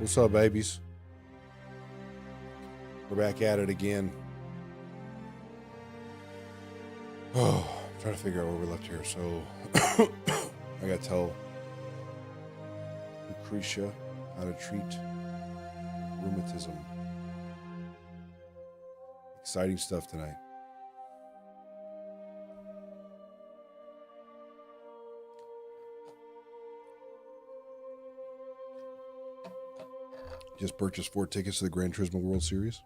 What's up, babies? We're back at it again. Oh, I'm trying to figure out where we left here. So, I gotta tell Lucretia how to treat rheumatism. Exciting stuff tonight. Just purchased 4 tickets to the Gran Turismo World Series.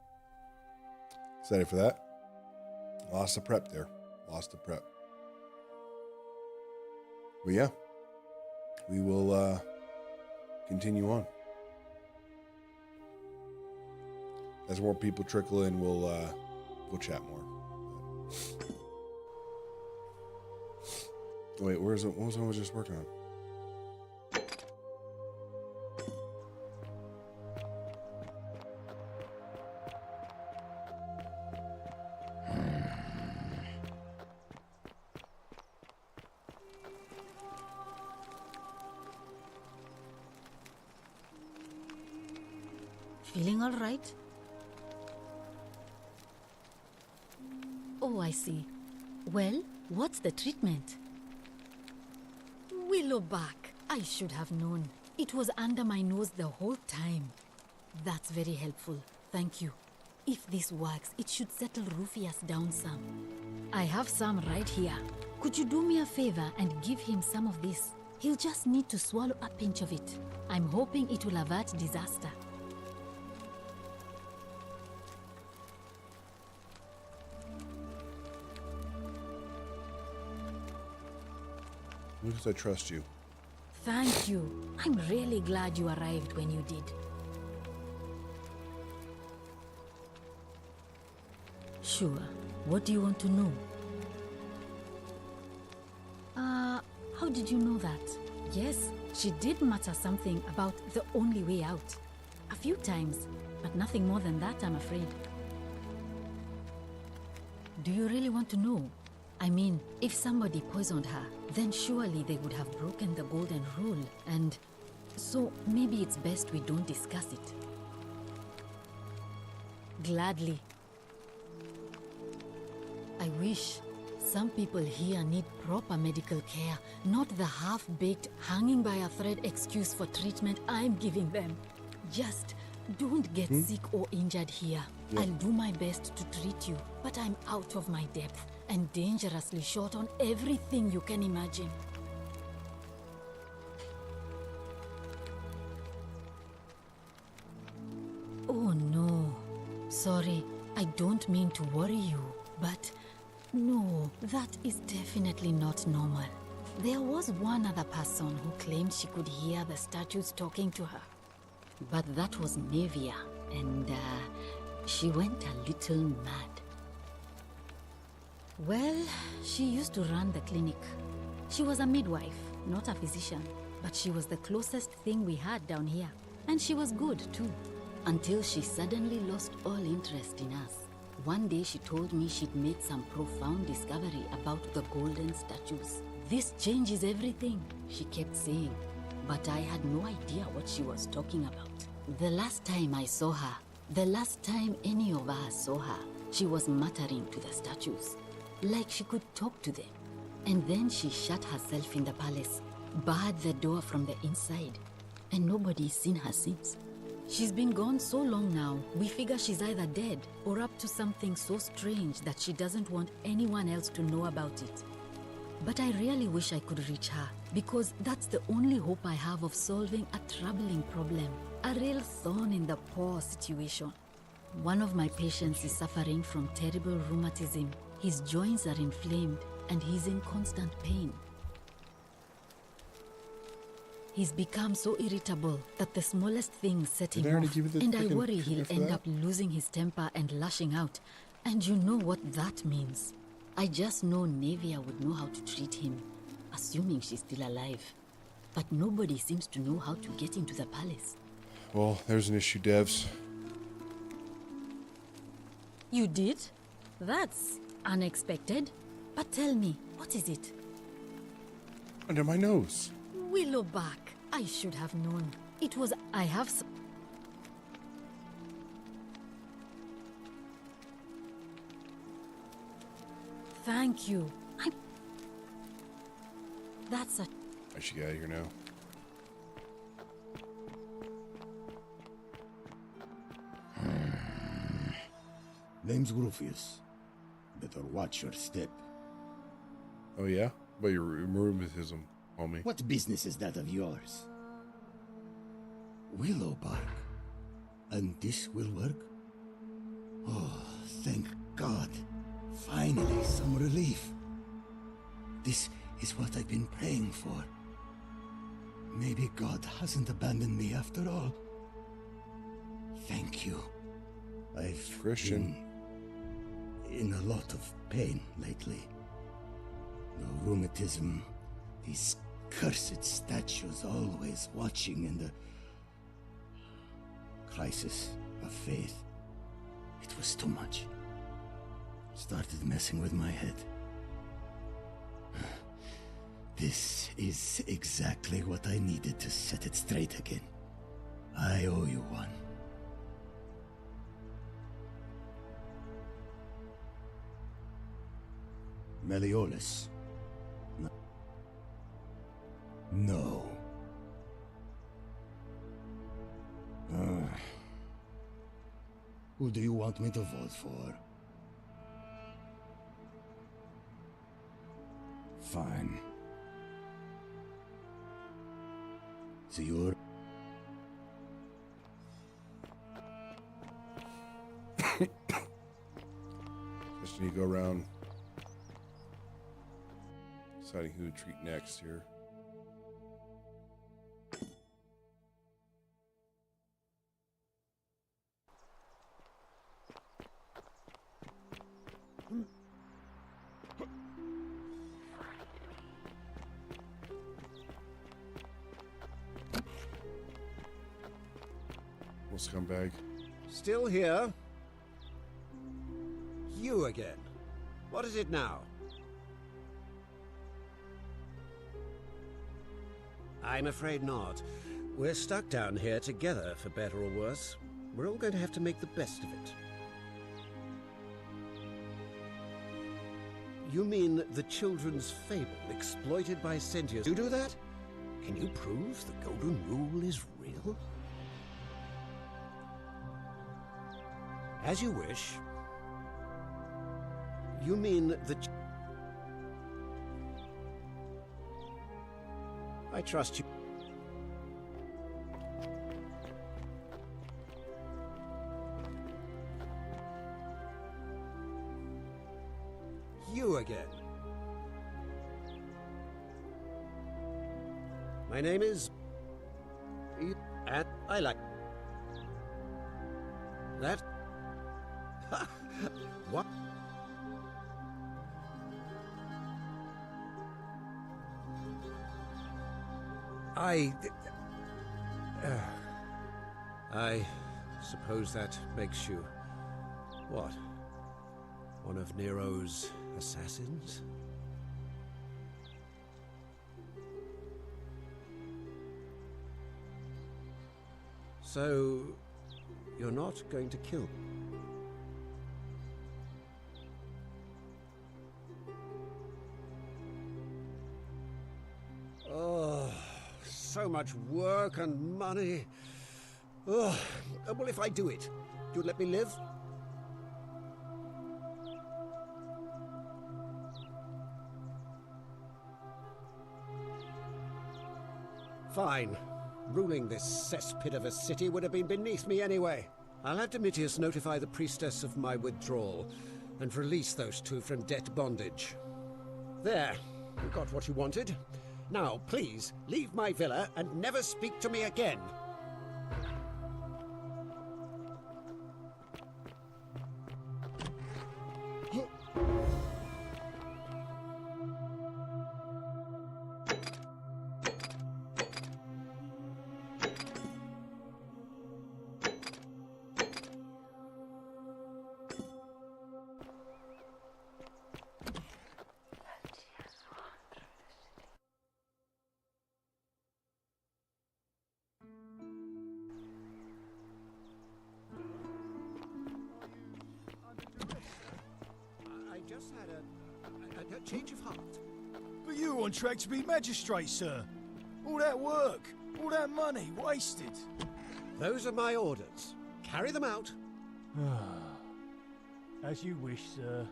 Excited for that. Lost the prep there. Lost the prep. But yeah, we will continue on. As more people trickle in, we'll chat more. Wait, what was the one I was just working on? Feeling all right? Oh, I see. Well, what's the treatment? Willowback. I should have known. It was under my nose the whole time. That's very helpful. Thank you. If this works, it should settle Rufius down some. I have some right here. Could you do me a favor and give him some of this? He'll just need to swallow a pinch of it. I'm hoping it will avert disaster. Because I trust you. Thank you. I'm really glad you arrived when you did. Sure. What do you want to know? How did you know that? Yes, she did mutter something about the only way out. A few times, but nothing more than that, I'm afraid. Do you really want to know? I mean, if somebody poisoned her, then surely they would have broken the golden rule, and so maybe it's best we don't discuss it. Gladly. I wish. Some people here need proper medical care, not the half-baked, hanging by a thread excuse for treatment I'm giving them. Just don't get sick or injured here. Yeah. I'll do my best to treat you, but I'm out of my depth and dangerously short on everything you can imagine. Oh no. Sorry, I don't mean to worry you, but no, that is definitely not normal. There was one other person who claimed she could hear the statues talking to her. But that was Nevia, and she went a little mad. Well, she used to run the clinic. She was a midwife, not a physician, but she was the closest thing we had down here. And she was good, too. Until she suddenly lost all interest in us. One day she told me she'd made some profound discovery about the golden statues. This changes everything, she kept saying. But I had no idea what she was talking about. The last time I saw her, the last time any of us saw her, she was muttering to the statues, like she could talk to them. And then she shut herself in the palace, barred the door from the inside, and nobody's seen her since. She's been gone so long now, we figure she's either dead or up to something so strange that she doesn't want anyone else to know about it. But I really wish I could reach her, because that's the only hope I have of solving a troubling problem, a real thorn in the paw situation. One of my patients is suffering from terrible rheumatism. His joints are inflamed and he's in constant pain. He's become so irritable that the smallest thing set him off, and I worry he'll end up losing his temper and lashing out. And you know what that means. I just know Nevia would know how to treat him, assuming she's still alive. But nobody seems to know how to get into the palace. Well, there's an issue, devs. You did? That's unexpected. But tell me, what is it? Under my nose. Willowback. I should have known. It was... Thank you. That's a... I should get out of here now. Name's Rufius. Better watch your step. Oh yeah? But your rheumatism, homie. What business is that of yours? Willow bark. And this will work? Oh, thank God. Finally, some relief. This is what I've been praying for. Maybe God hasn't abandoned me after all. Thank you. I've Christian. been in a lot of pain lately. The rheumatism, these cursed statues always watching, and the crisis of faith. It was too much. Started messing with my head. This is exactly what I needed to set it straight again. I owe you one. Meliodas. No. Who do you want me to vote for? Fine. So you're... Just need to go around deciding who to treat next here. Little scumbag. Still here? You again. What is it now? I'm afraid not. We're stuck down here together, for better or worse. We're all going to have to make the best of it. You mean the children's fable exploited by Sentius? You do that? Can you prove the Golden Rule is real? As you wish. You mean the... I trust you. You again. My name is... and I like... that... What? I suppose that makes you... what? One of Nero's assassins? So, you're not going to kill me? Oh, so much work and money. Oh, well, if I do it, do you let me live? Fine. Ruling this cesspit of a city would have been beneath me anyway. I'll have Domitius notify the priestess of my withdrawal and release those two from debt bondage. There. You got what you wanted. Now, please, leave my villa and never speak to me again. a change of heart. But you were on track to be magistrate, sir. All that work, all that money wasted. Those are my orders. Carry them out. As you wish, sir.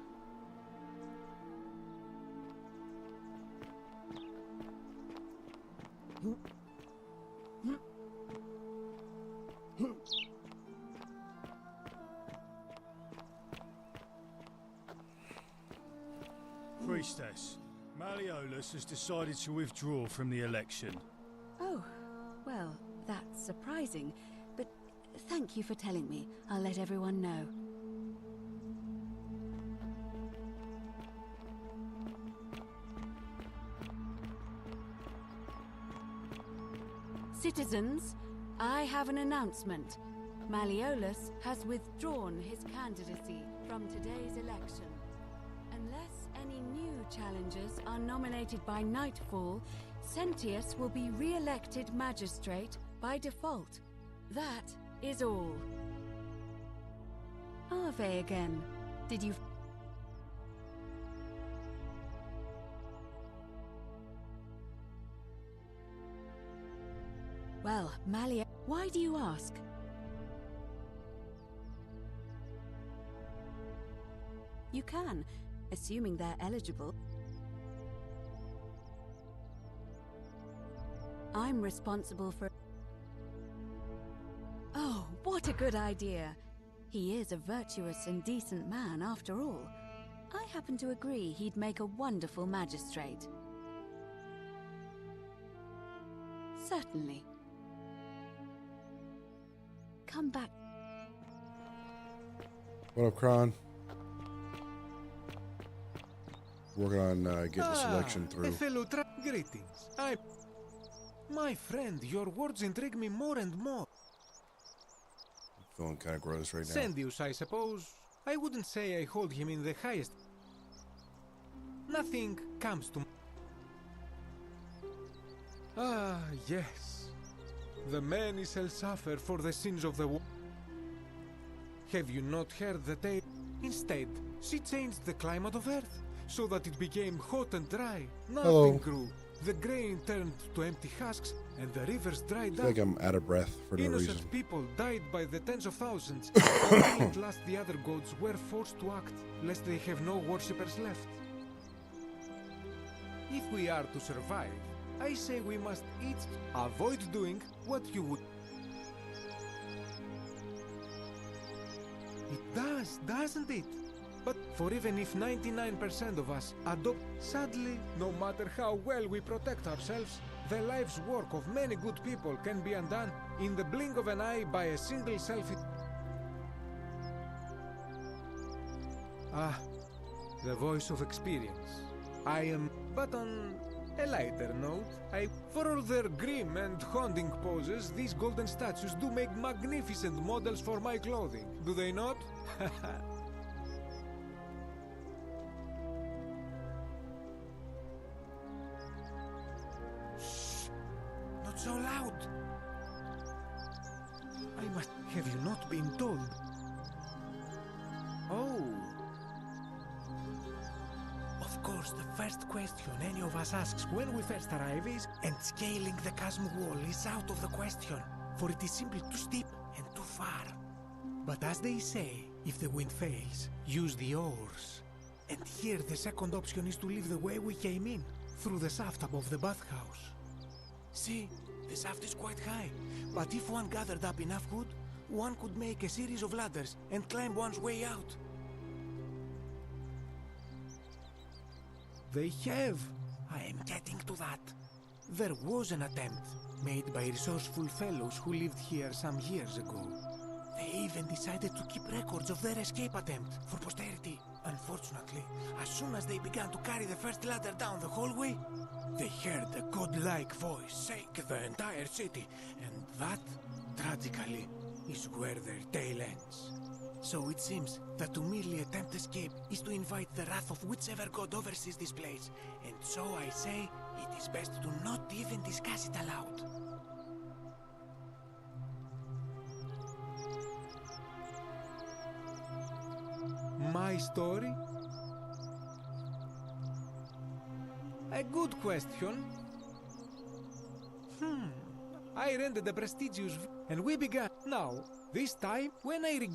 Priestess, Malleolus has decided to withdraw from the election. Oh, well, that's surprising, but thank you for telling me. I'll let everyone know. Citizens, I have an announcement. Malleolus has withdrawn his candidacy from today's election. Unless any new challengers are nominated by nightfall, Sentius will be re-elected magistrate by default. That is all. Ave again. Did you... Well, Malia, why do you ask? You can, assuming they're eligible. I'm responsible for... Oh, what a good idea! He is a virtuous and decent man, after all. I happen to agree he'd make a wonderful magistrate. Certainly. Come back. What up, Kron? Working on getting the selection through. Fellow greetings. My friend, your words intrigue me more and more. Feeling kind of gross right now. Sendius, I suppose. I wouldn't say I hold him in the highest. Nothing comes to... Ah, yes. The many shall suffer for the sins of the world. Have you not heard the tale? Instead, she changed the climate of Earth, so that it became hot and dry. Nothing grew. The grain turned to empty husks, and the rivers dried I feel up. like I'm out of breath for no Innocent reason. people died by the tens of thousands, and at last the other gods were forced to act, lest they have no worshippers left. If we are to survive, I say we must each avoid doing what you would. It does, doesn't it? But for even if 99% of us adopt, sadly, no matter how well we protect ourselves, the life's work of many good people can be undone in the blink of an eye by a single selfish... Ah, the voice of experience. I am... But on a lighter note, for all their grim and haunting poses, these golden statues do make magnificent models for my clothing, do they not? Shh! Not so loud! I must... Have you not been told? Oh... Of course, the first question any of us asks when we first arrive is, and scaling the chasm wall is out of the question, for it is simply too steep and too far. But as they say, if the wind fails, use the oars. And here the second option is to leave the way we came in, through the shaft above the bathhouse. See, the shaft is quite high, but if one gathered up enough wood, one could make a series of ladders and climb one's way out. They have. I am getting to that. There was an attempt, made by resourceful fellows who lived here some years ago. They even decided to keep records of their escape attempt for posterity. Unfortunately, as soon as they began to carry the first ladder down the hallway, they heard a godlike voice shake the entire city, and that, tragically, is where their tale ends. So it seems that to merely attempt escape is to invite the wrath of whichever god oversees this place, and so I say it is best to not even discuss it aloud. My story? A good question. I rented a prestigious and we began. Now, this time, when I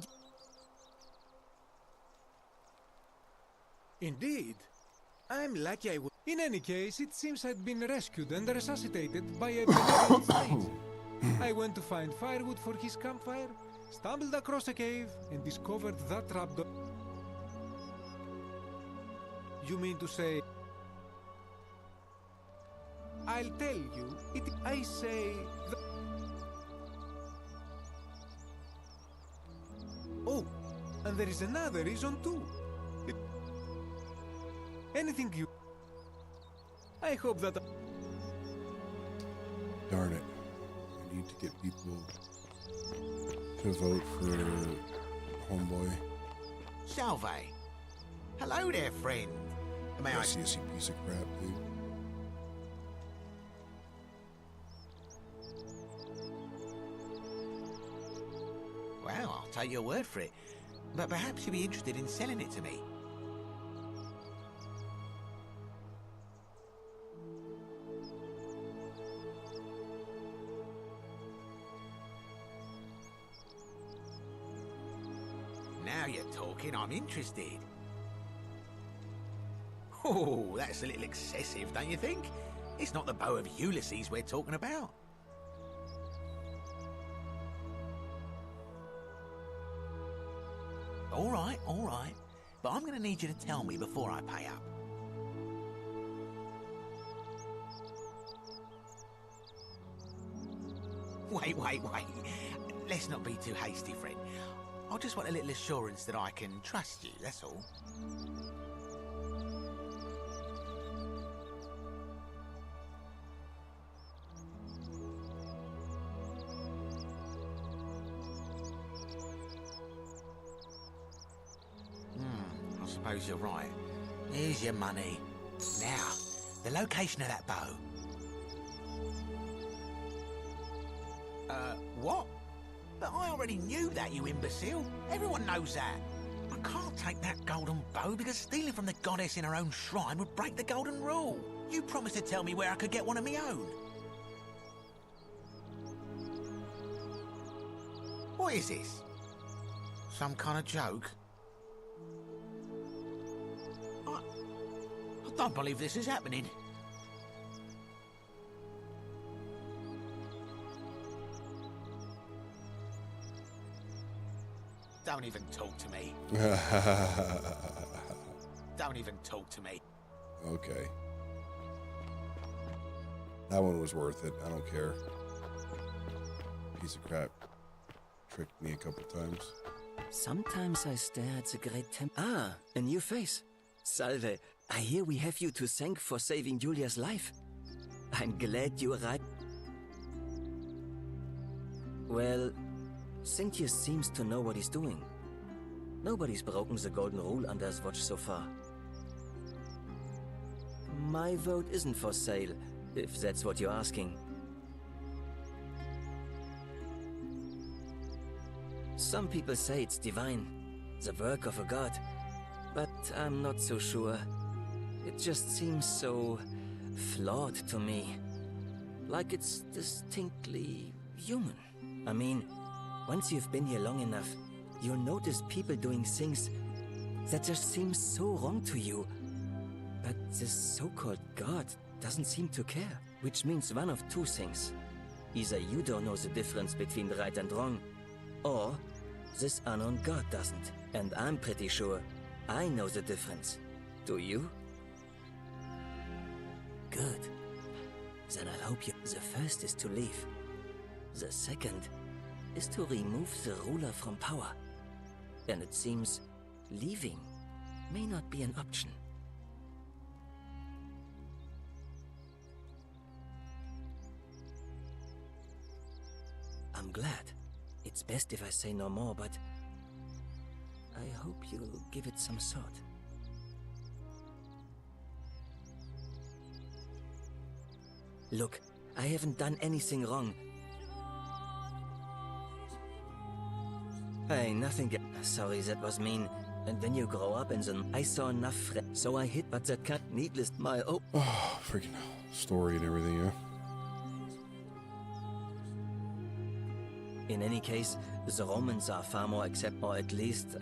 Indeed. I'm lucky I would. In any case, it seems I'd been rescued and resuscitated by a benevolent stranger. I went to find firewood for his campfire, stumbled across a cave, and discovered that trapdoor. You mean to say... I'll tell you, I say... Oh, and there is another reason too. Anything you... I hope that... Darn it. I need to get people to vote for Homeboy. Salve. Hello there, friend. May I... Sissy piece of crap, dude. Well, I'll take your word for it. But perhaps you'd be interested in selling it to me. Now you're talking, I'm interested. Oh, that's a little excessive, don't you think? It's not the bow of Ulysses we're talking about. All right. But I'm going to need you to tell me before I pay up. Wait. Let's not be too hasty, friend. I just want a little assurance that I can trust you, that's all. I suppose you're right. Here's your money. Now, the location of that bow. What? But I already knew that, you imbecile. Everyone knows that. I can't take that golden bow because stealing from the goddess in her own shrine would break the golden rule. You promised to tell me where I could get one of my own. What is this? Some kind of joke? I don't believe this is happening. Don't even talk to me. Don't even talk to me. Okay. That one was worth it. I don't care. Piece of crap. Tricked me a couple times. Sometimes I stare at the great Ah, a new face. Salve, I hear we have you to thank for saving Julia's life. I'm glad you arrived. Well, Cynthius seems to know what he's doing. Nobody's broken the golden rule under his watch so far. My vote isn't for sale, if that's what you're asking. Some people say it's divine, the work of a god, but I'm not so sure. It just seems so flawed to me. Like it's distinctly human. I mean, once you've been here long enough, you'll notice people doing things that just seem so wrong to you. But this so-called god doesn't seem to care, which means one of two things. Either you don't know the difference between right and wrong, or this unknown god doesn't. And I'm pretty sure I know the difference. Do you? Good. Then I'll hope you... The first is to leave. The second is to remove the ruler from power. And it seems leaving may not be an option. I'm glad. It's best if I say no more, but I hope you'll give it some thought. Look, I haven't done anything wrong. Hey, nothing. Sorry, that was mean. And when you grow up in the... I saw enough so I hit, but that cat needless my... Oh, Oh, freaking story and everything, yeah. in any case, the Romans are far more accept, or at least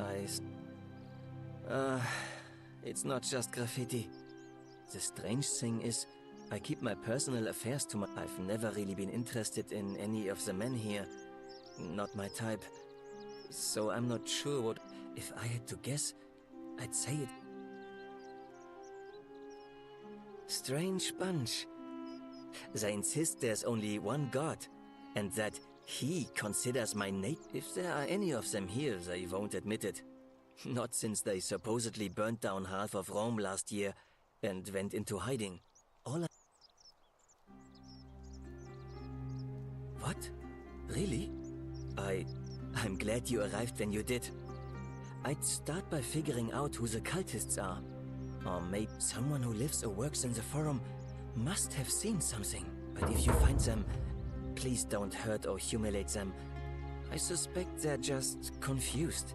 it's not just graffiti. The strange thing is, I keep my personal affairs to my... I've never really been interested in any of the men here. Not my type. So I'm not sure what... If I had to guess, I'd say it... Strange bunch. They insist there's only one god, and that he considers my name. If there are any of them here, they won't admit it. Not since they supposedly burnt down half of Rome last year and went into hiding. What? Really? I'm glad you arrived when you did. I'd start by figuring out who the cultists are. Or maybe someone who lives or works in the forum must have seen something. But if you find them, please don't hurt or humiliate them. I suspect they're just confused.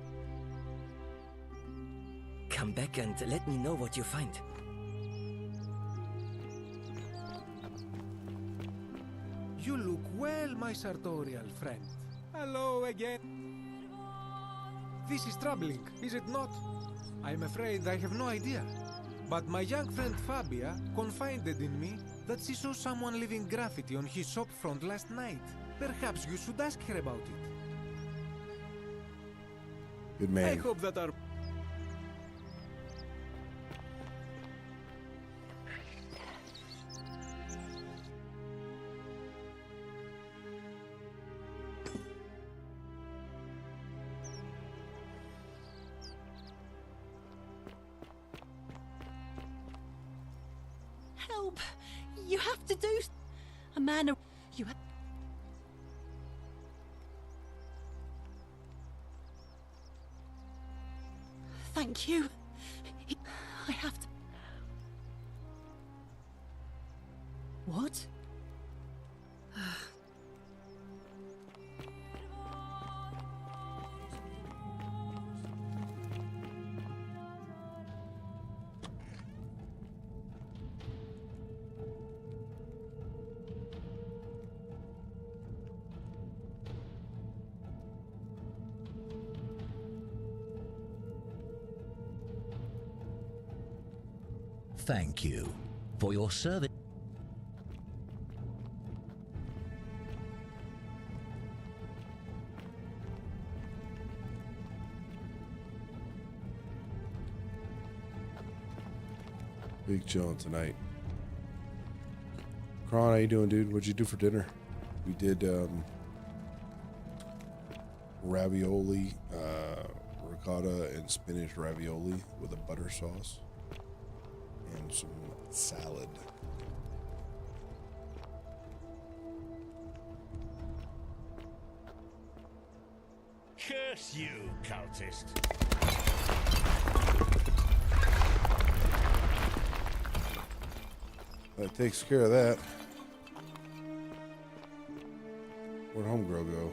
Come back and let me know what you find. You look well, my sartorial friend. Hello again. This is troubling, is it not? I'm afraid I have no idea. But my young friend Fabia confided in me that she saw someone leaving graffiti on his shop front last night. Perhaps you should ask her about it. Good man. I hope that our... Help! You have to do... A man... You have... Thank you. I have to... What? Thank you for your service. Big chillin' tonight. Kron, how you doing, dude? What'd you do for dinner? We did ravioli, ricotta and spinach ravioli with a butter sauce and some salad. Curse you, cultist. That takes care of that. Where'd Homegrow go?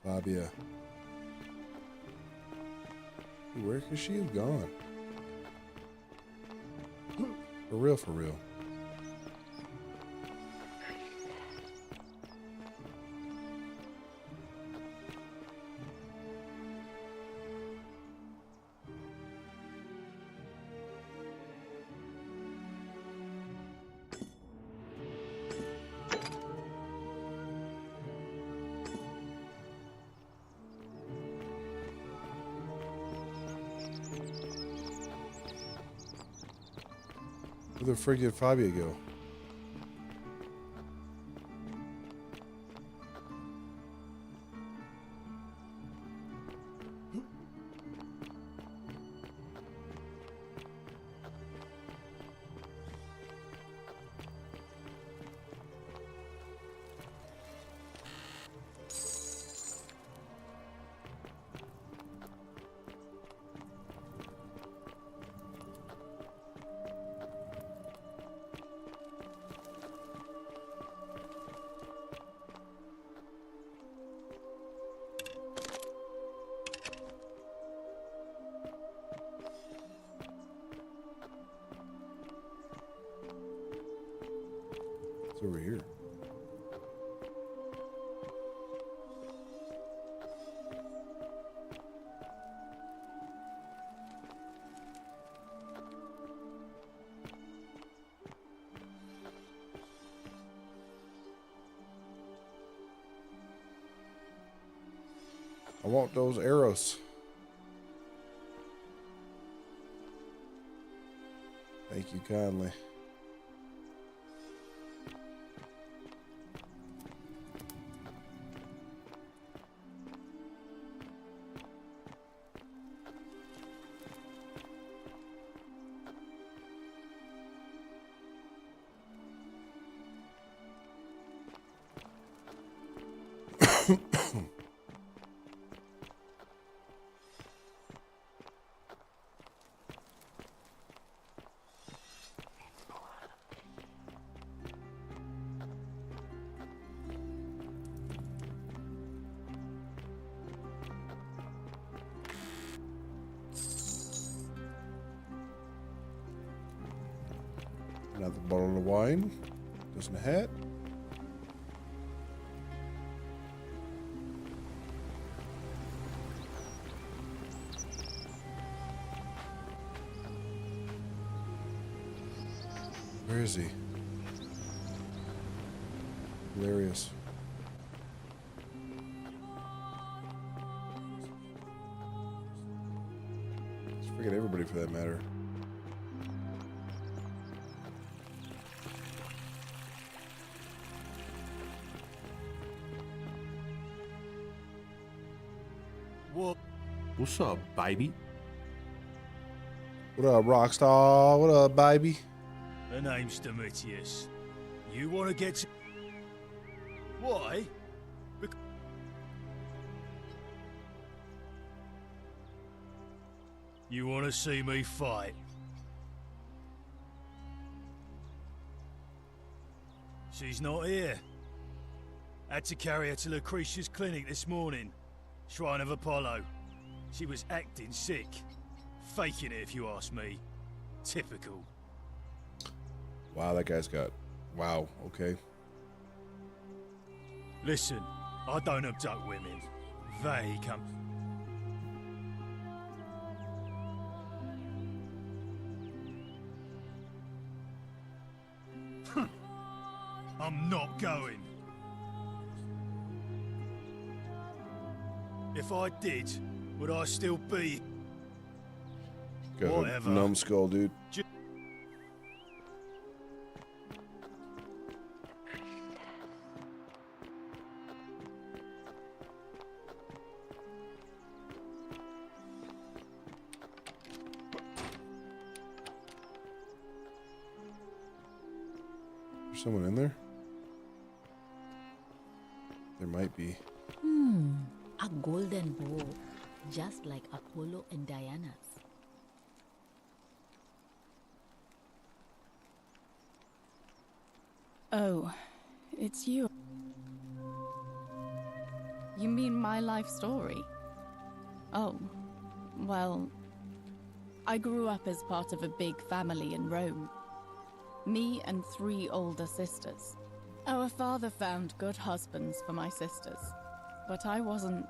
Fabia. Where could she have gone? For real, for real. Where the frig did Fabia go? It's over here. I want those arrows. Thank you kindly. Another bottle of wine. Doesn't a hat. Where is he? Hilarious. It's freaking everybody for that matter. What's up, baby? What up, Rockstar? What up, baby? The name's Domitius. You want to get to... Why? Because... You want to see me fight? She's not here. Had to carry her to Lucretia's clinic this morning. Shrine of Apollo. She was acting sick. Faking it, if you ask me. Typical. Wow, that guy's got... Wow, okay. Listen, I don't abduct women. They come... I'm not going. If I did, would I still be... Got Whatever. a numbskull, dude. There's someone in there? There might be. A golden bow, just like Apollo and Diana's. Oh, it's you. You mean my life story? Oh, well, I grew up as part of a big family in Rome. Me and 3 older sisters. Our father found good husbands for my sisters, but I wasn't,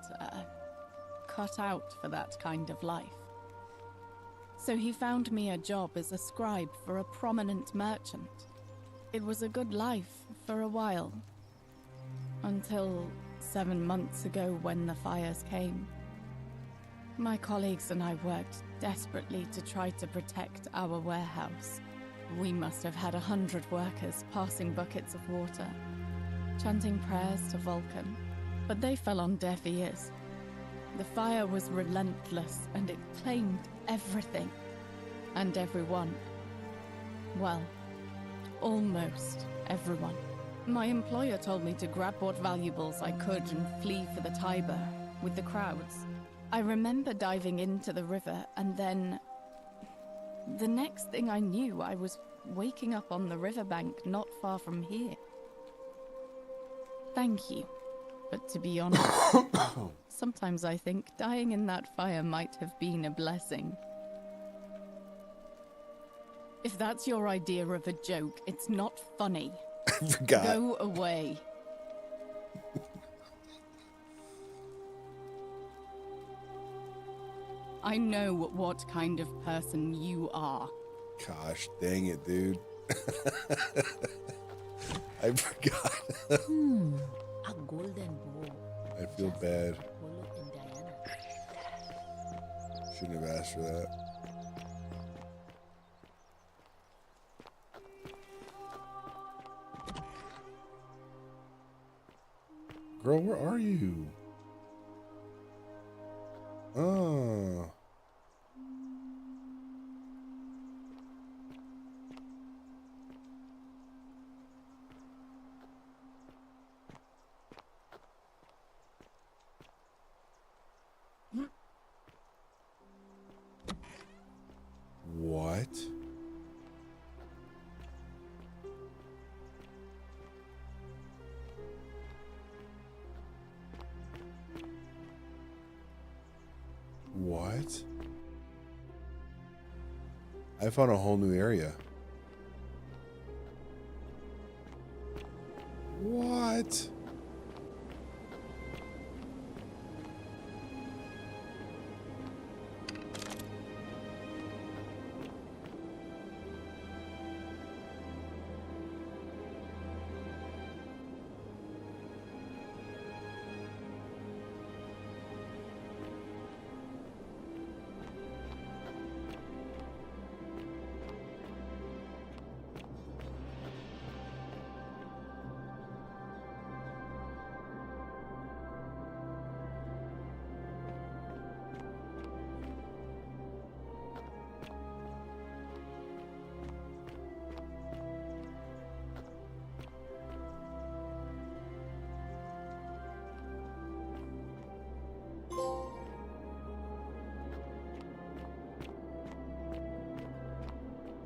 cut out for that kind of life. So he found me a job as a scribe for a prominent merchant. It was a good life for a while. Until 7 months ago when the fires came. My colleagues and I worked desperately to try to protect our warehouse. We must have had 100 workers passing buckets of water, chanting prayers to Vulcan, but they fell on deaf ears. The fire was relentless and it claimed everything and everyone. Well, almost everyone. My employer told me to grab what valuables I could and flee for the Tiber with the crowds. I remember diving into the river and then... The next thing I knew, I was waking up on the riverbank not far from here. Thank you. But to be honest, sometimes I think dying in that fire might have been a blessing. If that's your idea of a joke, it's not funny. I forgot. Go away. I know what kind of person you are. Gosh, dang it, dude. I forgot. A golden bow. I feel bad. Apollo and Diana. Shouldn't have asked for that. Girl, where are you? Oh. What? What? I found a whole new area. What?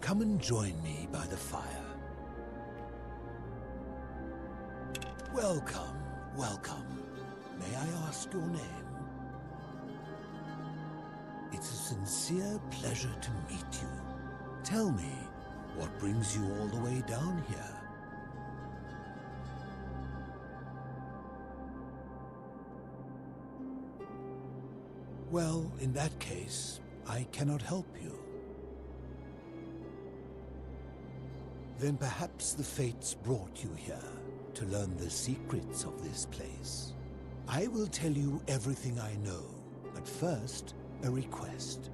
Come and join me by the fire. Welcome, welcome. May I ask your name? It's a sincere pleasure to meet you. Tell me, what brings you all the way down here? Well, in that case, I cannot help you. Then perhaps the fates brought you here to learn the secrets of this place. I will tell you everything I know, but first, a request.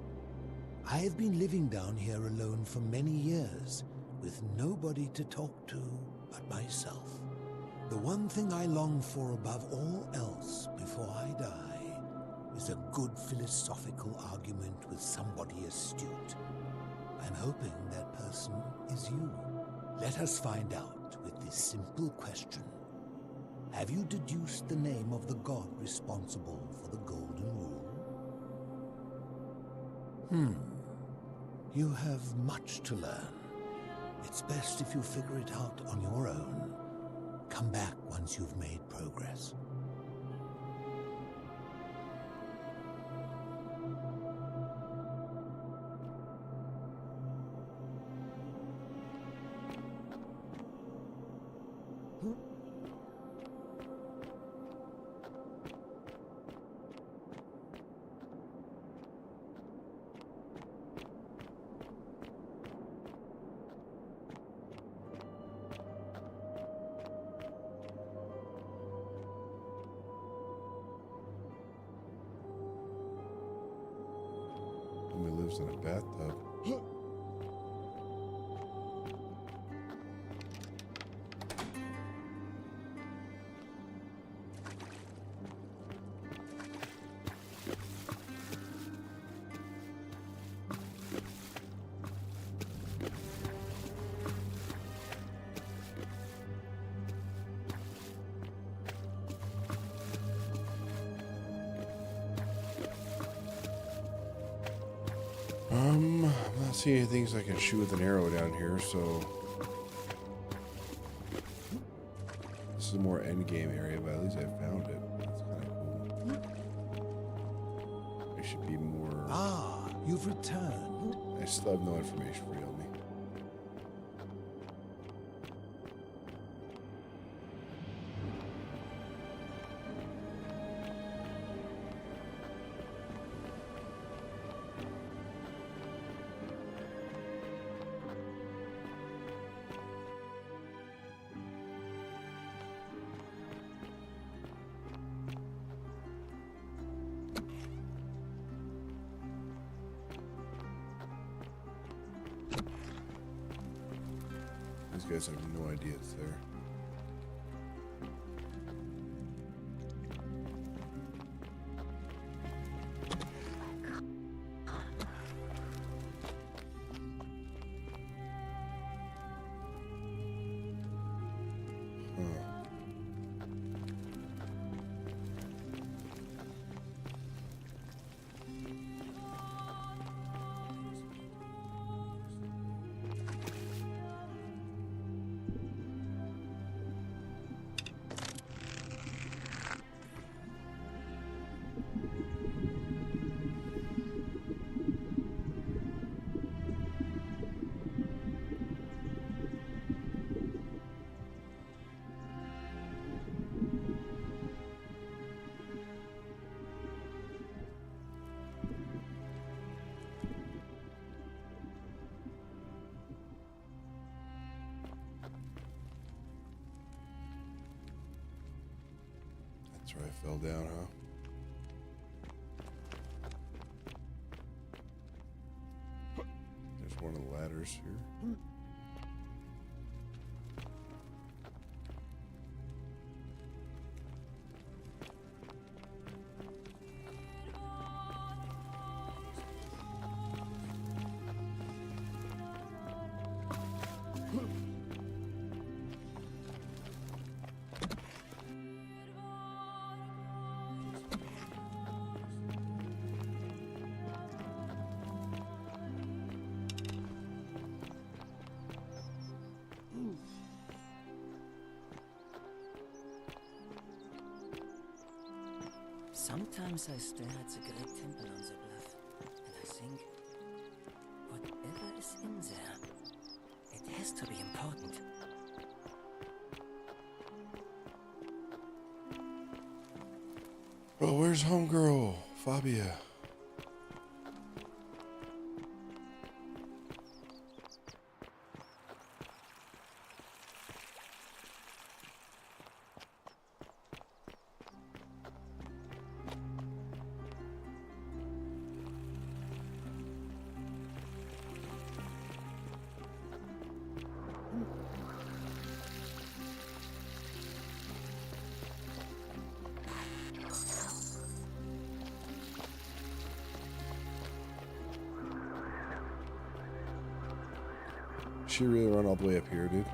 I have been living down here alone for many years, with nobody to talk to but myself. The one thing I long for above all else before I die is a good philosophical argument with somebody astute. I'm hoping that person is you. Let us find out with this simple question. Have you deduced the name of the god responsible for the Golden Rule? You have much to learn. It's best if you figure it out on your own. Come back once you've made progress. Somebody lives in a bathtub. I'm not seeing any things I can shoot with an arrow down here, so this is a more end game area, but at least I found it. That's kind of cool. I should be more. Ah, you've returned. I still have no information for you on me. These guys have no idea it's there. That's where I fell down, huh? There's one of the ladders here. Sometimes I stare at the great temple on the bluff, and I think, whatever is in there, it has to be important. Oh, where's homegirl, Fabia? She really run all the way up here, dude?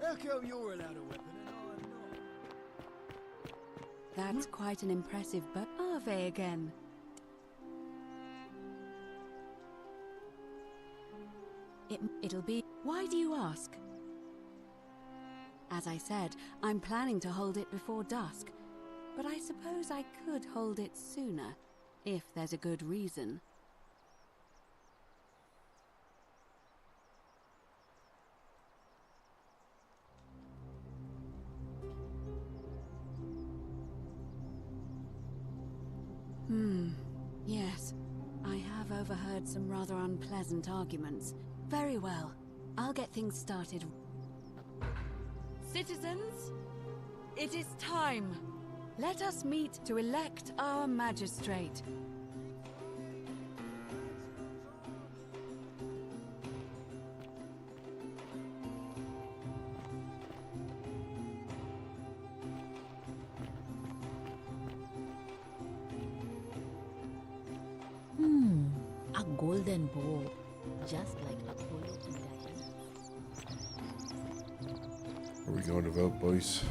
How come you're allowed a weapon and I'm not? That's quite an impressive Ave again. It'll be... Why do you ask? As I said, I'm planning to hold it before dusk, but I suppose I could hold it sooner, if there's a good reason. overheard some rather unpleasant arguments. Very well. I'll get things started. Citizens, it is time. Let us meet to elect our magistrate. A golden bow, just like Apollo and Diana. Are we going to vote, boys?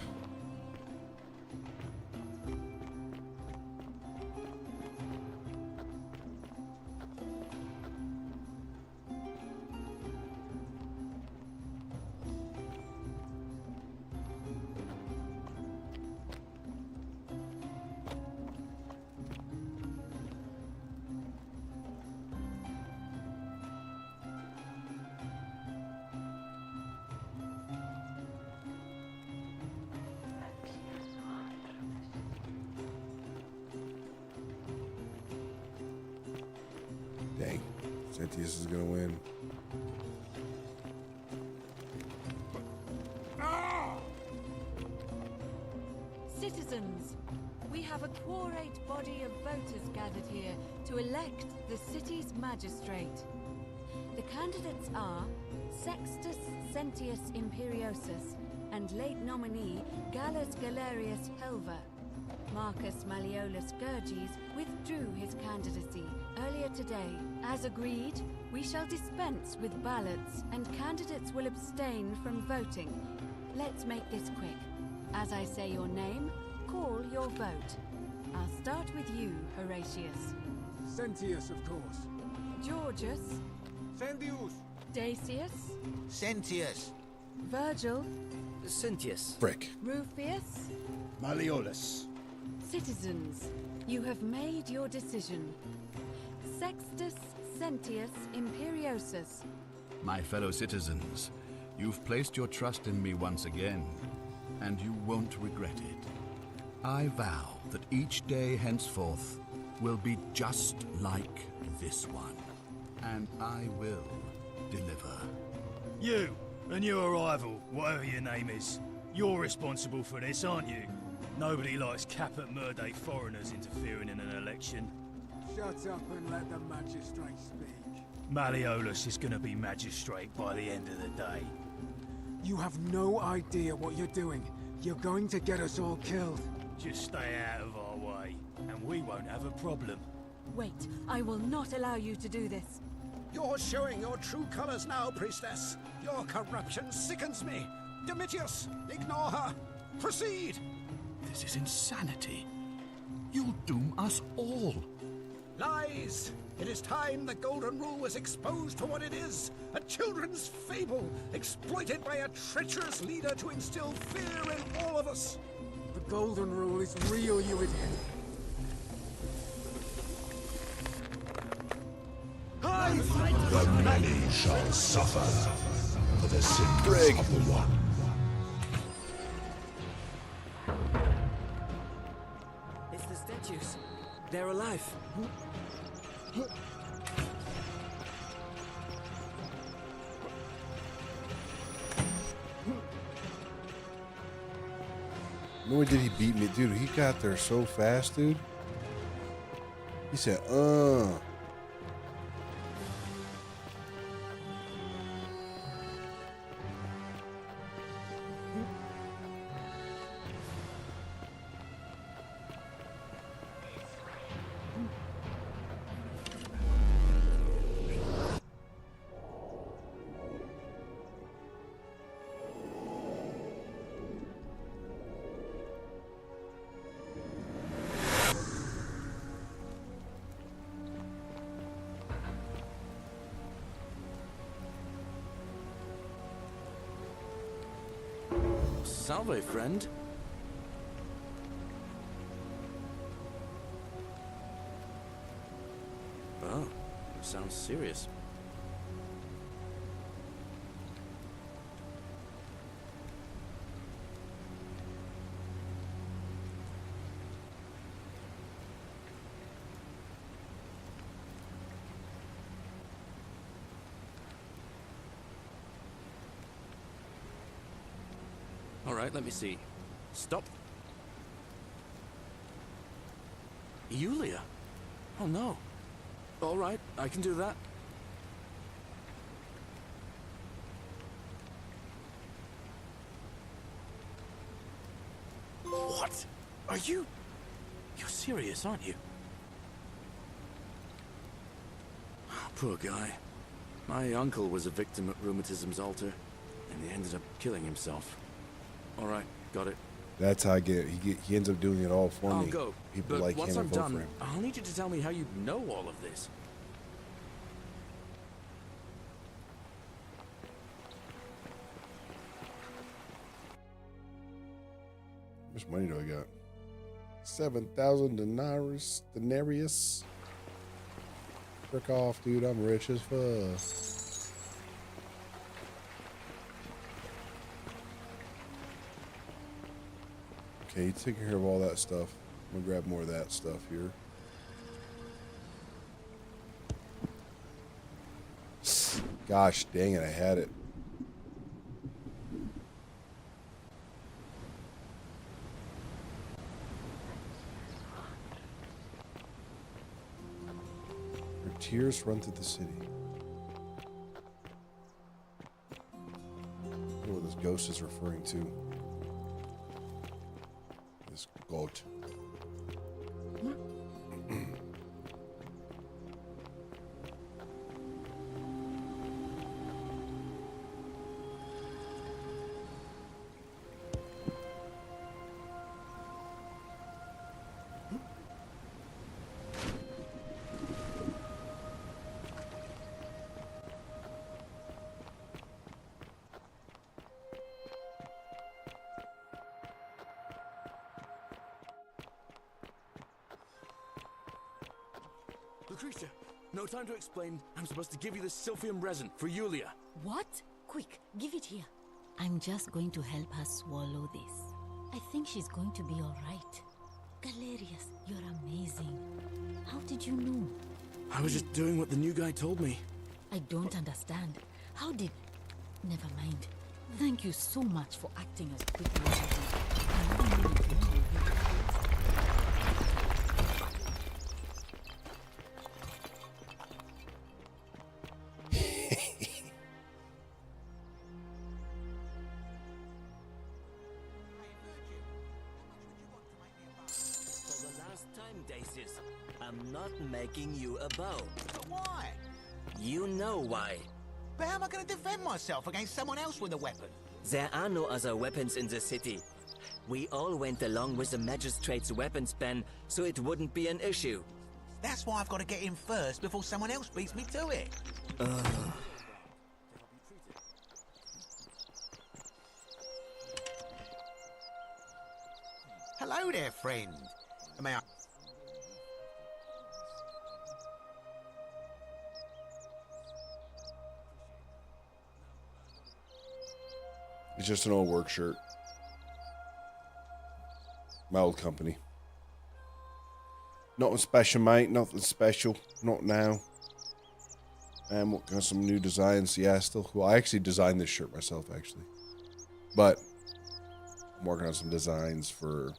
Dang. Sentius is going to win. Citizens, we have a quorate body of voters gathered here to elect the city's magistrate. The candidates are Sextus Sentius Imperiosus and late nominee Gallus Galerius Helver. Marcus Malleolus Gurges withdrew his candidacy earlier today. As agreed, we shall dispense with ballots and candidates will abstain from voting. Let's make this quick. As I say your name, call your vote. I'll start with you, Horatius. Sentius, of course. Georgius. Sentius. Dacius. Sentius. Virgil. Sentius. Frick. Rufius. Malleolus. Citizens, you have made your decision. Sextus Sentius Imperiosus. My fellow citizens, you've placed your trust in me once again, and you won't regret it. I vow that each day henceforth will be just like this one, and I will deliver. You and your rival, whatever your name is, you're responsible for this, aren't you? Nobody likes Caput Murday foreigners interfering in an election. Shut up and let the magistrate speak. Malleolus is going to be magistrate by the end of the day. You have no idea what you're doing. You're going to get us all killed. Just stay out of our way, and we won't have a problem. Wait, I will not allow you to do this. You're showing your true colors now, priestess. Your corruption sickens me. Domitius, ignore her. Proceed. This is insanity. You'll doom us all. Lies! It is time the Golden Rule was exposed for what it is. A children's fable, exploited by a treacherous leader to instill fear in all of us. The Golden Rule is real, you idiot. The many shall suffer for the sins of the one. It's the statues. They're alive. No way did he beat me, dude. He got there so fast, dude. He said, Salve, friend. Oh, sounds serious. All right, let me see. Stop. Yulia? Oh no. All right, I can do that. What? Are you... You're serious, aren't you? Oh, poor guy. My uncle was a victim at rheumatism's altar, and he ended up killing himself. All right, got it. That's how I get it. He ends up doing it all for I'll me. go. People But like once him I'm and vote for done, him. I'll need you to tell me how you know all of this. How much money do I got? 7,000 denarius. Frick off, dude. I'm rich as fuck. Okay, you taking care of all that stuff. I'm gonna grab more of that stuff here. Gosh dang it, I had it. Her tears run through the city. I don't know what this ghost is referring to. This goat. Lucretia, no time to explain. I'm supposed to give you this silphium resin for Yulia. What? Quick, give it here. I'm just going to help her swallow this. I think she's going to be all right. Galerius, you're amazing. How did you know? I was just doing what the new guy told me. I don't understand. How did... Never mind. Thank you so much for acting as quickly as you did. I really need to know you. For the last time, Dacius, I'm not making you a bow. But why? You know why. But how am I going to defend myself against someone else with a weapon? There are no other weapons in the city. We all went along with the magistrate's weapons ban, so it wouldn't be an issue. That's why I've got to get in first before someone else beats me to it. Hello there, friend. May I... It's just an old work shirt. My old company. Nothing special, mate. Nothing special. Not now. I'm working on some new designs. Yeah, still cool. I actually designed this shirt myself, actually. But I'm working on some designs for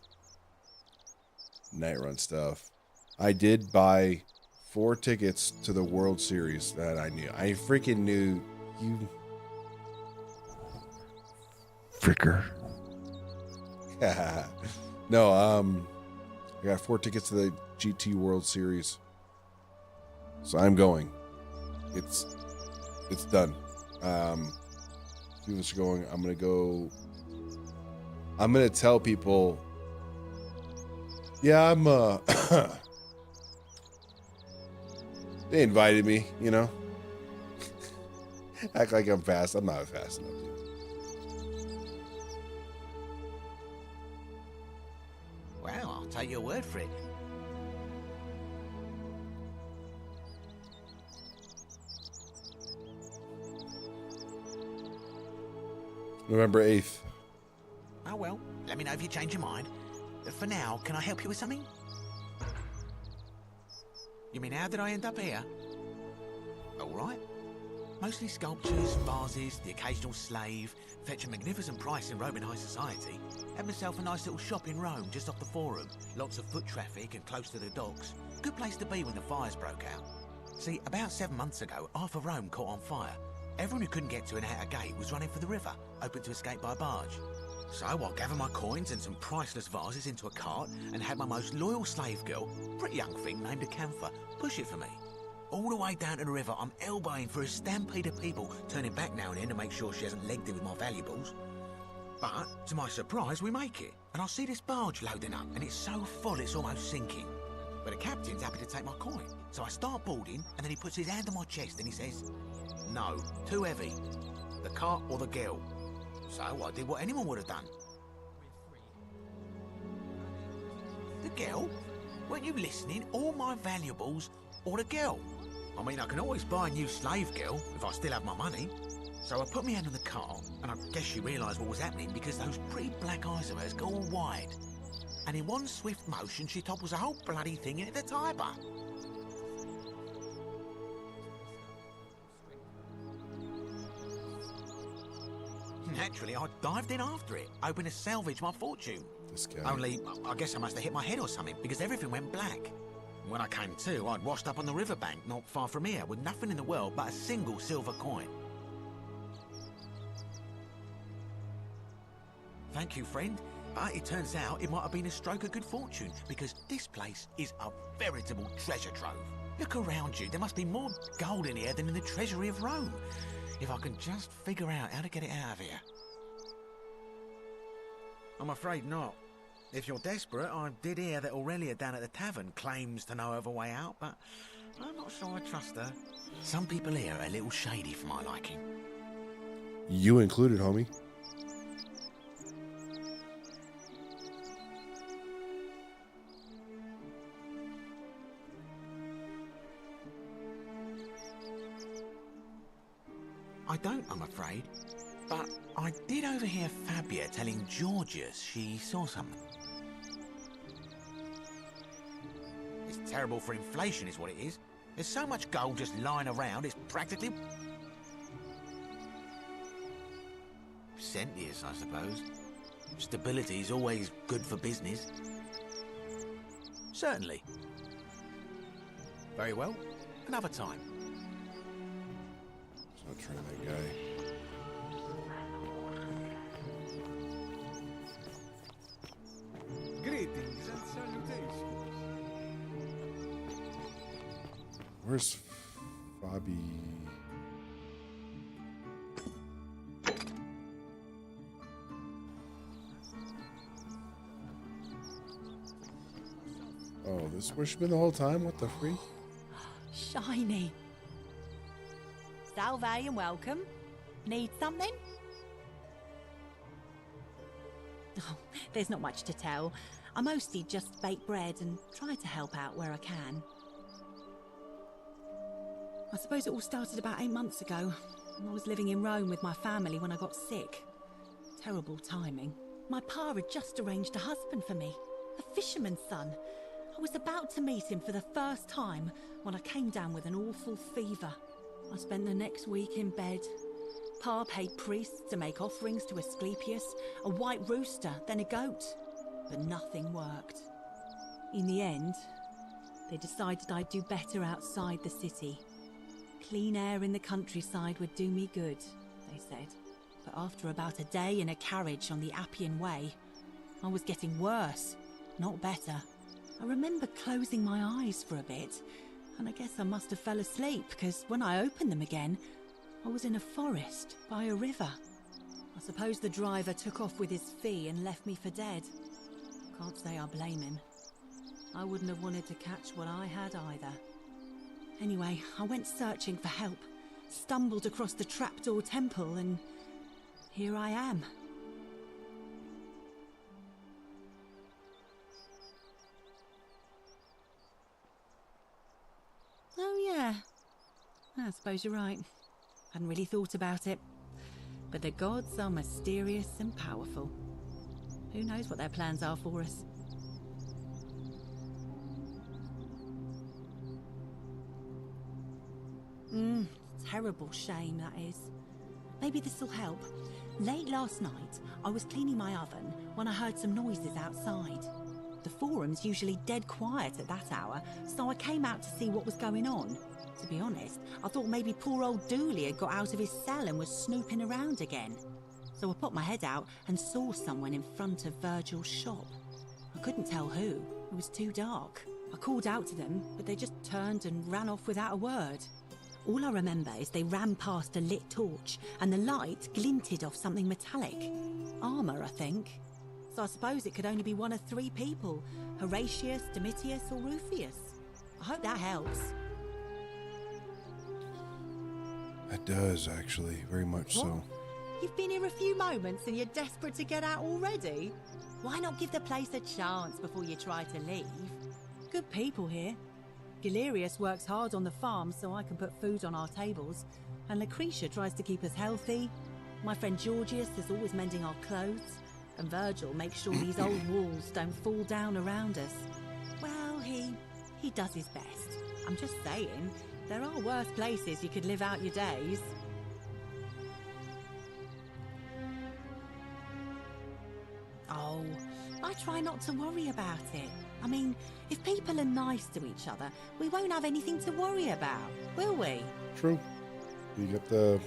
night run stuff. I did buy 4 tickets to the World Series that I knew. I freaking knew you. Fricker. No, I got 4 tickets to the GT World Series. So I'm going. It's done. Few of us are going. I'm gonna go. I'm gonna tell people. Yeah, I'm they invited me, you know. Act like I'm fast. I'm not fast enough, dude. Well, I'll take your word for it. November 8th. Oh well, let me know if you change your mind. But for now, can I help you with something? You mean how did I end up here? All right. Mostly sculptures, vases, the occasional slave. Fetch a magnificent price in Roman high society. Had myself a nice little shop in Rome, just off the Forum. Lots of foot traffic and close to the docks. Good place to be when the fires broke out. See, about 7 months ago, half of Rome caught on fire. Everyone who couldn't get to an outer gate was running for the river, open to escape by barge. So I gathered my coins and some priceless vases into a cart and had my most loyal slave girl, pretty young thing named Acantha, push it for me. All the way down to the river, I'm elbowing for a stampede of people, turning back now and then to make sure she hasn't legged it with my valuables. But, to my surprise, we make it, and I see this barge loading up, and it's so full it's almost sinking. But the captain's happy to take my coin, so I start boarding, and then he puts his hand on my chest and he says, "No, too heavy. The cart or the girl." So I did what anyone would have done. The girl? Weren't you listening? All my valuables or the girl? I mean, I can always buy a new slave girl if I still have my money. So I put my hand on the cart, and I guess she realised what was happening because those pretty black eyes of hers go all wide. And in one swift motion, she topples the whole bloody thing into the Tiber. Naturally, I dived in after it, hoping to salvage my fortune. This guy. Only, I guess I must have hit my head or something, because everything went black. When I came to, I'd washed up on the riverbank, not far from here, with nothing in the world but a single silver coin. Thank you, friend. But it turns out it might have been a stroke of good fortune, because this place is a veritable treasure trove. Look around you. There must be more gold in here than in the treasury of Rome. If I can just figure out how to get it out of here. I'm afraid not. If you're desperate, I did hear that Aurelia down at the tavern claims to know of a way out, but I'm not sure I trust her. Some people here are a little shady for my liking. You included, homie. I don't, I'm afraid. But I did overhear Fabia telling Georgius she saw something. It's terrible for inflation is what it is. There's so much gold just lying around, it's practically... Centius, I suppose. Stability is always good for business. Certainly. Very well. Another time. I'll train that guy. Greetings and salutations. Where's Fabi? Oh, this is where she's been the whole time? What the freak? Shiny. Salve and welcome. Need something? Oh, there's not much to tell. I mostly just bake bread and try to help out where I can. I suppose it all started about 8 months ago. I was living in Rome with my family when I got sick. Terrible timing. My pa had just arranged a husband for me, a fisherman's son. I was about to meet him for the first time when I came down with an awful fever. I spent the next week in bed. Pa paid priests to make offerings to Asclepius, a white rooster, then a goat. But nothing worked. In the end, they decided I'd do better outside the city. Clean air in the countryside would do me good, they said. But after about a day in a carriage on the Appian Way, I was getting worse, not better. I remember closing my eyes for a bit, and I guess I must have fell asleep, because when I opened them again, I was in a forest by a river. I suppose the driver took off with his fee and left me for dead. Can't say I blame him. I wouldn't have wanted to catch what I had either. Anyway, I went searching for help, stumbled across the trapdoor temple, and here I am. Oh yeah, I suppose you're right. Hadn't really thought about it. But the gods are mysterious and powerful. Who knows what their plans are for us? terrible shame, that is. Maybe this'll help. Late last night, I was cleaning my oven when I heard some noises outside. The forum's usually dead quiet at that hour, so I came out to see what was going on. To be honest, I thought maybe poor old Dooley had got out of his cell and was snooping around again. So I popped my head out and saw someone in front of Virgil's shop. I couldn't tell who, it was too dark. I called out to them, but they just turned and ran off without a word. All I remember is they ran past a lit torch, and the light glinted off something metallic. Armour, I think. So I suppose it could only be one of three people, Horatius, Domitius, or Rufius. I hope that helps. That does, actually, very much so. You've been here a few moments and you're desperate to get out already? Why not give the place a chance before you try to leave? Good people here. Galerius works hard on the farm so I can put food on our tables, and Lucretia tries to keep us healthy. My friend Georgius is always mending our clothes, and Virgil makes sure these old walls don't fall down around us. Well, he does his best. I'm just saying, there are worse places you could live out your days. Oh, I try not to worry about it. I mean, if people are nice to each other, we won't have anything to worry about, will we? True. You get the...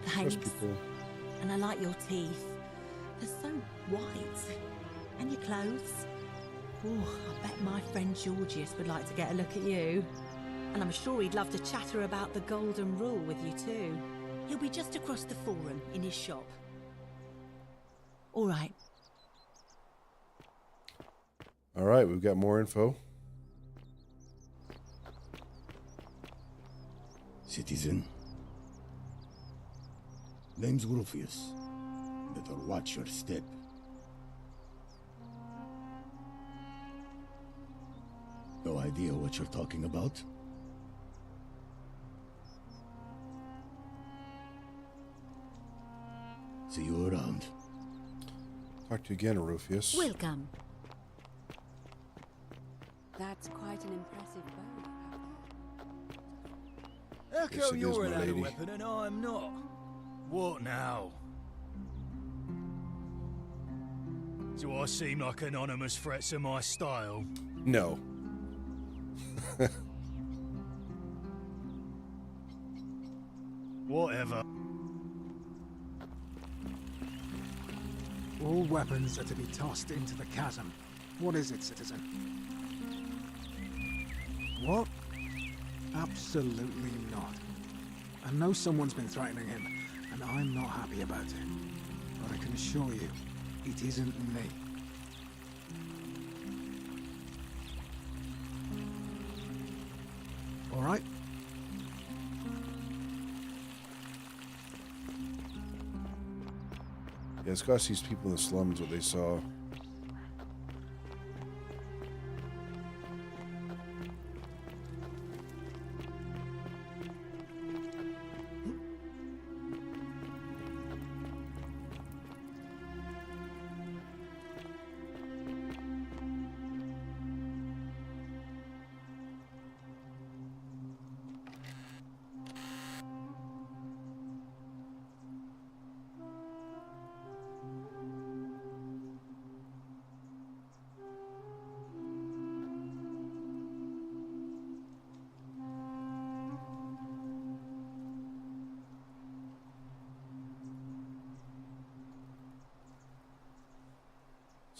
Thanks. People. And I like your teeth. They're so white. And your clothes. Oh, I bet my friend Georgius would like to get a look at you. And I'm sure he'd love to chatter about the golden rule with you too. He'll be just across the forum in his shop. All right. All right, we've got more info. Citizen. Name's Rufius. Better watch your step. No idea what you're talking about? See you around. Talk to you again, Rufius. Welcome. That's quite an impressive bow you have How Yes, come it is, you're my allowed a lady. weapon and I'm not? What now? Do I seem like anonymous threats are my style? No. Whatever. All weapons are to be tossed into the chasm. What is it, citizen? What? Absolutely not. I know someone's been threatening him, and I'm not happy about it. But I can assure you, it isn't me. All right? Yeah, it's got these people in the slums, what they saw.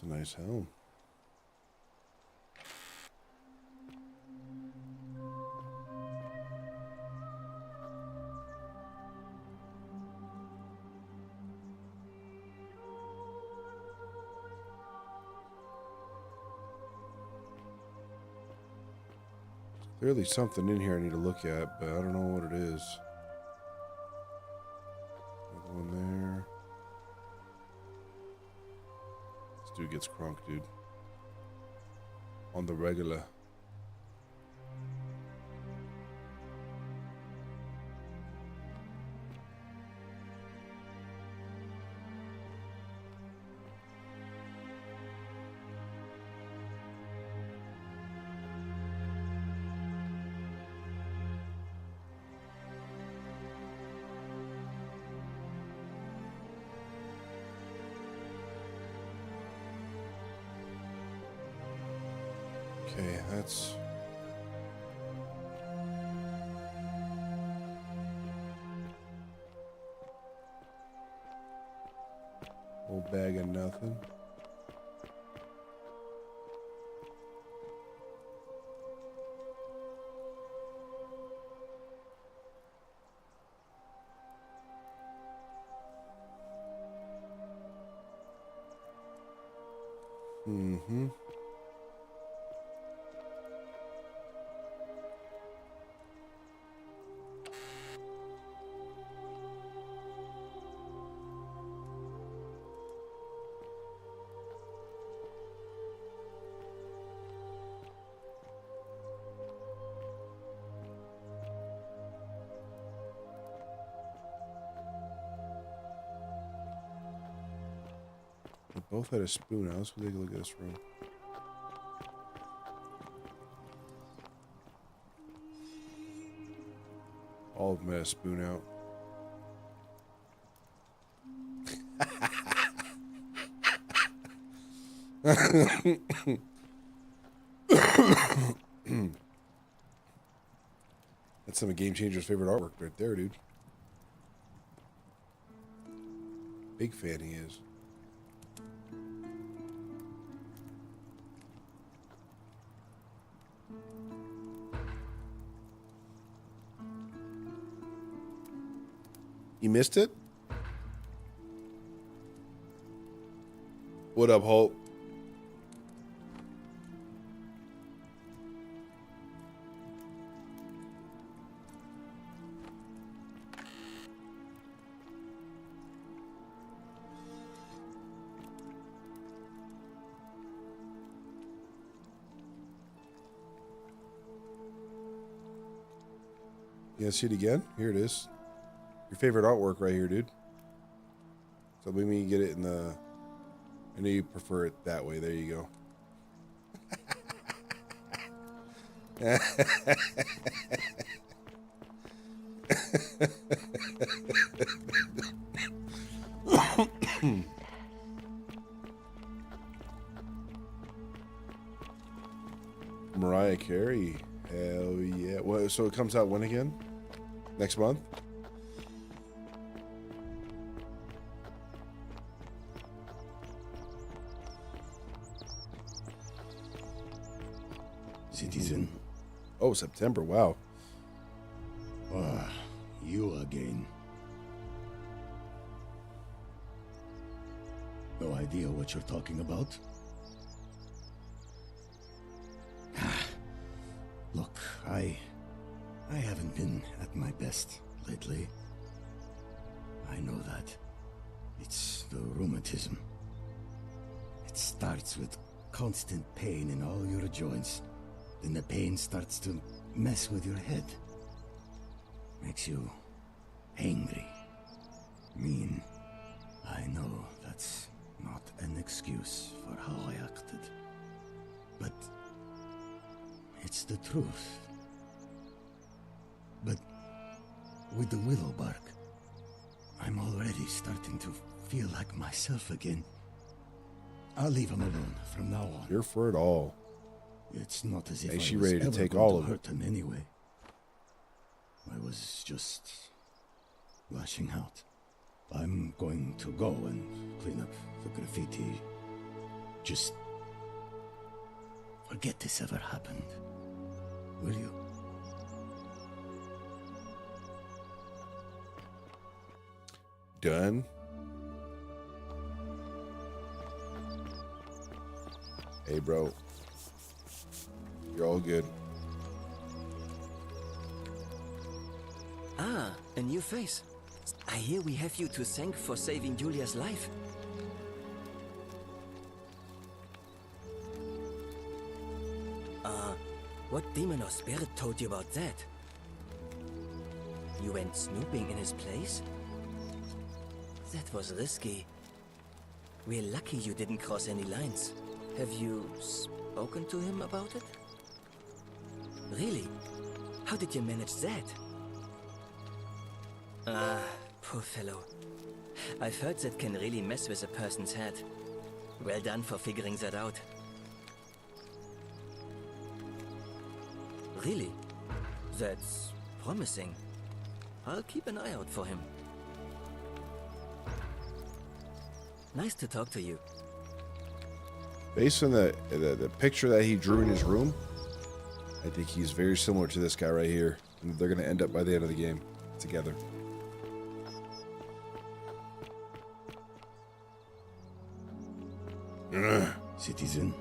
It's a nice helm. Clearly something in here I need to look at, but I don't know what it is. Another one there. This dude gets crunk, dude. On the regular. Okay, that's... Whole bag of nothing. Mm-hmm. They both had a spoon. Now let's take a look at this room. All of them had a spoon out. That's some of Game Changer's favorite artwork right there, dude. Big fan he is. You missed it? What up, Holt? You gonna see it again? Here it is. Your favorite artwork right here, dude. So maybe you get it in the... I know you prefer it that way. There you go. Mariah Carey. Hell yeah. What, so it comes out when again? Next month? Citizen. Oh, September. Wow. Ah, you again. No idea what you're talking about? Look, I haven't been at my best lately. I know that. It's the rheumatism. It starts with constant pain in all your joints. Then the pain starts to mess with your head. Makes you angry, mean. I know that's not an excuse for how I acted. But it's the truth. But with the willow bark, I'm already starting to feel like myself again. I'll leave him alone from now on. Here for it all. It's not as if Hey, I she was ready to ever take going all to of hurt it. him anyway. I was just lashing out. I'm going to go and clean up the graffiti. Just forget this ever happened. Will you? Done. Hey, bro. You're all good. Ah, a new face. I hear we have you to thank for saving Julia's life. What demon or spirit told you about that? You went snooping in his place? That was risky. We're lucky you didn't cross any lines. Have you spoken to him about it? Really? How did you manage that? Ah, poor fellow. I've heard that can really mess with a person's head. Well done for figuring that out. Really? That's promising. I'll keep an eye out for him. Nice to talk to you. Based on the picture that he drew in his room, I think he's very similar to this guy right here. And they're going to end up by the end of the game together. Citizen.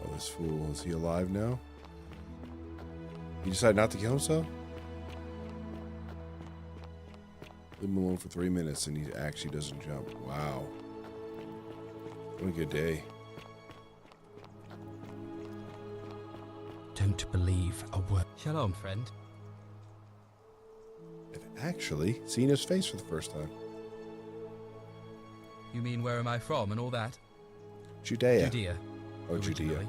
Oh, this fool. Is he alive now? He decided not to kill himself? Leave him alone for 3 minutes and he actually doesn't jump. Wow. What a good day. Don't believe a word. Shalom, friend. I've actually seen his face for the first time. You mean where am I from and all that? Judea. Judea. Oh, Judea. Originally.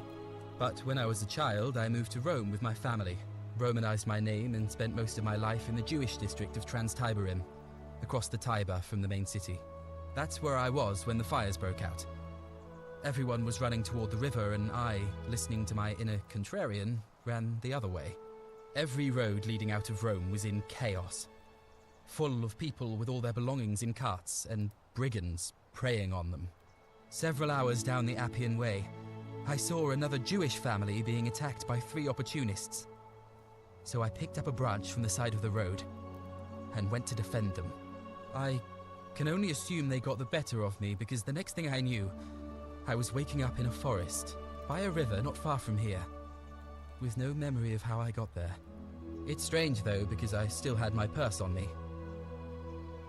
But when I was a child, I moved to Rome with my family, Romanized my name, and spent most of my life in the Jewish district of Trans-Tiberim, across the Tiber from the main city. That's where I was when the fires broke out. Everyone was running toward the river, and I, listening to my inner contrarian, ran the other way. Every road leading out of Rome was in chaos, full of people with all their belongings in carts, and brigands preying on them. Several hours down the Appian Way, I saw another Jewish family being attacked by 3 opportunists. So I picked up a branch from the side of the road and went to defend them. I can only assume they got the better of me, because the next thing I knew, I was waking up in a forest, by a river not far from here, with no memory of how I got there. It's strange though, because I still had my purse on me.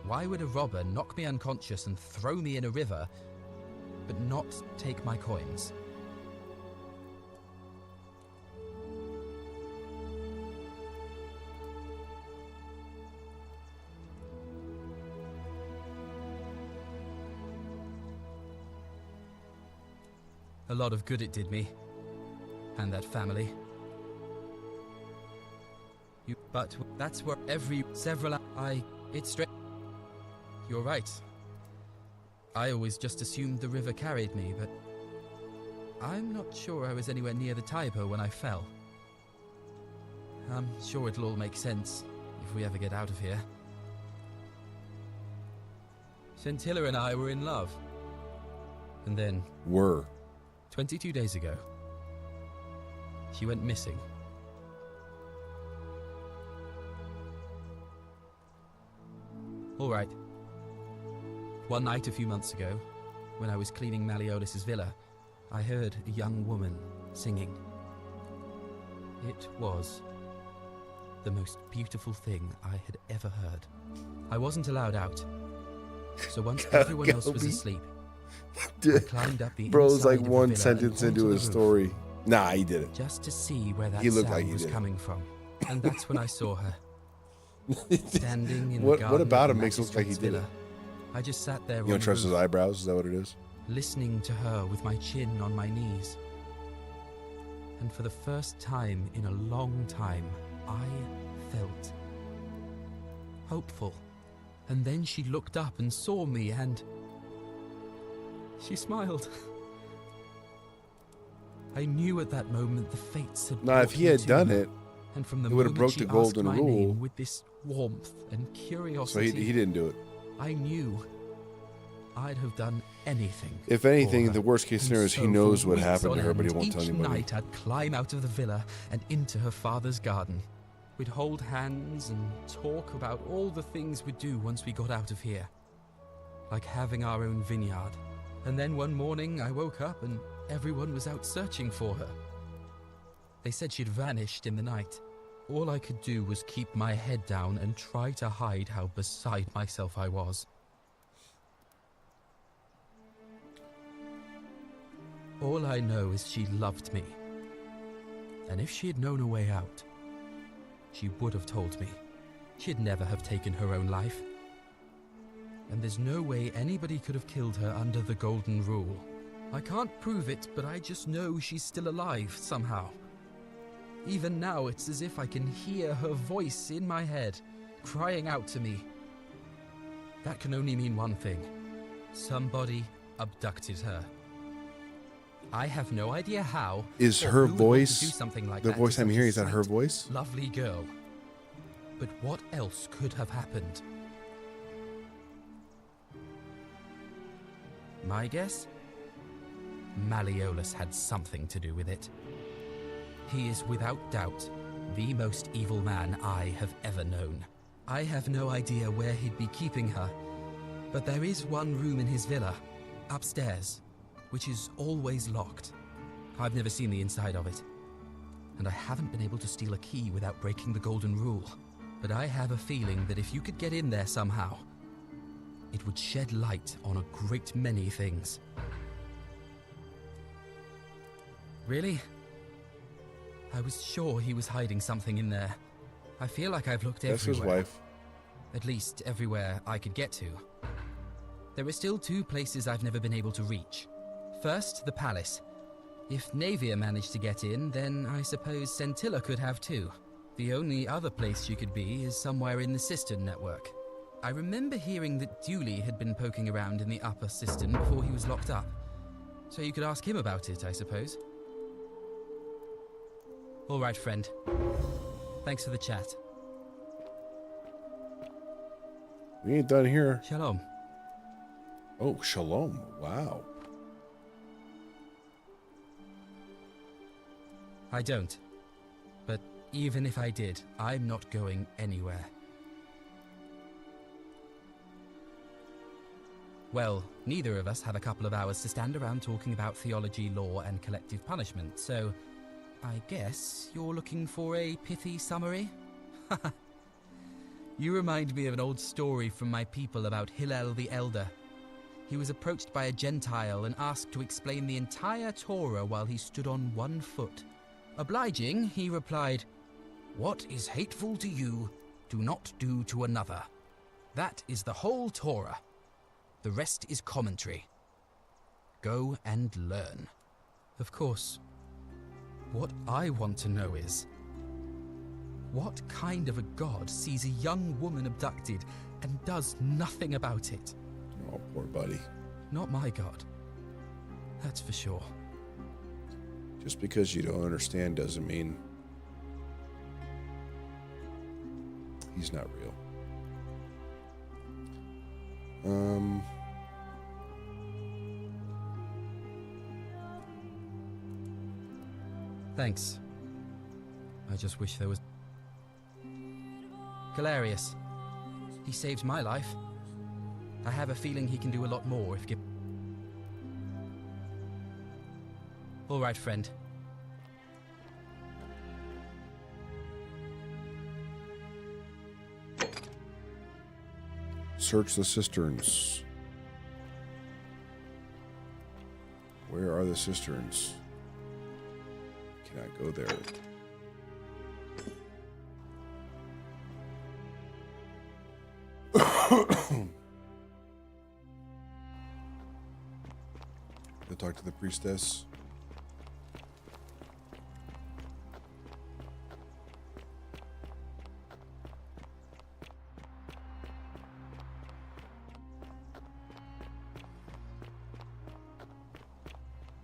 Why would a robber knock me unconscious and throw me in a river, but not take my coins? A lot of good it did me, and that family. But that's where it's straight. You're right. I always just assumed the river carried me, but I'm not sure I was anywhere near the Tiber when I fell. I'm sure it'll all make sense if we ever get out of here. Scintilla and I were in love. And then... 22 days ago, she went missing. All right. One night a few months ago, when I was cleaning Malleolus's villa, I heard a young woman singing. It was the most beautiful thing I had ever heard. I wasn't allowed out, so once everyone else was asleep, I climbed up the Bro's like inside of the one villa sentence and into onto his the roof, story. Nah, he did it. just to see where that He looked sound like he was did it. coming from. And that's when I saw her. Standing in What the garden about of him the makes it look like he magistrate's did it? villa. I just sat there You on don't the trust his roof, eyebrows? Is that what it is? listening to her with my chin on my knees. And for the first time in a long time, I felt hopeful. And then she looked up and saw me, and she smiled. I knew at that moment the fates had Now, brought if he me had to done her. it, And from the he would have moment broke she the asked golden my rule. name with this warmth and So curiosity, he didn't do it. I knew I'd have done anything. If anything, for her. the worst case And scenario is he so knows for what weeks happened to on her, but he end, won't tell each anybody. night I'd climb out of the villa and into her father's garden. We'd hold hands and talk about all the things we'd do once we got out of here. Like having our own vineyard. And then one morning I woke up and everyone was out searching for her. They said she'd vanished in the night. All I could do was keep my head down and try to hide how beside myself I was. All I know is she loved me. And if she had known a way out, she would have told me. She'd never have taken her own life. And there's no way anybody could have killed her under the Golden Rule. I can't prove it, but I just know she's still alive somehow. Even now, it's as if I can hear her voice in my head, crying out to me. That can only mean one thing. Somebody abducted her. I have no idea how. Is or her who would want to voice, do something like the that voice to I'm such a hearing, is that her sweet, voice? lovely girl. But what else could have happened? My guess? Malleolus had something to do with it. He is without doubt the most evil man I have ever known. I have no idea where he'd be keeping her, but there is one room in his villa, upstairs, which is always locked. I've never seen the inside of it, and I haven't been able to steal a key without breaking the Golden Rule. But I have a feeling that if you could get in there somehow, it would shed light on a great many things. Really? I was sure he was hiding something in there. I feel like I've looked That's everywhere. his wife. At least everywhere I could get to. There are still two places I've never been able to reach. First, the palace. If Navia managed to get in, then I suppose Centilla could have too. The only other place she could be is somewhere in the cistern network. I remember hearing that Dooley had been poking around in the upper cistern before he was locked up. So you could ask him about it, I suppose. All right, friend. Thanks for the chat. We ain't done here. Shalom. Oh, shalom. Wow. I don't. But even if I did, I'm not going anywhere. Well, neither of us have a couple of hours to stand around talking about theology, law, and collective punishment, so I guess you're looking for a pithy summary? You remind me of an old story from my people about Hillel the Elder. He was approached by a Gentile and asked to explain the entire Torah while he stood on one foot. Obliging, he replied, "What is hateful to you, do not do to another. That is the whole Torah. The rest is commentary. Go and learn." Of course, what I want to know is, what kind of a god sees a young woman abducted and does nothing about it? Oh, poor buddy. Not my god. That's for sure. Just because you don't understand doesn't mean he's not real. Thanks. I just wish there was... Galerius. He saved my life. I have a feeling he can do a lot more if given... All right, friend. Search the cisterns. Where are the cisterns? Cannot go there. Go talk to the priestess.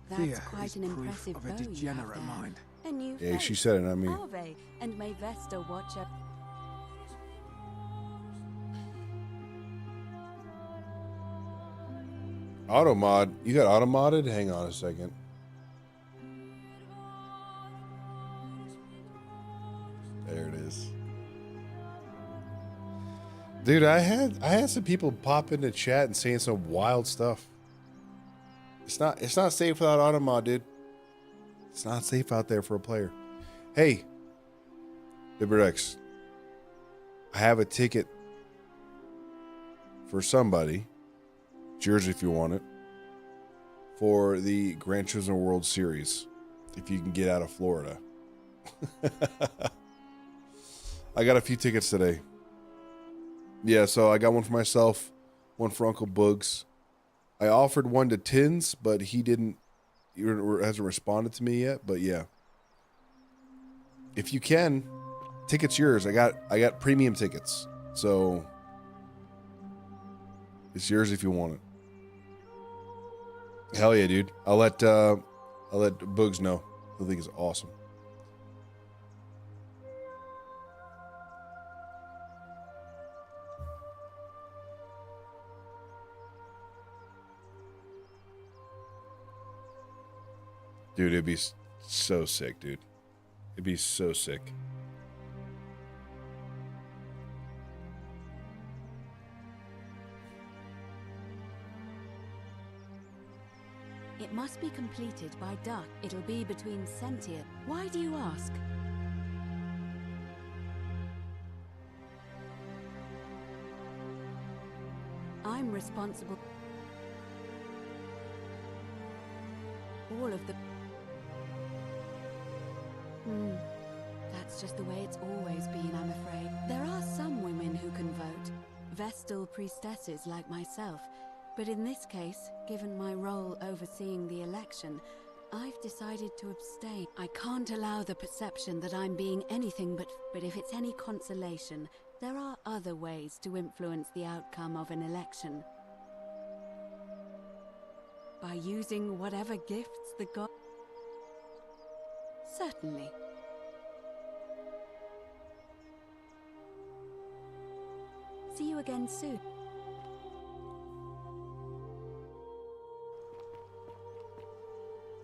That's Fear quite is an proof impressive of a bow you have degenerate there. mind. A new Yeah, she face. said it, not me. Ave, and may Vesta watch up. Auto mod. You got auto modded? Hang on a second. There it is. Dude, I had some people pop into chat and saying some wild stuff. It's not safe without auto mod, dude. It's not safe out there for a player. Hey, Liberex, I have a ticket for somebody. It's yours if you want it. For the Gran Turismo World Series, if you can get out of Florida. I got a few tickets today. Yeah, so I got one for myself, one for Uncle Boogs. I offered one to Tins, but he hasn't responded to me yet. But yeah, if you can, tickets yours. I got premium tickets, so it's yours if you want it. Hell yeah, dude! I'll let Boogs know. I think it's awesome. Dude, it'd be so sick, dude. It'd be so sick. It must be completed by dark. It'll be between sentient. Why do you ask? I'm responsible. All of the... That's just the way it's always been, I'm afraid. There are some women who can vote. Vestal priestesses like myself. But in this case, given my role overseeing the election, I've decided to abstain. I can't allow the perception that I'm being anything but if it's any consolation, there are other ways to influence the outcome of an election. By using whatever gifts the god... Certainly. See you again soon.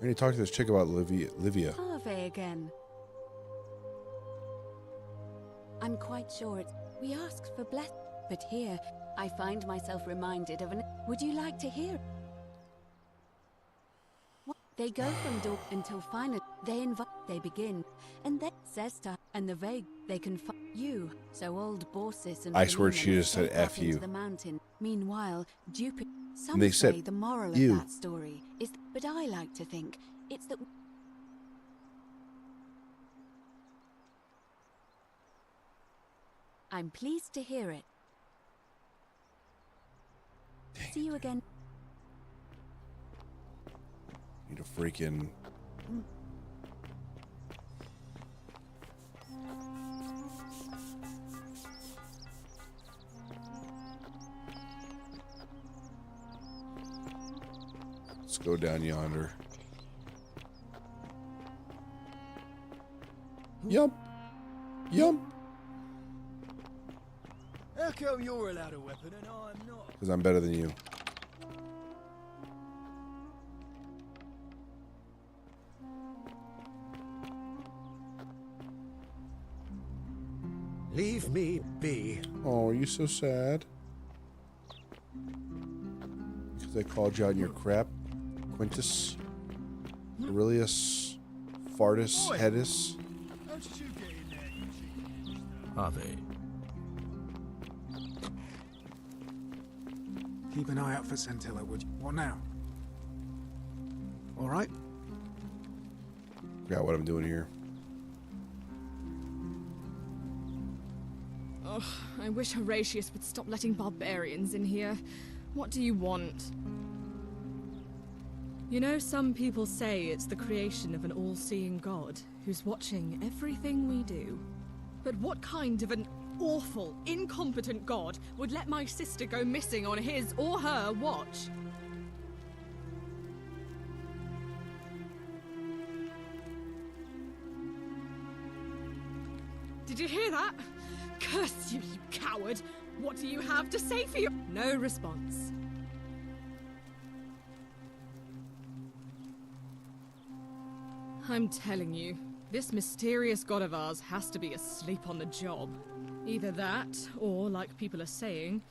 I need to talk to this chick about Livia. Harvey again. I'm quite sure it's... We asked for bless... But here, I find myself reminded of an... Would you like to hear? What? They go from door until finally they invite... They begin. And then Sesta and the vague... They can find you. So old Borsis and... I swear she just said F you. The mountain. Meanwhile, Jupiter... Some And they say said the moral you. of that story is... But I like to think it's that... I'm pleased to hear it. See you again. Need a freaking... Let's go down yonder. Yump. Yump. How come you're allowed a weapon and I'm not? Because I'm better than you. Leave me be. Oh, are you so sad? Because I called you out on your crap? Quintus? Aurelius? Fartus? Hedis? How did you get in there, you cheeky? Harvey. Keep an eye out for Scintilla, would you? What now? All right? Forgot what I'm doing here. Oh, I wish Horatius would stop letting barbarians in here. What do you want? You know, some people say it's the creation of an all-seeing god who's watching everything we do. But what kind of an awful, incompetent god would let my sister go missing on his or her watch? Did you hear that? Curse you, you coward! What do you have to say for you? No response. I'm telling you, this mysterious god of ours has to be asleep on the job. Either that, or, like people are saying,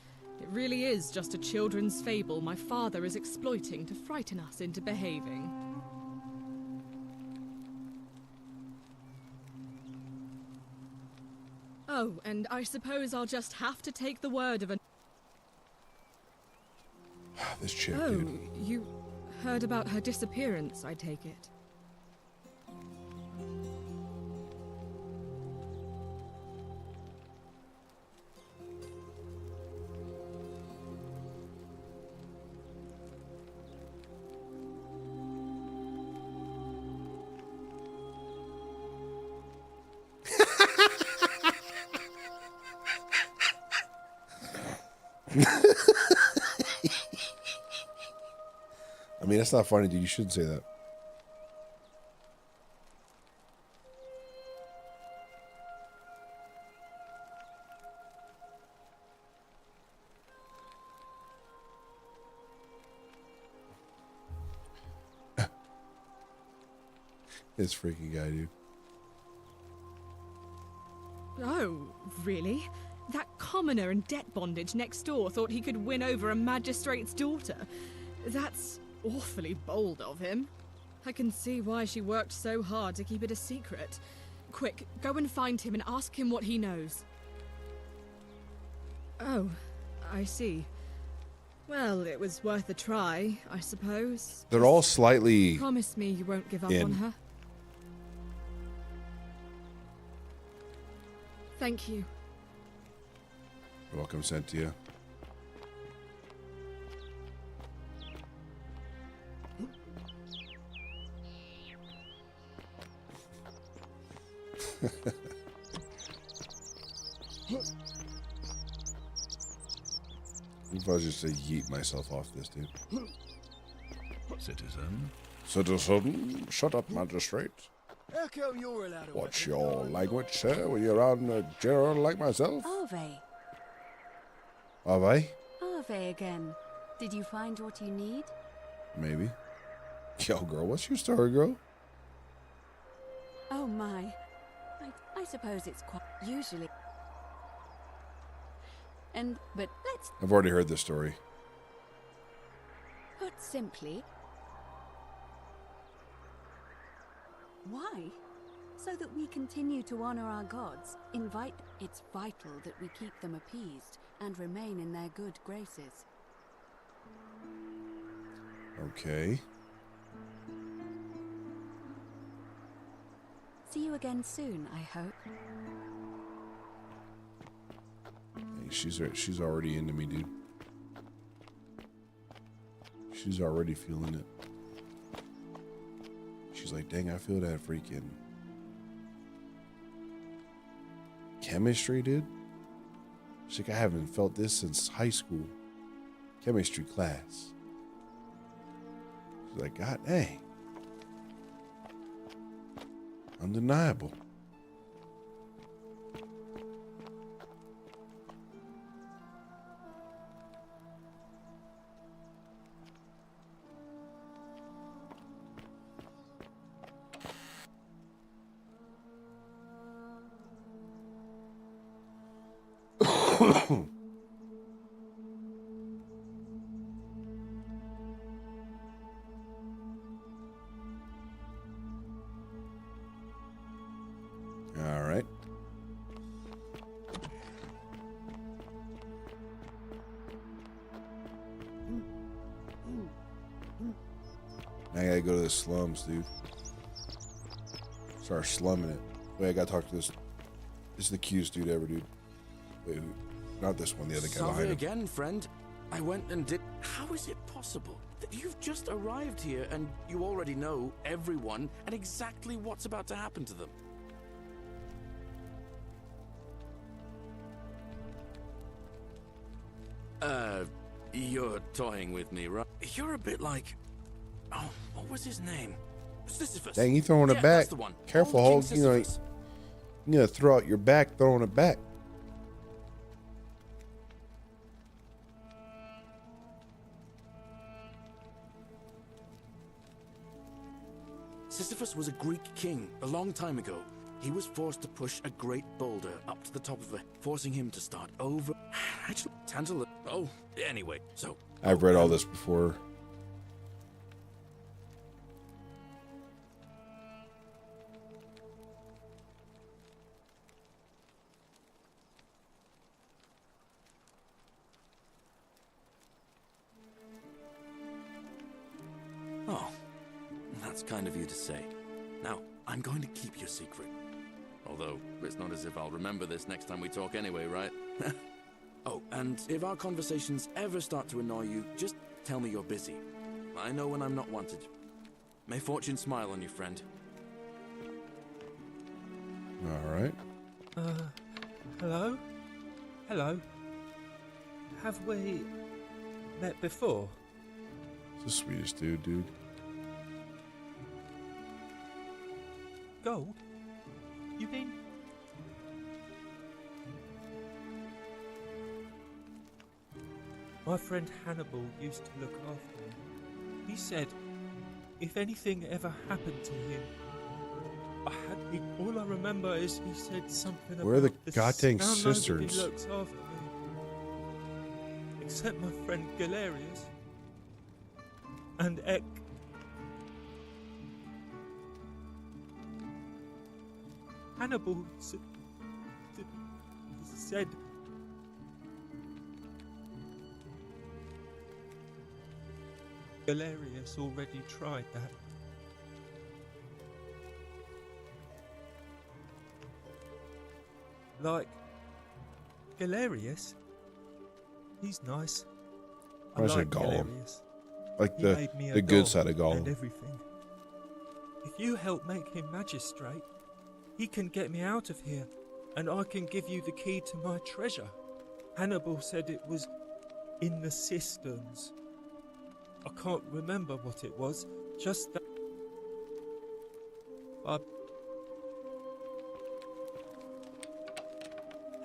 it really is just a children's fable my father is exploiting to frighten us into behaving. Oh, and I suppose I'll just have to take the word of an... This chick, Oh, dude. you heard about her disappearance, I take it. I mean, that's not funny, dude. You shouldn't say that. This freaking guy, dude. Oh, really? That commoner in debt bondage next door thought he could win over a magistrate's daughter. That's awfully bold of him. I can see why she worked so hard to keep it a secret. Quick, go and find him and ask him what he knows. Oh, I see. Well, it was worth a try, I suppose. They're all slightly. Promise me you won't give up in. on her. Thank you. You're welcome, Cynthia. If I was just to yeet myself off this, dude. Citizen. Citizen, shut up, magistrate. How come you're allowed to What's your language, sir, when you're around a general like myself? Ave. Ave? Ave again. Did you find what you need? Maybe. Yo, girl, what's your story, girl? Oh my. I suppose it's quite usually. But let's I've already heard this story. put simply. Why? So that we continue to honor our gods. It's vital that we keep them appeased and remain in their good graces. Okay. See you again soon, I hope. Hey, she's already into me, dude. She's already feeling it. She's like, dang, I feel that freaking chemistry, dude. She's like, I haven't felt this since high school chemistry class. She's like, God dang. Undeniable. All right. Now I gotta go to the slums, dude. Start slumming it. Wait, I gotta talk to this. This is the cutest dude ever, dude. Wait, not this one, the other guy Sorry behind him. again, friend. I went and did. How is it possible that you've just arrived here and you already know everyone and exactly what's about to happen to them? You're toying with me, right? You're a bit like. Oh, what was his name? Sisyphus. Dang, you throwing it Yeah, back. that's the one. Careful, Old King Hulk. You know, Sisyphus. you're gonna throw out your back, throwing it back. Sisyphus was a Greek king a long time ago. He was forced to push a great boulder up to the top of it, forcing him to start over. Actually, Tantalus. Oh, anyway, so. I've read all this before. Oh, that's kind of you to say. Now, I'm going to keep your secret. Although, it's not as if I'll remember this next time we talk anyway, right? Oh, and if our conversations ever start to annoy you, just tell me you're busy. I know when I'm not wanted. May fortune smile on you, friend. All right. Hello? Hello? Have we met before? It's the sweetest dude. Gold? You mean? My friend Hannibal used to look after me. He said if anything ever happened to him, all I remember is he said something Where are about the goddamn sound cisterns? nobody looks after me. Except my friend Galerius. And Ek. Hannibal said Galerius already tried that. Like Galerius, he's nice. I said Gollum. Galerius. Like He the made me a the good doll side of and Gollum. everything. If you help make him magistrate, he can get me out of here, and I can give you the key to my treasure. Hannibal said it was in the cisterns. I can't remember what it was, just that.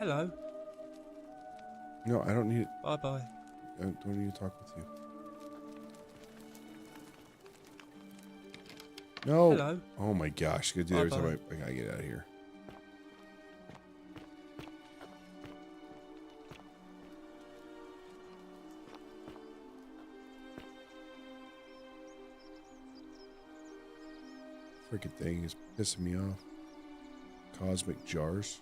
Hello. No, I don't need. Bye-bye. I don't need to talk with you. No. Hello. Oh my gosh! Good do every time Bye-bye. I gotta get out of here. Freaking thing is pissing me off. Cosmic jars.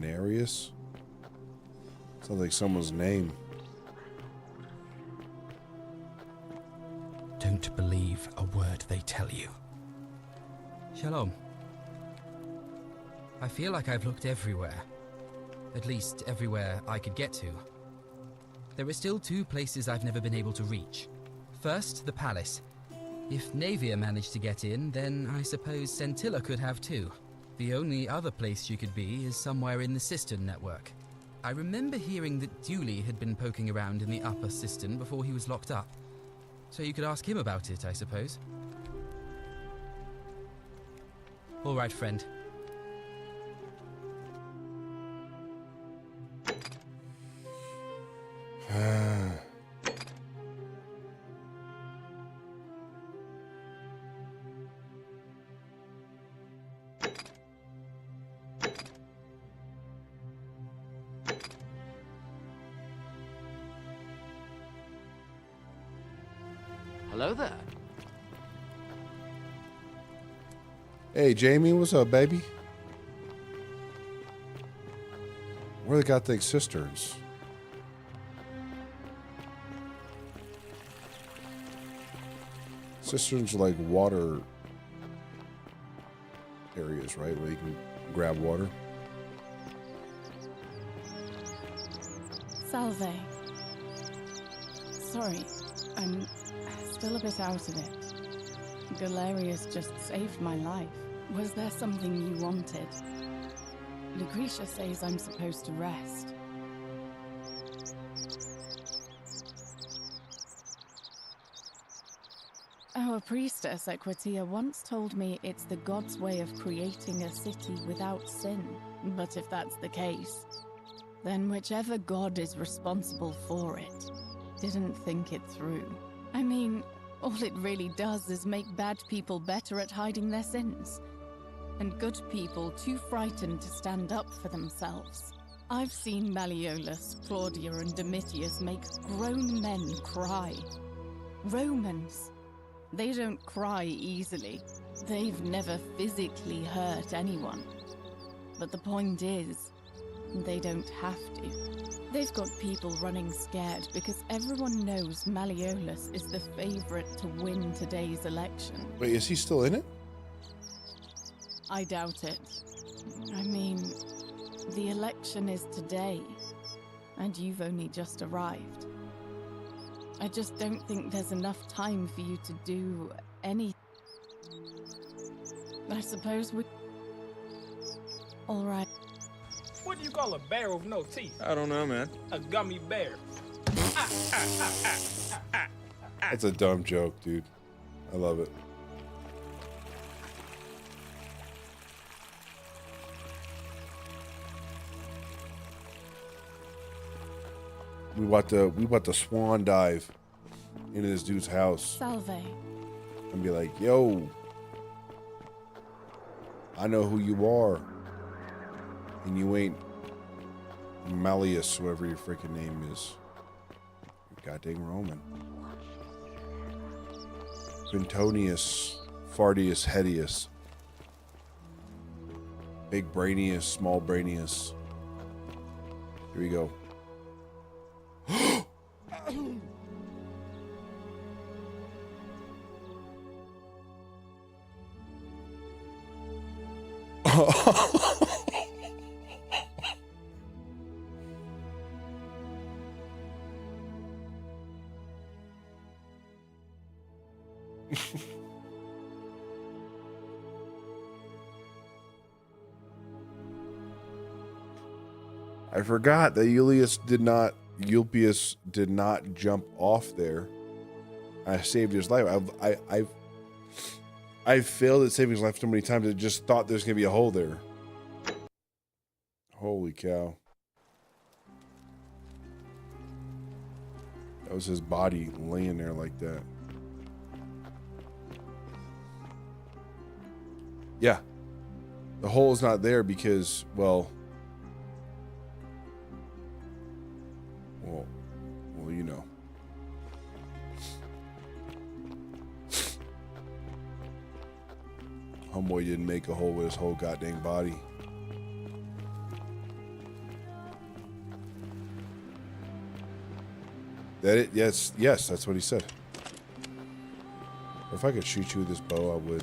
Denarius? Sounds like someone's name. Don't believe a word they tell you. Shalom. I feel like I've looked everywhere. At least everywhere I could get to. There are still two places I've never been able to reach. First, the palace. If Navia managed to get in, then I suppose Centilla could have too. The only other place she could be is somewhere in the cistern network. I remember hearing that Dooley had been poking around in the upper cistern before he was locked up. So you could ask him about it, I suppose. All right, friend. Hello there. Hey, Jamie, what's up, baby? Where they got the cisterns? Cisterns are like water areas, right? Where you can grab water. Salve. Sorry, I'm still a bit out of it. Galerius just saved my life. Was there something you wanted? Lucretia says I'm supposed to rest. Our priestess, Equitia, once told me it's the god's way of creating a city without sin. But if that's the case, then whichever god is responsible for it didn't think it through. I mean, all it really does is make bad people better at hiding their sins, and good people too frightened to stand up for themselves. I've seen Malleolus, Claudia, and Domitius make grown men cry. Romans, they don't cry easily. They've never physically hurt anyone. But the point is, they don't have to. They've got people running scared because everyone knows Malleolus is the favorite to win today's election. Wait, is he still in it? I doubt it. I mean, the election is today, and you've only just arrived. I just don't think there's enough time for you to do anything. I suppose we... All right. What do you call a bear with no teeth? I don't know, man. A gummy bear. That's a dumb joke, dude. I love it. We about to swan dive into this dude's house Salve. and be like, yo, I know who you are. And you ain't Malleus, whoever your freaking name is. You're goddamn Roman. Quintonius, Fardius, Hedius. Big Brainius, Small Brainius. Here we go. I forgot that Ulpius did not jump off there. I saved his life. I've failed at saving his life so many times. I just thought there's gonna be a hole there. Holy cow! That was his body laying there like that. Yeah, the hole is not there because, well, you know. Homeboy didn't make a hole with his whole goddamn body. That it? Yes, that's what he said. If I could shoot you with this bow, I would.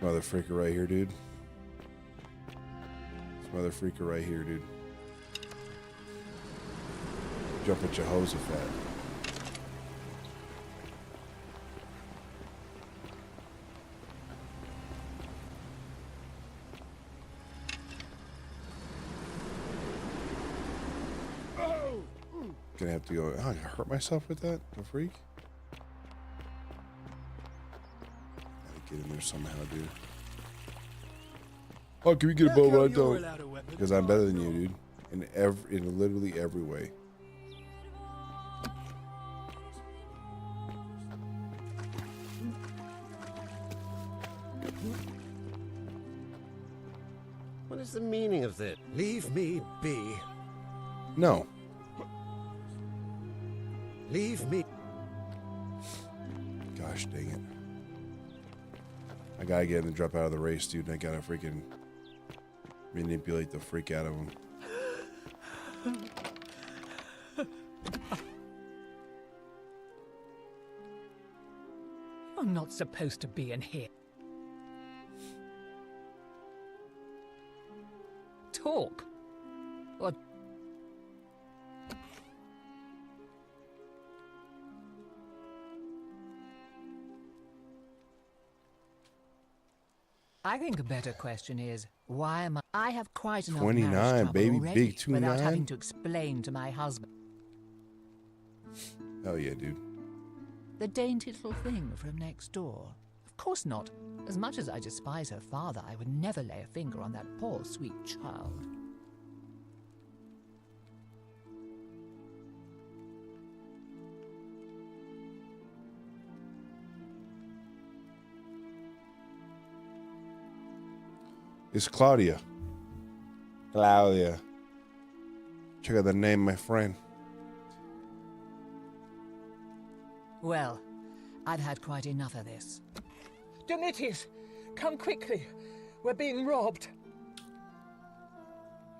Motherfreaker right here, dude. This motherfreaker right here, dude. Jump at Jehoshaphat. Gonna have to go. Oh, I hurt myself with that? The freak? Get in there somehow, dude. Oh, can we get a bow, but I don't? Because I'm better than you, dude. In literally every way. What is the meaning of this? Leave me be. No. Leave me. Gosh dang it. I gotta get him to drop out of the race, dude. I gotta freaking manipulate the freak out of him. You're not supposed to be in here. Talk. Or I think a better question is, why am I have quite enough 29, baby, already big 29. without having to explain to my husband. Hell yeah, dude. The dainty little thing from next door. Of course not. As much as I despise her father, I would never lay a finger on that poor, sweet child. It's Claudia. Claudia. Check out the name, my friend. Well, I've had quite enough of this. Donitius, come quickly. We're being robbed.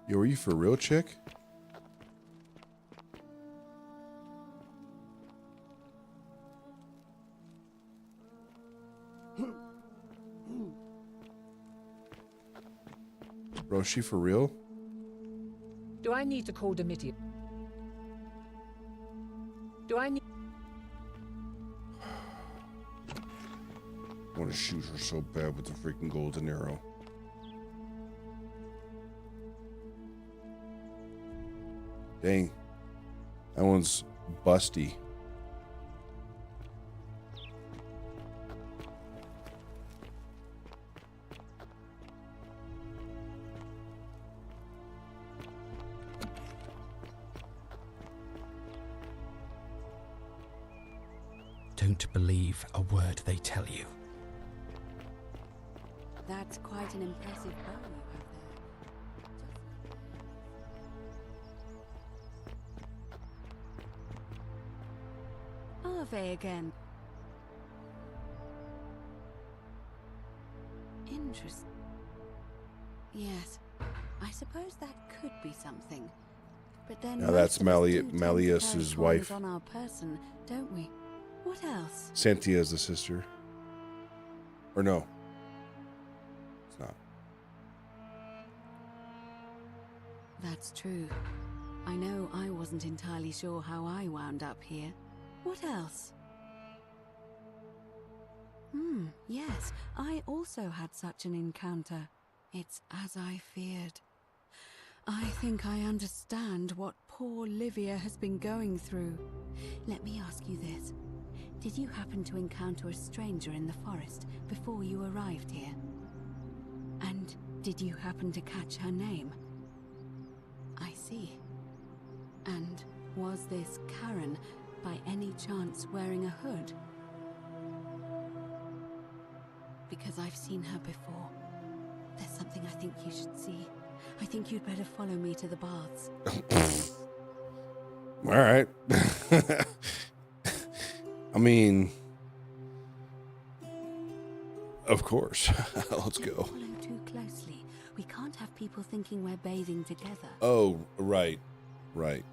Yo, are you for real, chick? Bro, is she for real? Do I need to call Domitius? Do I need... I want to shoot her so bad with the freaking golden arrow. Dang. That one's busty. Don't believe a word they tell you. That's quite an impressive bow you have there. Ave again. Interesting. Yes, I suppose that could be something. But then Now that's most of us do tend to Malleus's carry wife. coins on our person, don't we? What else? Cynthia is the sister. Or no. It's not. That's true. I know I wasn't entirely sure how I wound up here. What else? Yes, I also had such an encounter. It's as I feared. I think I understand what poor Livia has been going through. Let me ask you this. Did you happen to encounter a stranger in the forest before you arrived here? And did you happen to catch her name? I see. And was this Karen, by any chance, wearing a hood? Because I've seen her before. There's something I think you should see. I think you'd better follow me to the baths. All right. I mean, of course. Let's go. Don't follow too closely. We can't have people thinking we're bathing together. Oh, right. Right.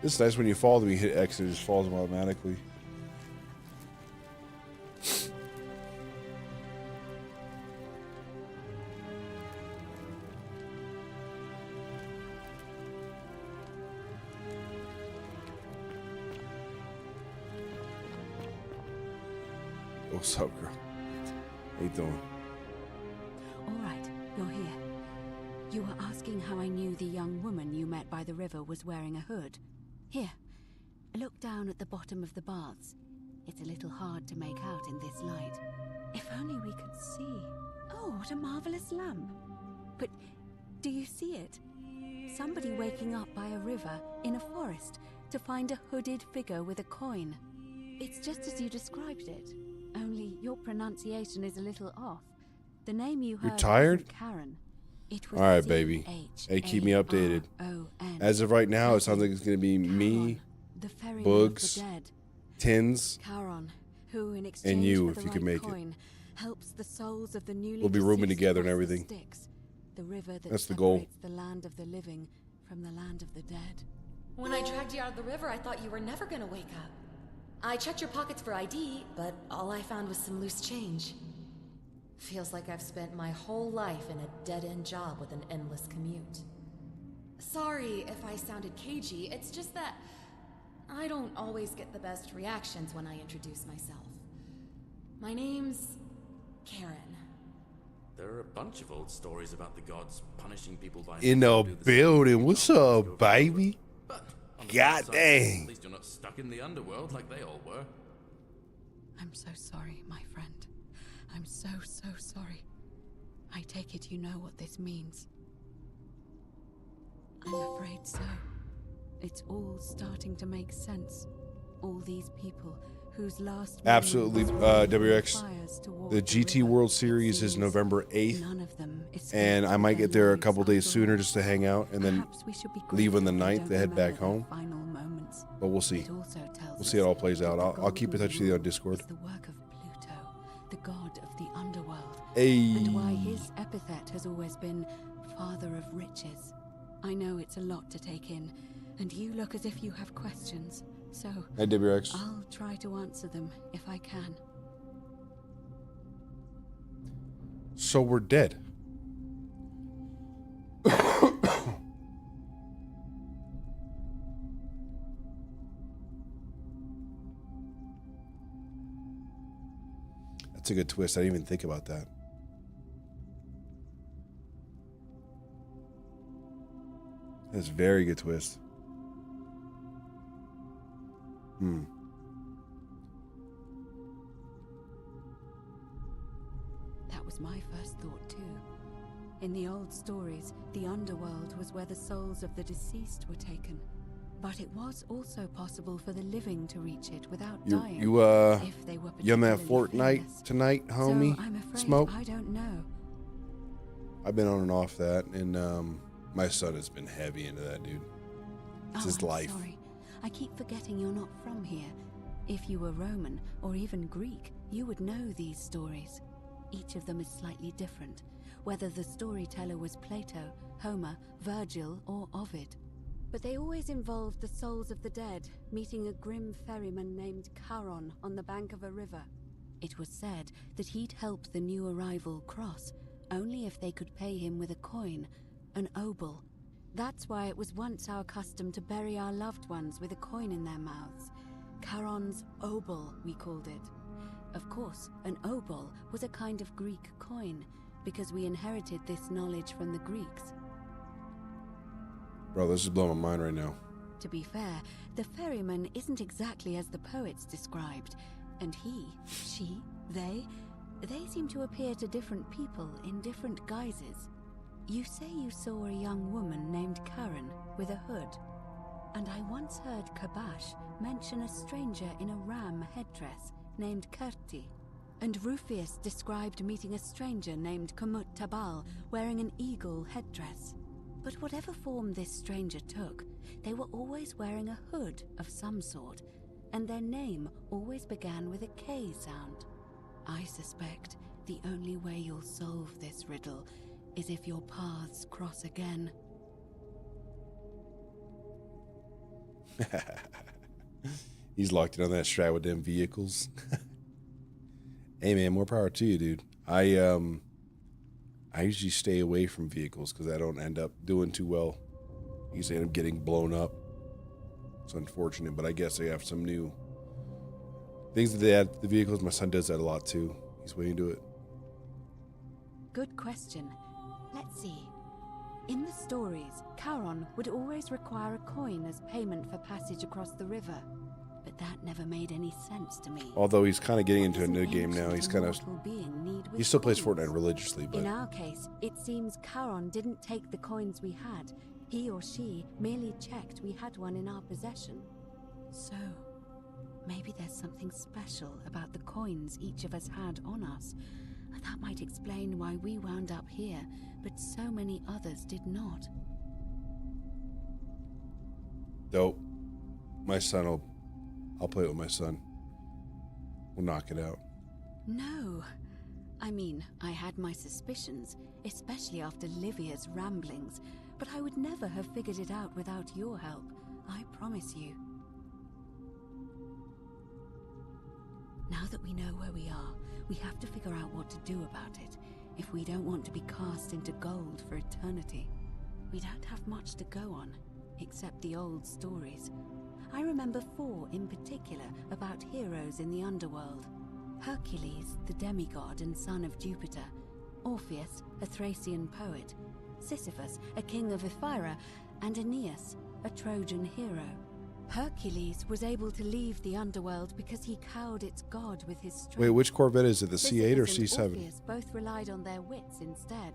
It's nice when you fall them, you hit X and it just falls them automatically. What's up, girl? How you doing? All right, you're here. You were asking how I knew the young woman you met by the river was wearing a hood. Here, look down at the bottom of the baths. It's a little hard to make out in this light. If only we could see. Oh, what a marvelous lamp. But do you see it? Somebody waking up by a river in a forest to find a hooded figure with a coin. It's just as you described it, only your pronunciation is a little off. The name you heard You're tired? wasn't Karen. It was All right, baby. Hey, keep me updated. C-H-A-R-O-N. As of right now, it sounds like it's going to be me, The ferryman of Bugs, the dead. Tins, Charon, who in exchange and you, for if the you right can make coin, helps the souls of the newly We'll be rooming deceased together and across everything. The Styx, the river that That's the goal. separates the land of the living from the land of the dead. When I dragged you out of the river, I thought you were never gonna wake up. I checked your pockets for ID, but all I found was some loose change. Feels like I've spent my whole life in a dead-end job with an endless commute. Sorry if I sounded cagey, it's just that I don't always get the best reactions when I introduce myself. My name's Karen. There are a bunch of old stories about the gods punishing people by In the building. What's up, baby? God dang. At least you're not stuck in the underworld like they all were. I'm so sorry, my friend. I'm so sorry. I take it you know what this means. I'm afraid so. It's all starting to make sense. All these people whose last Absolutely, WX. The GT World Series is November 8th, and I might get there a couple days sooner just to hang out, and then leave on the 9th to head back home. But we'll see. We'll see how it all plays out. I'll keep in touch with you on Discord. The work of Pluto, the god of the underworld, Hey. and why his epithet has always been Father of Riches. I know it's a lot to take in, and you look as if you have questions. So, Hey, WX. I'll try to answer them if I can. So we're dead. That's a good twist. I didn't even think about that. That's a very good twist. That was my first thought too. In the old stories, the underworld was where the souls of the deceased were taken. But it was also possible for the living to reach it without dying. You on that Fortnite tonight, homie? So I'm afraid Smoke? I don't know. I've been on and off that, and my son has been heavy into that, dude. It's his I'm life. Sorry. I keep forgetting you're not from here. If you were Roman or even Greek, you would know these stories. Each of them is slightly different, whether the storyteller was Plato, Homer, Virgil, or Ovid. But they always involved the souls of the dead meeting a grim ferryman named Charon on the bank of a river. It was said that he'd help the new arrival cross only if they could pay him with a coin, an obol. That's why it was once our custom to bury our loved ones with a coin in their mouths. Charon's obol, we called it. Of course, an obol was a kind of Greek coin, because we inherited this knowledge from the Greeks. Bro, this is blowing my mind right now. To be fair, the ferryman isn't exactly as the poets described, and he, she, they seem to appear to different people in different guises. You say you saw a young woman named Karen with a hood, and I once heard Kabash mention a stranger in a ram headdress named Kerti, and Rufius described meeting a stranger named Kumut Tabal wearing an eagle headdress. But whatever form this stranger took, they were always wearing a hood of some sort, and their name always began with a K sound. I suspect the only way you'll solve this riddle is if your paths cross again. He's locked in on that strat with them vehicles. Hey man, more power to you, dude. I usually stay away from vehicles because I don't end up doing too well. I usually end up getting blown up. It's unfortunate, but I guess they have some new things that they add to the vehicles. My son does that a lot too. He's way into it. Good question. Let's see. In the stories, Charon would always require a coin as payment for passage across the river. But that never made any sense to me. Although he's kind of getting into a new game now. He's kind of... He still plays Fortnite religiously, but... In our case, it seems Charon didn't take the coins we had. He or she merely checked we had one in our possession. So, maybe there's something special about the coins each of us had on us. That might explain why we wound up here, but so many others did not. Dope. My son will... I'll play it with my son. We'll knock it out. No. I mean, I had my suspicions, especially after Livia's ramblings, but I would never have figured it out without your help. I promise you. that we know where we are, we have to figure out what to do about it if we don't want to be cast into gold for eternity. We don't have much to go on, except the old stories. I remember 4 in particular about heroes in the underworld. Hercules, the demigod and son of Jupiter. Orpheus, a Thracian poet. Sisyphus, a king of Ephyra. And Aeneas, a Trojan hero. Hercules was able to leave the underworld because he cowed its god with his strength. Wait, which Corvette is it? The C8 or Sisyphus and C7? Orpheus both relied on their wits instead.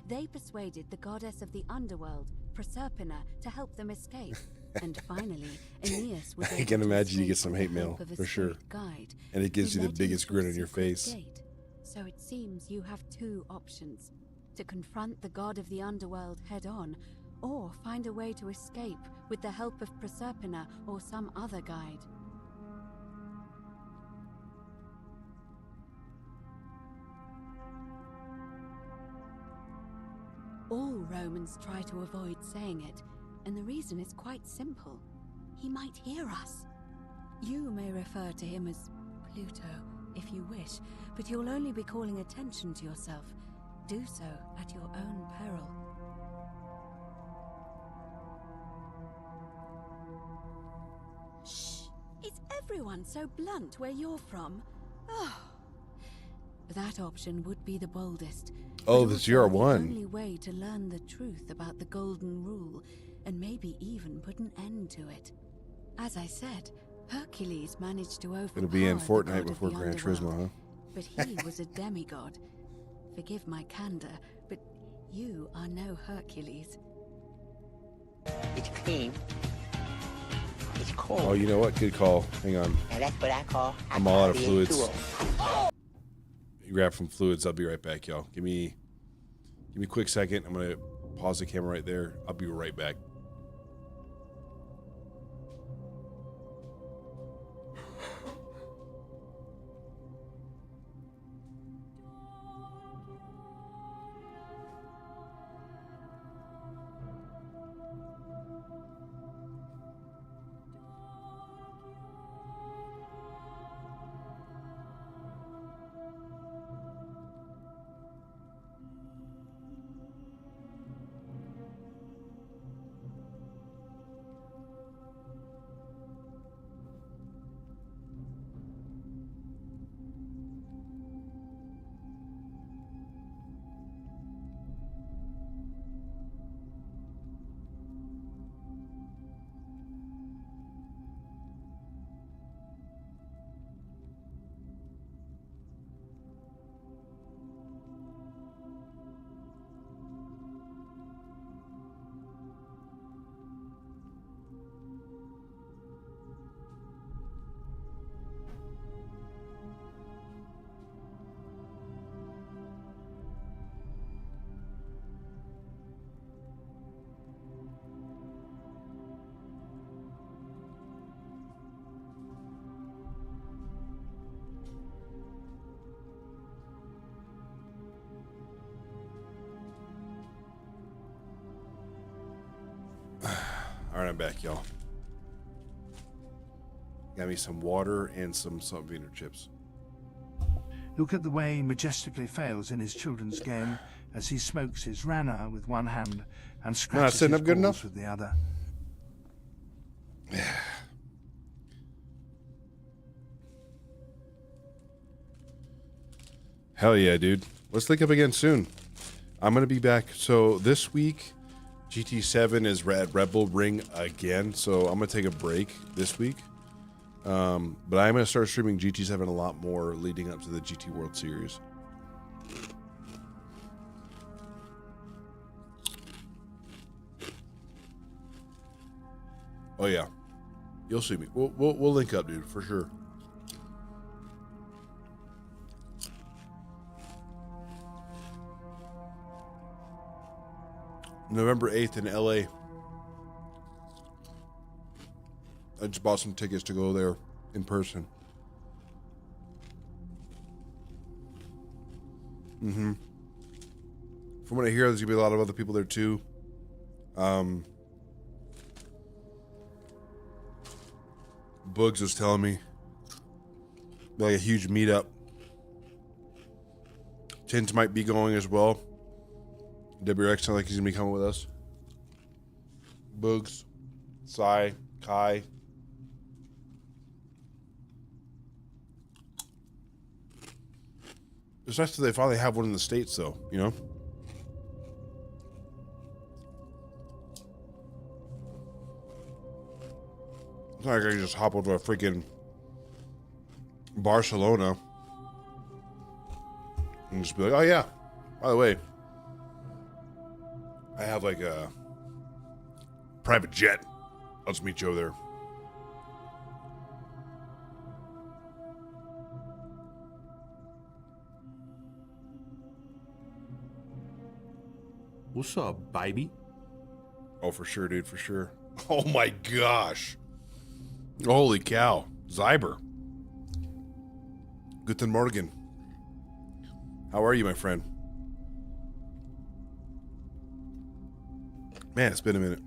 They persuaded the goddess of the underworld, Proserpina, to help them escape. And finally, Aeneas was I can imagine you get some hate mail, for sure. Guide, and it gives you the biggest grin on your face. Gate. So it seems you have 2 options. To confront the god of the underworld head-on, or find a way to escape with the help of Proserpina or some other guide. All Romans try to avoid saying it, and the reason is quite simple. He might hear us. You may refer to him as Pluto, if you wish, but you'll only be calling attention to yourself. Do so at your own peril. Shh! Is everyone so blunt where you're from? Oh. That option would be the boldest. Oh, but that's also your the one. only way to learn the truth about the Golden Rule, and maybe even put an end to it. As I said, Hercules managed to overpower It'll be in the Fortnite god of before the Gran underworld, Turismo, huh? But he was a demigod. Forgive my candor, but you are no Hercules. It's clean. It's cold. Oh, you know what? Good call. Hang on. Now that's what I call I'm all out of being fluids. cool. You grab some fluids. I'll be right back, y'all. Give me a quick second. I'm gonna pause the camera right there. I'll be right back. All right, I'm back, y'all. Got me some water and some salt vinegar chips. Look at the way he majestically fails in his children's game as he smokes his rana with one hand and scratches setting his up good balls enough? with the other. Hell yeah, dude. Let's link up again soon. I'm going to be back. So this week, GT7 is at Red Bull Ring again. So I'm going to take a break this week. But I'm going to start streaming GT7 a lot more leading up to the GT World Series. Oh yeah. You'll see me. We'll link up, dude, for sure. November 8th in LA. I just bought some tickets to go there in person. From what I hear, there's gonna be a lot of other people there too. Bugs was telling me. Like a huge meetup. Tins might be going as well. WX sounds like he's gonna be coming with us. Boogs, Sai, Kai. It's nice that they finally have one in the States, though, you know? It's not like I can just hop over a freaking Barcelona and just be like, oh, yeah, by the way, I have like a private jet. I'll just meet you over there. What's up, baby? Oh, for sure, dude, for sure. Oh my gosh. Holy cow. Zyber. Guten Morgen. How are you, my friend? Man, it's been a minute.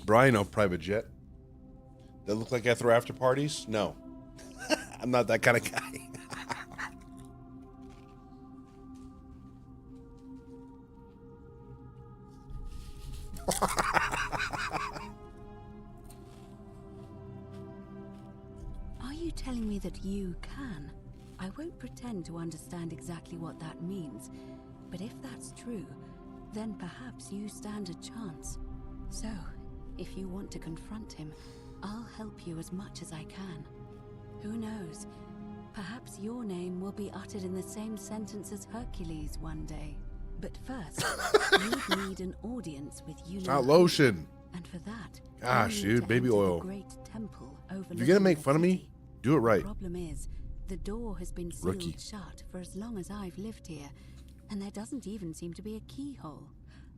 Brian, no private jet. That look like I throw after parties? No. I'm not that kind of guy. Are you telling me that you can? I won't pretend to understand exactly what that means, but if that's true, then perhaps you stand a chance. So, if you want to confront him, I'll help you as much as I can. Who knows? Perhaps your name will be uttered in the same sentence as Hercules one day. But first, you'd need an audience with you. It's not lotion. And for that, gosh, dude, baby the oil. great temple If you're gonna make fun of me, do it right. The problem is, the door has been sealed Rookie. shut for as long as I've lived here, and there doesn't even seem to be a keyhole.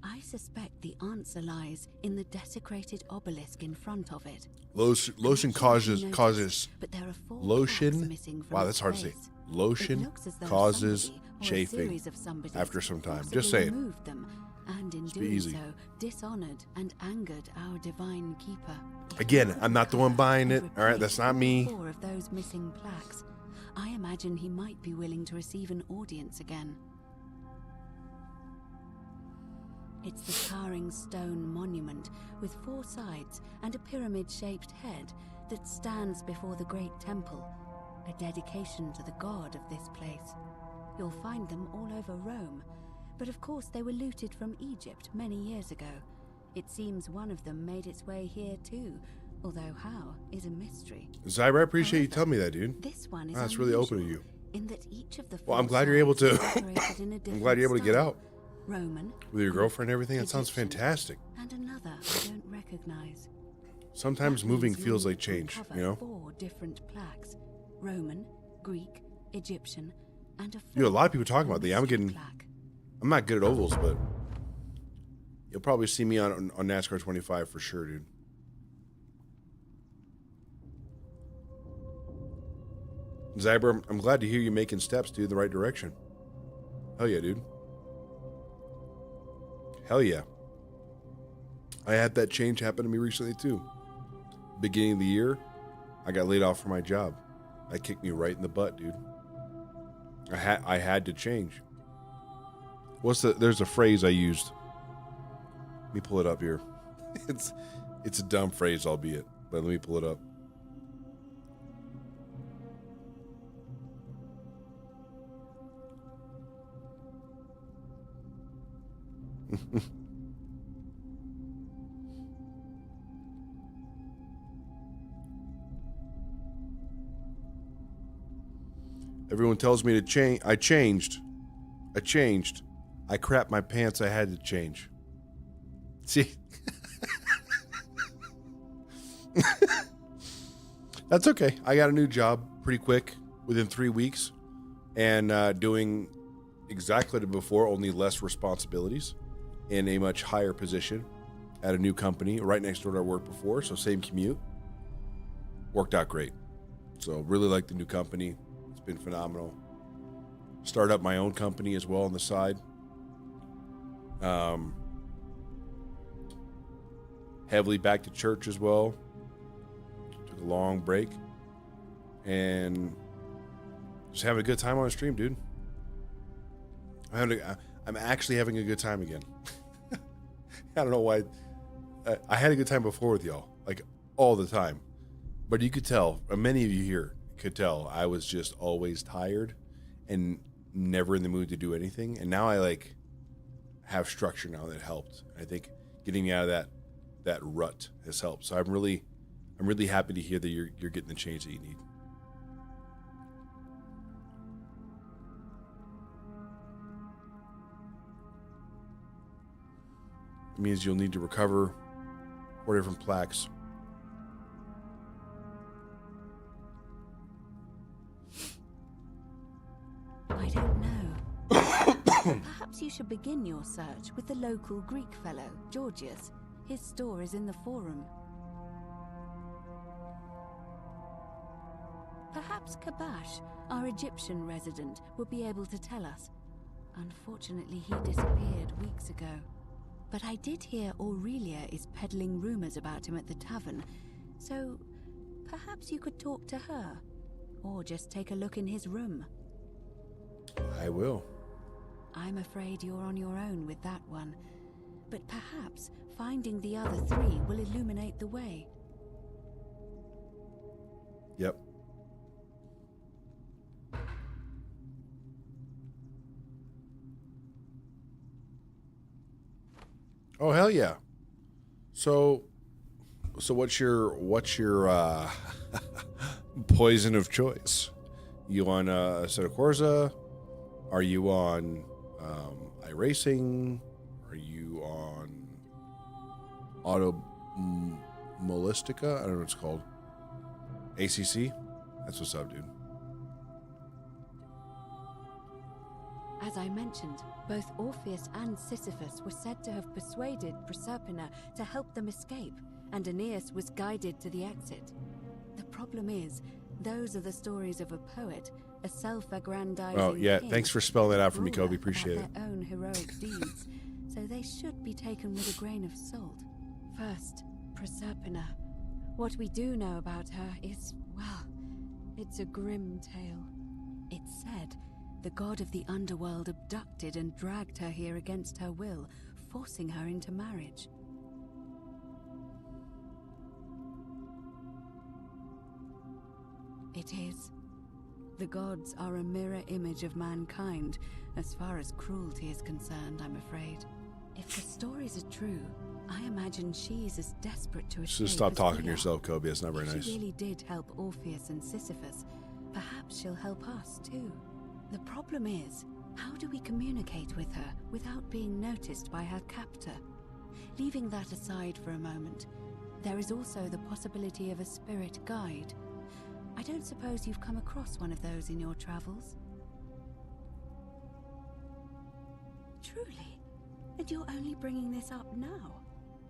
I suspect the answer lies in the desecrated obelisk in front of it. Lotion causes but there are 4 lotion. cracks missing from Wow, its that's hard to say. base. Lotion It looks as though causes somebody or a chafing series of somebodies after some time. possibly Just saying. removed them, and in Just be doing easy. so, dishonored and angered our divine keeper. Again, I'm not the one buying it. All right, that's not me. 4 of those missing plaques. I imagine he might be willing to receive an audience again. It's the towering stone monument with 4 sides and a pyramid-shaped head that stands before the great temple, a dedication to the god of this place. You'll find them all over Rome, but of course they were looted from Egypt many years ago. It seems one of them made its way here too, although how is a mystery. Zyber, I appreciate you telling me that, dude. This one is That's really open to unusual you. in that each of the Well, I'm 4 glad you're able to. sides is decorated in a I'm glad you're able to get different out style. Roman, with your girlfriend and everything. That sounds Egyptian, fantastic. and another I don't recognize. Sometimes That moving means feels you'll like change, uncover you know? 4 different plaques: Roman, Greek, Egyptian, and a Dude, a lot of people talking about the. I'm not good at ovals, but you'll probably see me on NASCAR 25 for sure, dude. Zyber, I'm glad to hear you making steps, dude, in the right direction. Hell yeah, dude. Hell yeah. I had that change happen to me recently, too. Beginning of the year, I got laid off from my job. That kicked me right in the butt, dude. I had to change. There's a phrase I used. Let me pull it up here. It's a dumb phrase, albeit, but let me pull it up. Everyone tells me to change. I changed. I crapped my pants. I had to change. See? That's okay. I got a new job pretty quick, within 3 weeks, and doing exactly like before, only less responsibilities in a much higher position at a new company right next door to where I worked before, so same commute. Worked out great. So really like the new company. It's been phenomenal. Started up my own company as well on the side. Heavily back to church as well. a long break, and just having a good time on the stream, dude. I'm actually having a good time again. I don't know why. I had a good time before with y'all, like all the time. But you could tell, many of you here could tell, I was just always tired and never in the mood to do anything. And now I like have structure now that helped. I think getting me out of that rut has helped. So I'm really happy to hear that you're getting the change that you need. It means you'll need to recover 4 different plaques. I don't know. Perhaps you should begin your search with the local Greek fellow, Georgius. His store is in the forum. Perhaps Kabash, our Egyptian resident, will be able to tell us. Unfortunately, he disappeared weeks ago. But I did hear Aurelia is peddling rumors about him at the tavern, so perhaps you could talk to her, or just take a look in his room. I will. I'm afraid you're on your own with that one, but perhaps finding the other 3 will illuminate the way. Yep. Oh hell yeah! So what's your poison of choice? You on Assetto Corsa? Are you on iRacing? Are you on Auto Molistica? I don't know what it's called. ACC? That's what's up, dude. As I mentioned, both Orpheus and Sisyphus were said to have persuaded Proserpina to help them escape, and Aeneas was guided to the exit. The problem is, those are the stories of a poet, a self-aggrandizing Oh yeah, king, thanks for spelling that out for me, Kobe. ruler Appreciate about it. their own heroic deeds, so they should be taken with a grain of salt. First, Proserpina. What we do know about her is, well, it's a grim tale. It's said the god of the underworld abducted and dragged her here against her will, forcing her into marriage. It is. The gods are a mirror image of mankind, as far as cruelty is concerned, I'm afraid. If the stories are true, I imagine she's as desperate to escape. Just stop as talking we to are. yourself, Kobe. It's not very If nice. she really did help Orpheus and Sisyphus, perhaps she'll help us too. The problem is, how do we communicate with her without being noticed by her captor? Leaving that aside for a moment, there is also the possibility of a spirit guide. I don't suppose you've come across one of those in your travels? Truly? And you're only bringing this up now?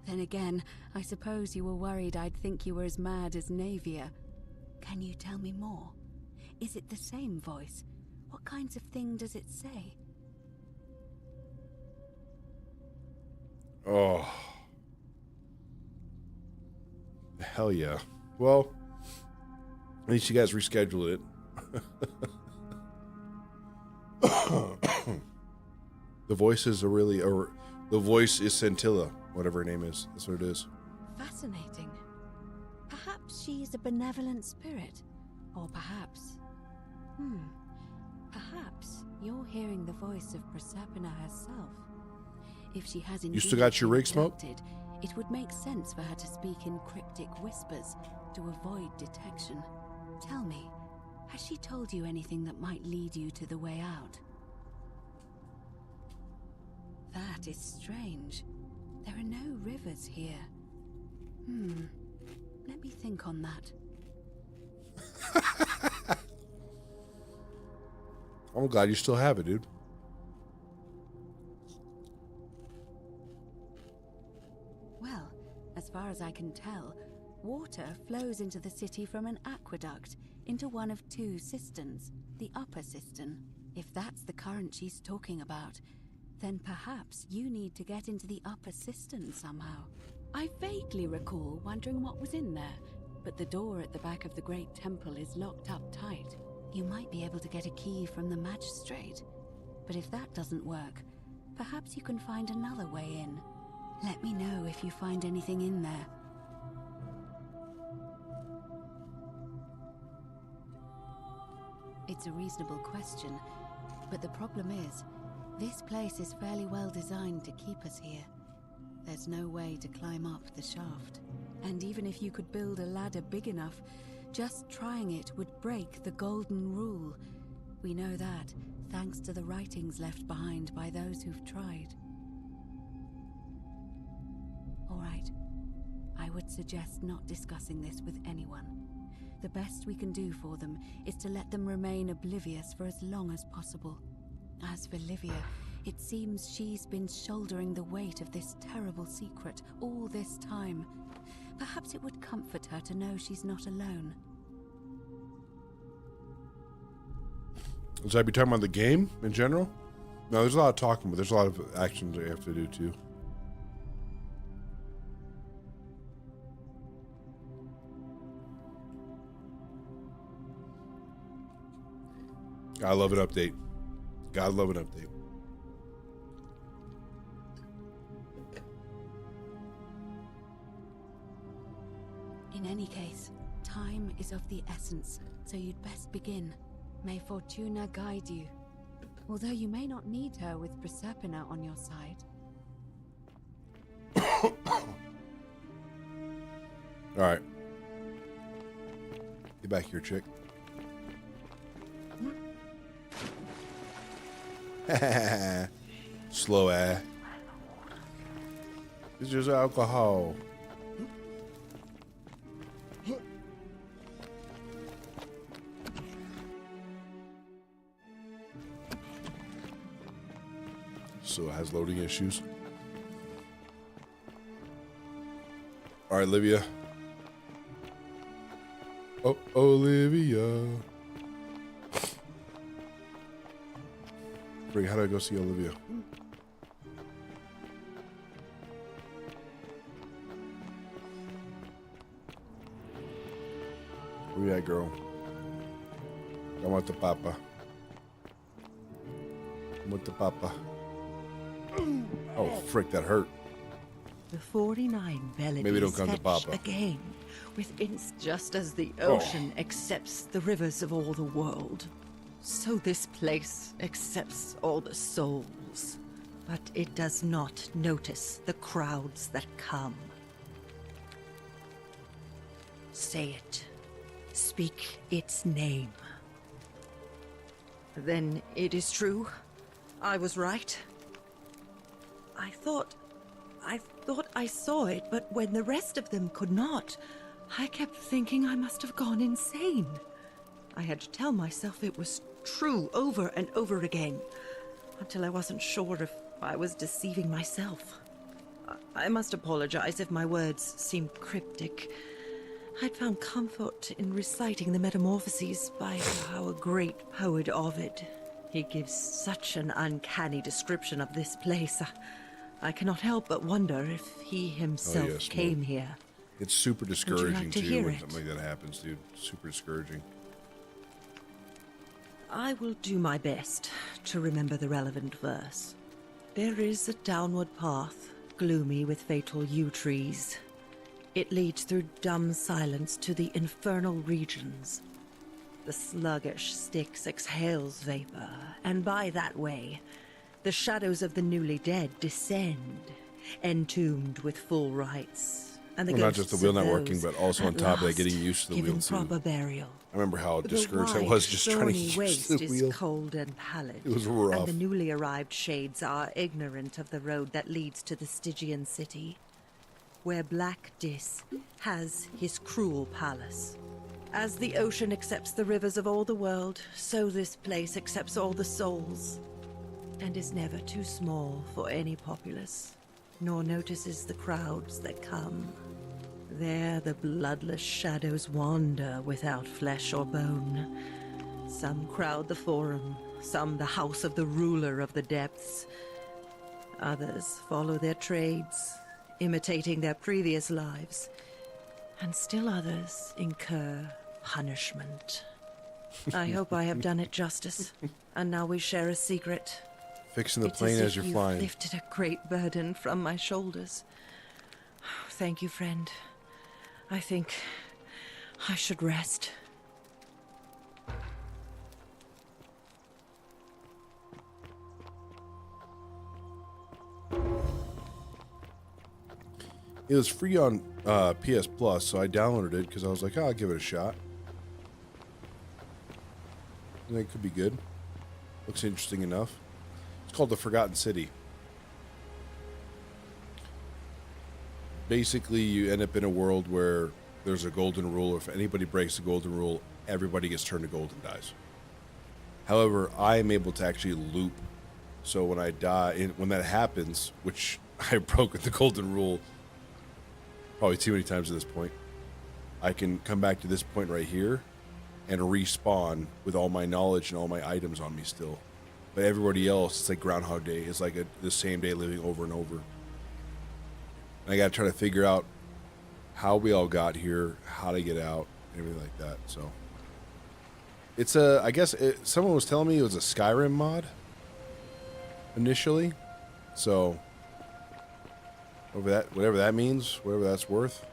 Then again, I suppose you were worried I'd think you were as mad as Navia. Can you tell me more? Is it the same voice? What kinds of thing does it say? Oh. Hell yeah. Well, at least you guys rescheduled it. The voice is the voice is Scintilla, whatever her name is. That's what it is. Fascinating. Perhaps she's a benevolent spirit. Or perhaps... Perhaps you're hearing the voice of Proserpina herself. If she has indeed still got your been rig smoke? abducted, it would make sense for her to speak in cryptic whispers to avoid detection. Tell me, has she told you anything that might lead you to the way out? That is strange. There are no rivers here. Let me think on that. I'm glad you still have it, dude. Well, as far as I can tell, water flows into the city from an aqueduct into one of 2 cisterns, the upper cistern. If that's the current she's talking about, then perhaps you need to get into the upper cistern somehow. I vaguely recall wondering what was in there. but the door at the back of the Great Temple is locked up tight. You might be able to get a key from the magistrate, but if that doesn't work, perhaps you can find another way in. Let me know if you find anything in there. It's a reasonable question, but the problem is, this place is fairly well designed to keep us here. There's no way to climb up the shaft. And even if you could build a ladder big enough, just trying it would break the golden rule. We know that, thanks to the writings left behind by those who've tried. All right. I would suggest not discussing this with anyone. The best we can do for them is to let them remain oblivious for as long as possible. As for Livia, it seems she's been shouldering the weight of this terrible secret all this time. Perhaps it would comfort her to know she's not alone. Should I be talking about the game in general? No, there's a lot of talking, but there's a lot of actions that you have to do too. Gotta love an update. Gotta love an update. In any case, time is of the essence, so you'd best begin. May Fortuna guide you. Although you may not need her with Proserpina on your side. Alright. Get back here, chick. Slow ass. It's just alcohol. So it has loading issues. All right, Olivia. Oh, Olivia. Bring, how do I go see Olivia? Where you at, girl? I want the papa. I want the papa. Oh, frick, that hurt. The 49 Melodies Maybe don't come to fetch Papa. again, with just as the ocean accepts the rivers of all the world. So this place accepts all the souls, but it does not notice the crowds that come. Say it. Speak its name. Then it is true. I was right. I thought I saw it, but when the rest of them could not, I kept thinking I must have gone insane. I had to tell myself it was true over and over again, until I wasn't sure if I was deceiving myself. I must apologize if my words seemed cryptic. I'd found comfort in reciting the Metamorphoses by our great poet Ovid. He gives such an uncanny description of this place. I cannot help but wonder if he himself came here. It's super Would you discouraging like to too hear when it? something like that happens, dude. Super discouraging. I will do my best to remember the relevant verse. There is a downward path, gloomy with fatal yew trees. It leads through dumb silence to the infernal regions. The sluggish Styx exhales vapor, and by that way, the shadows of the newly dead descend, entombed with full rites. And the Well, not just the ghosts wheel of not working, those but also on at top of that, last getting used to the given wheel too. proper burial. I remember how The discouraged I wide, was just trying to thorny use waste the is wheel. cold and pallid. It was rough. And the newly arrived shades are ignorant of the road that leads to the Stygian city, where Black Dis has his cruel palace. As the ocean accepts the rivers of all the world, so this place accepts all the souls, and is never too small for any populace, nor notices the crowds that come. There the bloodless shadows wander without flesh or bone. Some crowd the forum, some the house of the ruler of the depths. Others follow their trades, imitating their previous lives. and still others incur punishment. I hope I have done it justice, and now we share a secret. Fixing the It's plane as if you're flying. lifted a great burden from my shoulders. Thank you, friend. I think I should rest. It was free on PS Plus, so I downloaded it because I was like, oh, I'll give it a shot. I think it could be good. Looks interesting enough. It's called The Forgotten City. Basically, you end up in a world where there's a golden rule. If anybody breaks the golden rule, everybody gets turned to gold and dies. However, I am able to actually loop. So when I die, when that happens, which I broke the golden rule probably too many times at this point, I can come back to this point right here and respawn with all my knowledge and all my items on me still. But everybody else, it's like Groundhog Day. It's like the same day living over and over. And I got to try to figure out how we all got here, how to get out, everything like that. So it's I guess someone was telling me it was a Skyrim mod initially. So whatever that means, whatever that's worth.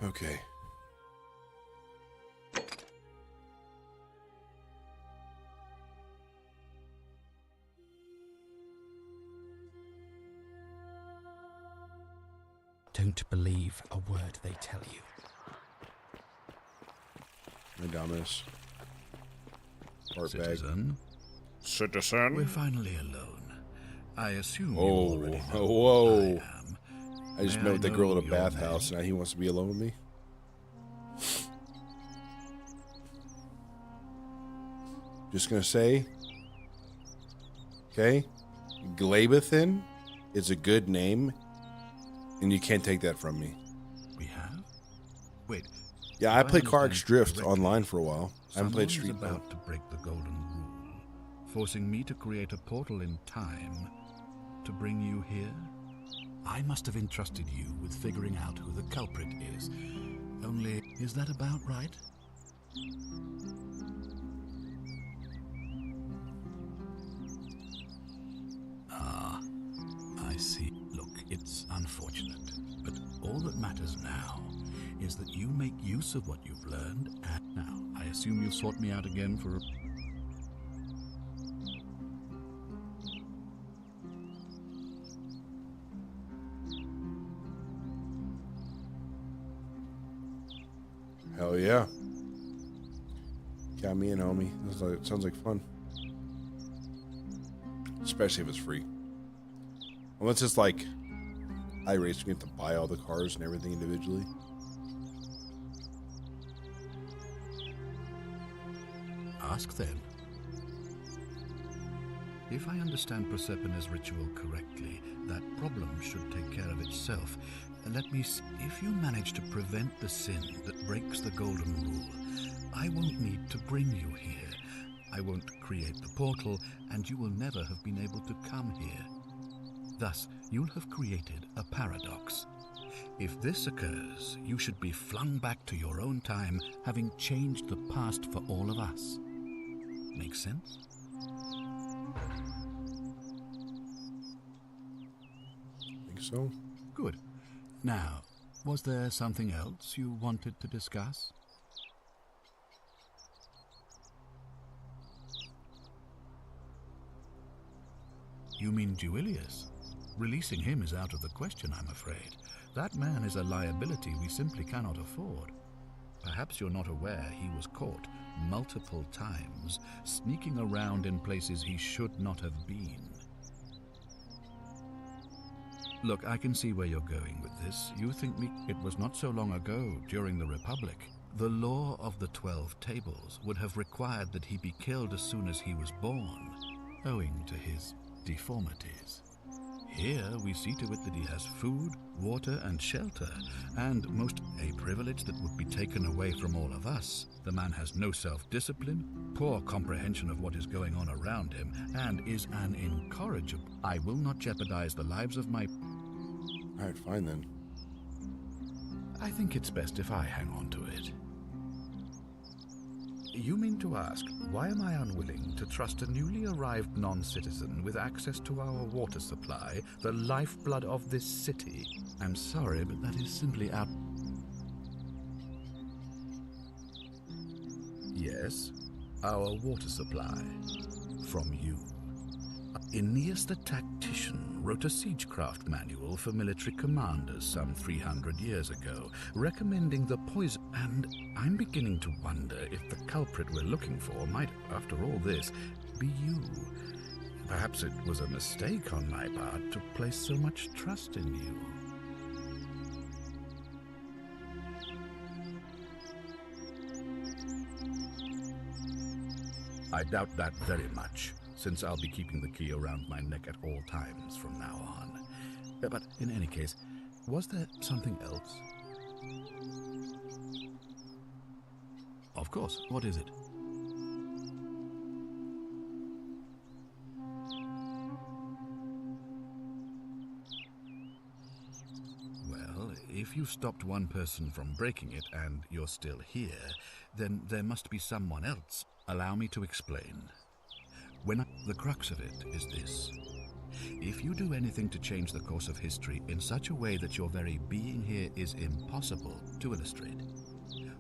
Okay. Don't believe a word they tell you. Madamus. Citizen. Citizen. We're finally alone. I assume you Oh, already know whoa. who I am. I just May met I with that know girl at a your bathhouse, name? and now he wants to be alone with me. Just gonna say, okay, Glabathin is a good name, and you can't take that from me. We have? Wait. Yeah, I if played Car understand X Drift correctly, online for a while. I haven't played someone is Street though. about to break the golden rule, forcing me to create a portal in time to bring you here. I must have entrusted you with figuring out who the culprit is. Only, is that about right? Ah, I see. Look, it's unfortunate, but all that matters now is that you make use of what you've learned, and now, I assume you'll sort me out again for a... Hell yeah. Got me in, homie. Sounds like fun. Especially if it's free. Unless it's like iRacing, you have to buy all the cars and everything individually. Ask then. If I understand Prosepina's ritual correctly, that problem should take care of itself. Let me see. If you manage to prevent the sin that breaks the golden rule, I won't need to bring you here. I won't create the portal, and you will never have been able to come here. Thus, you'll have created a paradox. If this occurs, you should be flung back to your own time, having changed the past for all of us. Make sense? Think so? Good. Now, was there something else you wanted to discuss? You mean Duilius? Releasing him is out of the question, I'm afraid. That man is a liability we simply cannot afford. Perhaps you're not aware he was caught multiple times, sneaking around in places he should not have been. Look, I can see where you're going with this. You think it was not so long ago, during the Republic. The law of the 12 Tables would have required that he be killed as soon as he was born, owing to his deformities. Here we see to it that he has food, water, and shelter, and most a privilege that would be taken away from all of us. The man has no self-discipline, poor comprehension of what is going on around him, and is an incorrigible. I will not jeopardize the lives of my... Alright, fine then. I think it's best if I hang on to it. You mean to ask, why am I unwilling to trust a newly arrived non-citizen with access to our water supply, the lifeblood of this city? I'm sorry, but that is simply out... Yes, our water supply. From you. Aeneas the Tactician wrote a siegecraft manual for military commanders some 300 years ago, recommending the poison. And I'm beginning to wonder if the culprit we're looking for might, after all this, be you. Perhaps it was a mistake on my part to place so much trust in you. I doubt that very much, since I'll be keeping the key around my neck at all times from now on. But in any case, was there something else? Of course, what is it? Well, if you stopped one person from breaking it and you're still here, then there must be someone else. Allow me to explain. The crux of it is this. If you do anything to change the course of history in such a way that your very being here is impossible, to illustrate,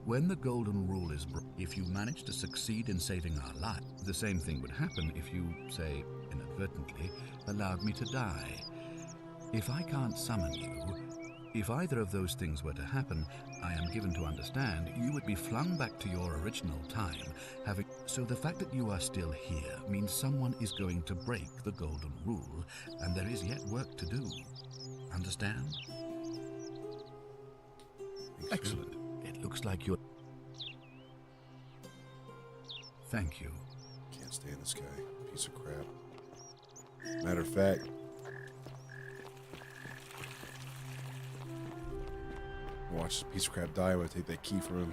when the Golden Rule is if you manage to succeed in saving our life, the same thing would happen if you, say, inadvertently, allowed me to die. If I can't summon you, if either of those things were to happen, I am given to understand you would be flung back to your original time, having... So the fact that you are still here means someone is going to break the Golden Rule, and there is yet work to do. Understand? Excellent. It looks like you're... Thank you. Can't stand this guy. Piece of crap. Matter of fact, watch this piece of crap die when I take that key from him.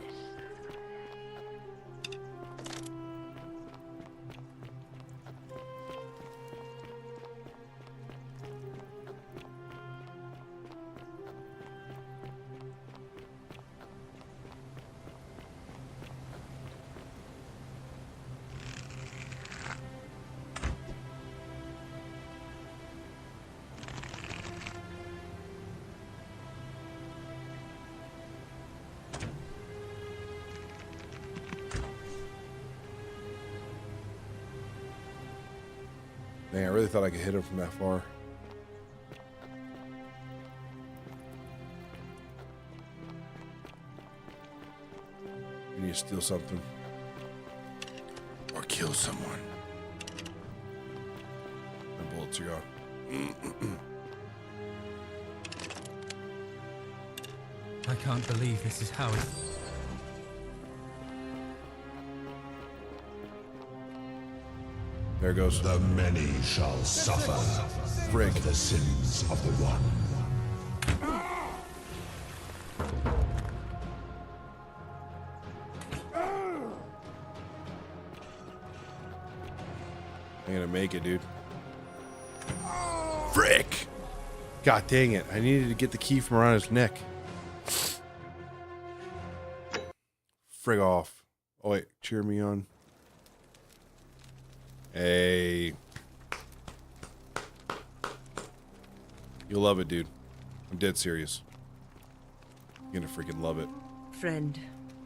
Dang, I really thought I could hit him from that far. You need to steal something. Or kill someone. The bullets are gone. I can't believe this is how it... There goes. The many shall suffer Frick. the sins of the one. I'm gonna make it, dude. Frick! God dang it. I needed to get the key from around his neck. Frig off. Oh wait, cheer me on. Hey. You'll love it, dude. I'm dead serious. You're gonna freaking love it. Friend,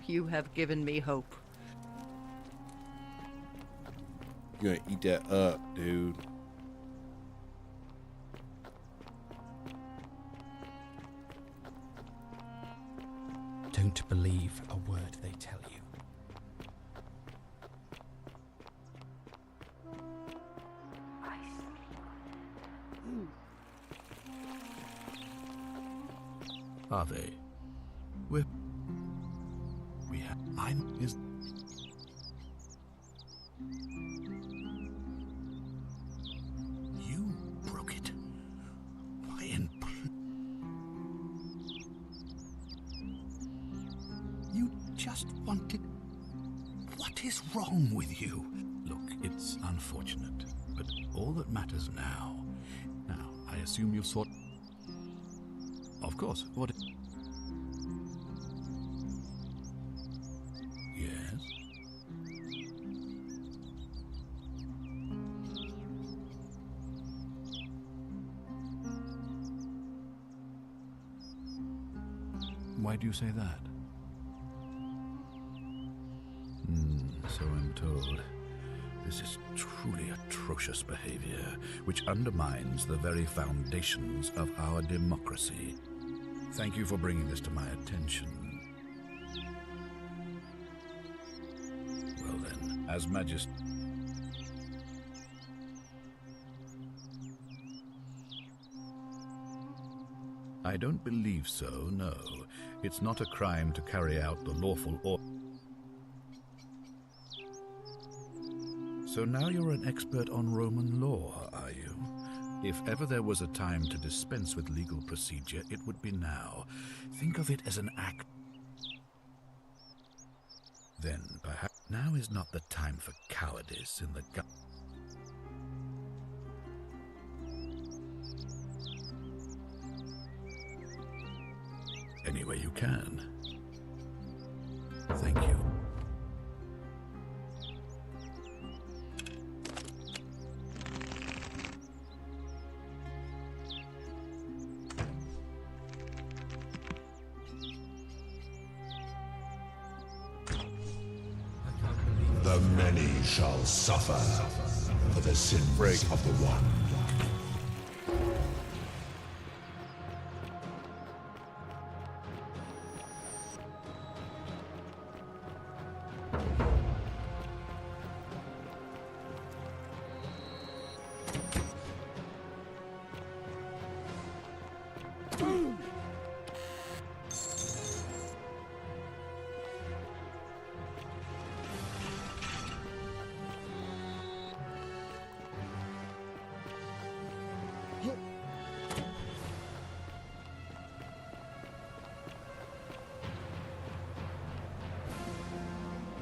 you have given me hope. You're gonna eat that up, dude. Don't believe a word they tell you. Are they? We have... Mine is... You broke it. What is wrong with you? Look, it's unfortunate, but all that matters now. Now, I assume you've sought... Of course, what... Yes? Why do you say that? So I'm told. This is truly atrocious behavior, which undermines the very foundations of our democracy. Thank you for bringing this to my attention. Well then, as Majesty... I don't believe so, no. It's not a crime to carry out the lawful order. So now you're an expert on Roman law, are you? If ever there was a time to dispense with legal procedure, it would be now. Think of it as an act. Then, perhaps, now is not the time for cowardice in the gut. Any way you can. Thank you. The many shall suffer for the sins of the one.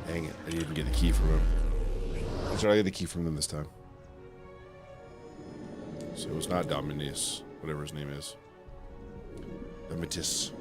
Dang it, I didn't even get the key from him. That's right, I get the key from them this time. So it was not Dominus, whatever his name is. Domitus.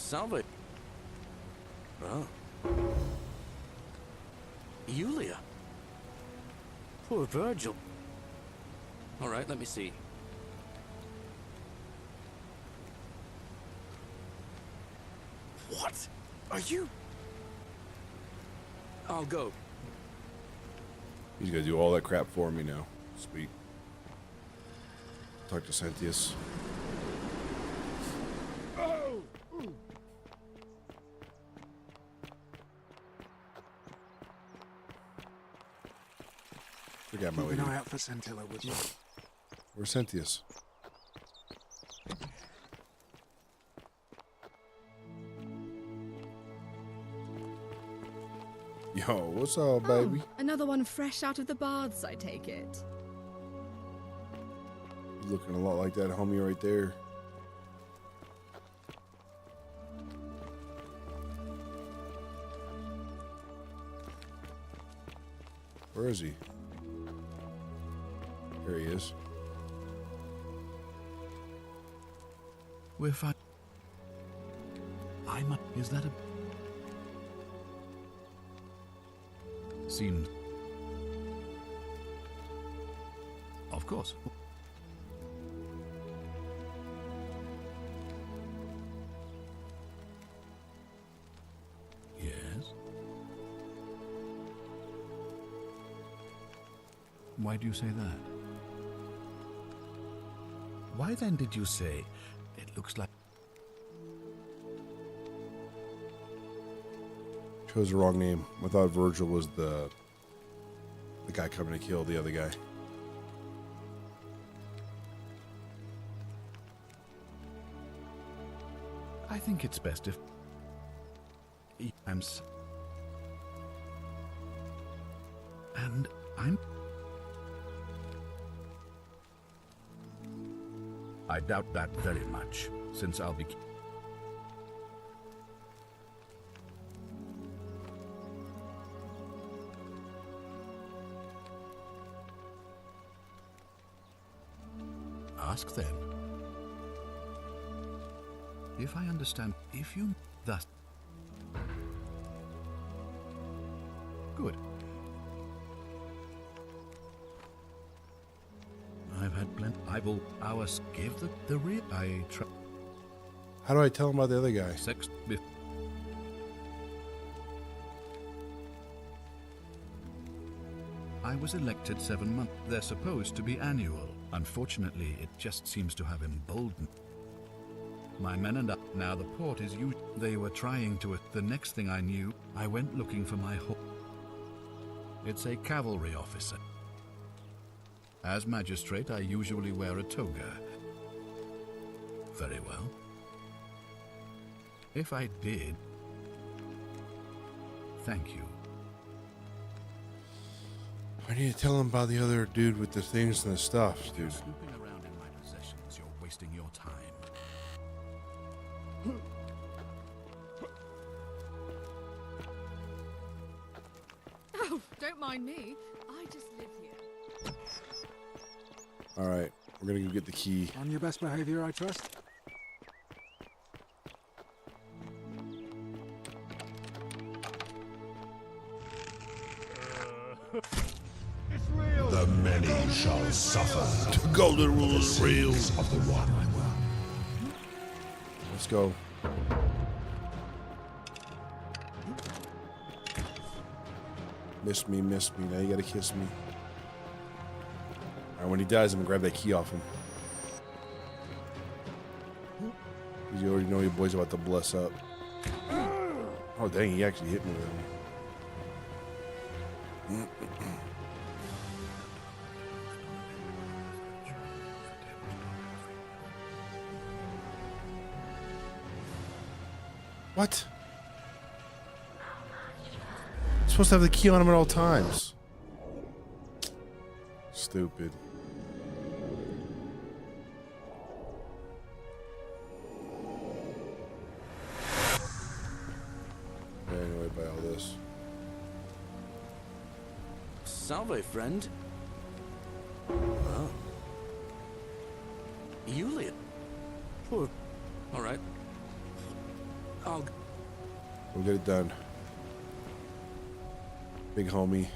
Salve. Oh. Yulia. Poor Virgil. All right, let me see. What? Are you? I'll go. He's gonna do all that crap for me now. Sweet. Talk to Sentius. Forget my Keep lady. an eye out for Scintilla, would you? Where's Sentius? Yo, what's up, baby? Another one fresh out of the baths, I take it. You looking a lot like that homie right there. Where is he? Here he is. We're fine. Is that a... Seems... Of course. Yes? Why do you say that? Why then did you say, it looks like... Chose the wrong name. I thought Virgil was the guy coming to kill the other guy. I think it's best if... And I'm... I doubt that very much, since I'll be... Ask then. If I understand, if you thus... Good. I've had plenty. I will ours give the real. I try. How do I tell him about the other guy? Sex. I was elected 7 months. They're supposed to be annual. Unfortunately, it just seems to have emboldened. My men and I, now the port is used. They were trying to. The next thing I knew, I went looking for my horse. It's a cavalry officer. As magistrate, I usually wear a toga. Very well. If I did... Thank you. I need to tell him about the other dude with the things and the stuff, dude. Snooping around in my possessions, you're wasting your time. Oh, don't mind me. I just live here. Alright, we're gonna go get the key. On your best behavior, I trust. The many shall suffer. The golden rule is real. Of the one. Let's go. Miss me. Now you gotta kiss me. Alright, when he dies, I'm gonna grab that key off him. You already know your boy's about to bless up. Oh, dang, he actually hit me with him. What? I'm supposed to have the key on him at all times. Stupid. Anyway, by all this. Salve, friend. Oh. Yulia. Oh. All right. We'll get it done. Big homie.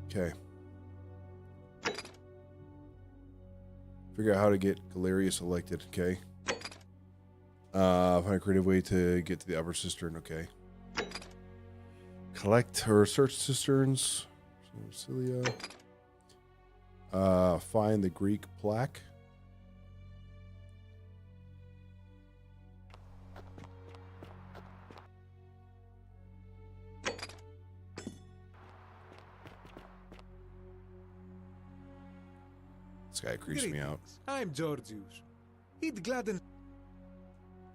Okay. Figure out how to get Galerius elected, okay? Find a creative way to get to the upper cistern, okay? Collect or search cisterns. Cilia. Find the Greek plaque. This guy creeps me out. I'm Georgius. It gladdens...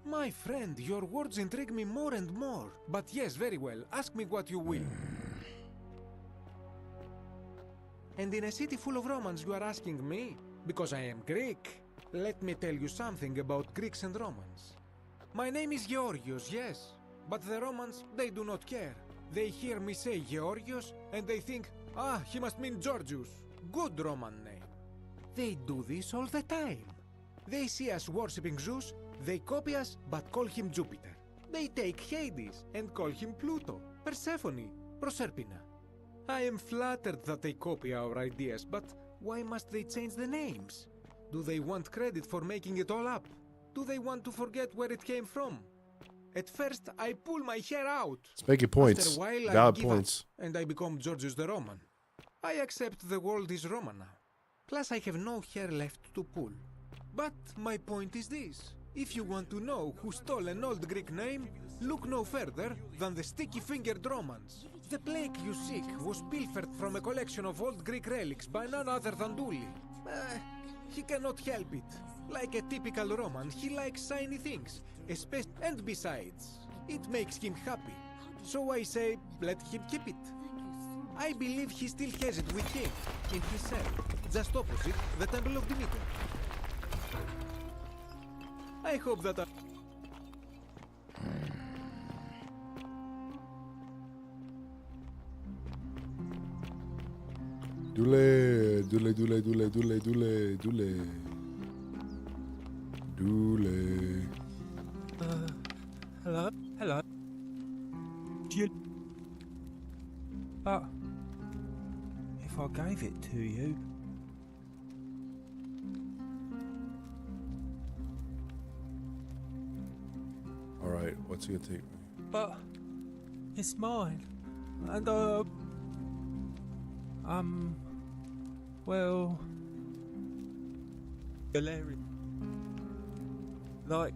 My friend, your words intrigue me more and more. But yes, very well. Ask me what you will. And in a city full of Romans, you are asking me? Because I am Greek. Let me tell you something about Greeks and Romans. My name is Georgios, yes, but the Romans, they do not care. They hear me say Georgios, and they think, ah, he must mean Georgius. Good Roman name. They do this all the time. They see us worshipping Zeus, they copy us, but call him Jupiter. They take Hades and call him Pluto, Persephone, Proserpina. I am flattered that they copy our ideas, but why must they change the names? Do they want credit for making it all up? Do they want to forget where it came from? At first, I pull my hair out. Let's make it points. After a while, I Valid give points. up, and I become Georgius the Roman. I accept the world is Roman now. Plus, I have no hair left to pull. But my point is this. If you want to know who stole an old Greek name, look no further than the sticky-fingered Romans. The plague you seek was pilfered from a collection of old Greek relics by none other than Duli. He cannot help it. Like a typical Roman, he likes shiny things. And besides, it makes him happy. So I say, let him keep it. I believe he still has it with him, in his cell, just opposite the Temple of Demeter. I hope that Dule, dule, dule, dule, dule, dule, dule. Dule. Hello? Hello? But if I gave it to you... Alright, what's he gonna take? But it's mine. And well, Galerius. Like,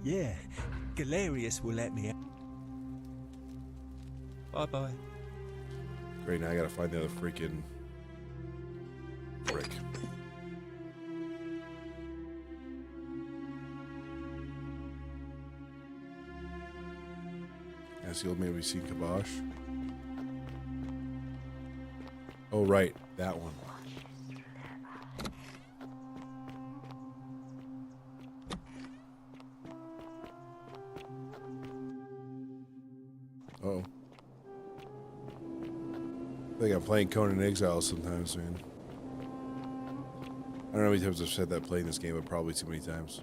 yeah, Galerius will let me out. Bye-bye. Great, now I gotta find the other freaking brick. That's the old man we seen Kabosh. Oh, right, that one. Uh-oh. I think I'm playing Conan Exile sometimes, man. I don't know how many times I've said that playing this game, but probably too many times.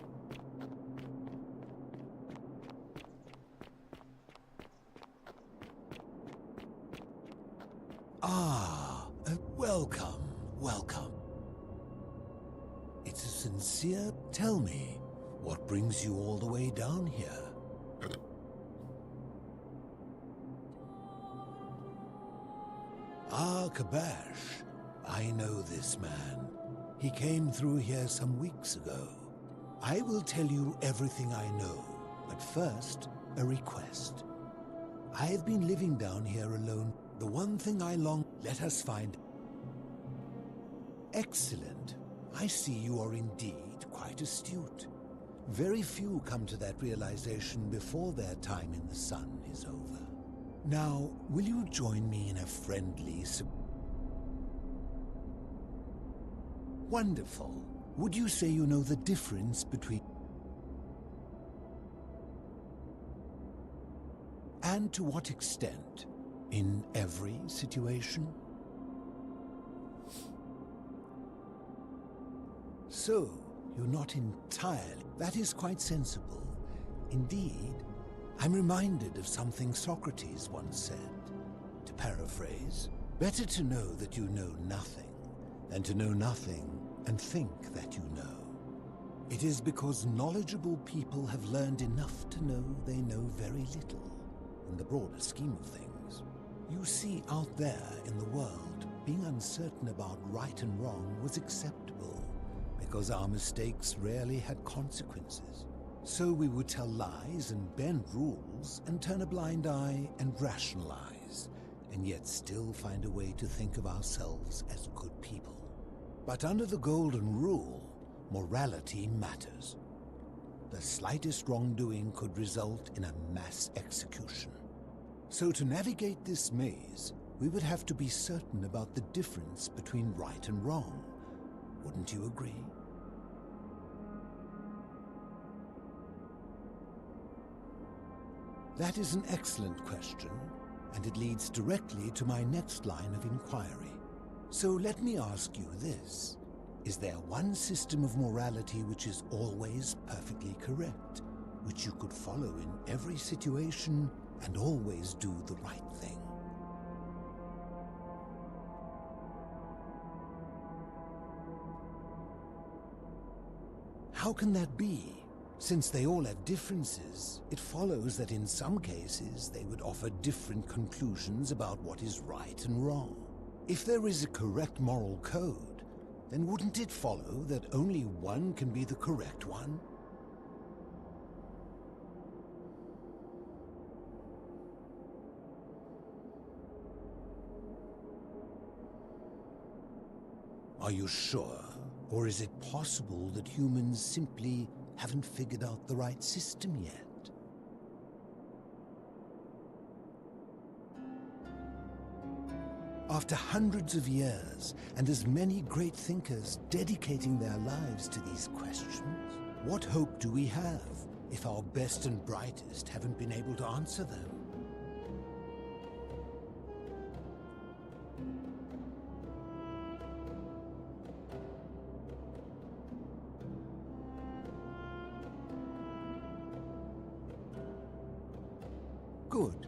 Welcome, welcome. It's a sincere... Tell me, what brings you all the way down here? Ah, Kabash. I know this man. He came through here some weeks ago. I will tell you everything I know, but first, a request. I've been living down here alone. The one thing I long... Let us find... Excellent. I see you are indeed quite astute. Very few come to that realization before their time in the sun is over. Now, will you join me in a friendly... Wonderful. Would you say you know the difference between... And to what extent? In every situation? So, you're not entirely... That is quite sensible. Indeed, I'm reminded of something Socrates once said. To paraphrase, better to know that you know nothing than to know nothing and think that you know. It is because knowledgeable people have learned enough to know they know very little, in the broader scheme of things. You see, out there in the world, being uncertain about right and wrong was acceptable, because our mistakes rarely had consequences. So we would tell lies and bend rules and turn a blind eye and rationalize, and yet still find a way to think of ourselves as good people. But under the golden rule, morality matters. The slightest wrongdoing could result in a mass execution. So to navigate this maze, we would have to be certain about the difference between right and wrong. Wouldn't you agree? That is an excellent question, and it leads directly to my next line of inquiry. So let me ask you this. Is there one system of morality which is always perfectly correct, which you could follow in every situation and always do the right thing? How can that be? Since they all have differences, it follows that in some cases they would offer different conclusions about what is right and wrong. If there is a correct moral code, then wouldn't it follow that only one can be the correct one? Are you sure? Or is it possible that humans simply haven't figured out the right system yet? After hundreds of years, and as many great thinkers dedicating their lives to these questions, what hope do we have if our best and brightest haven't been able to answer them? Good.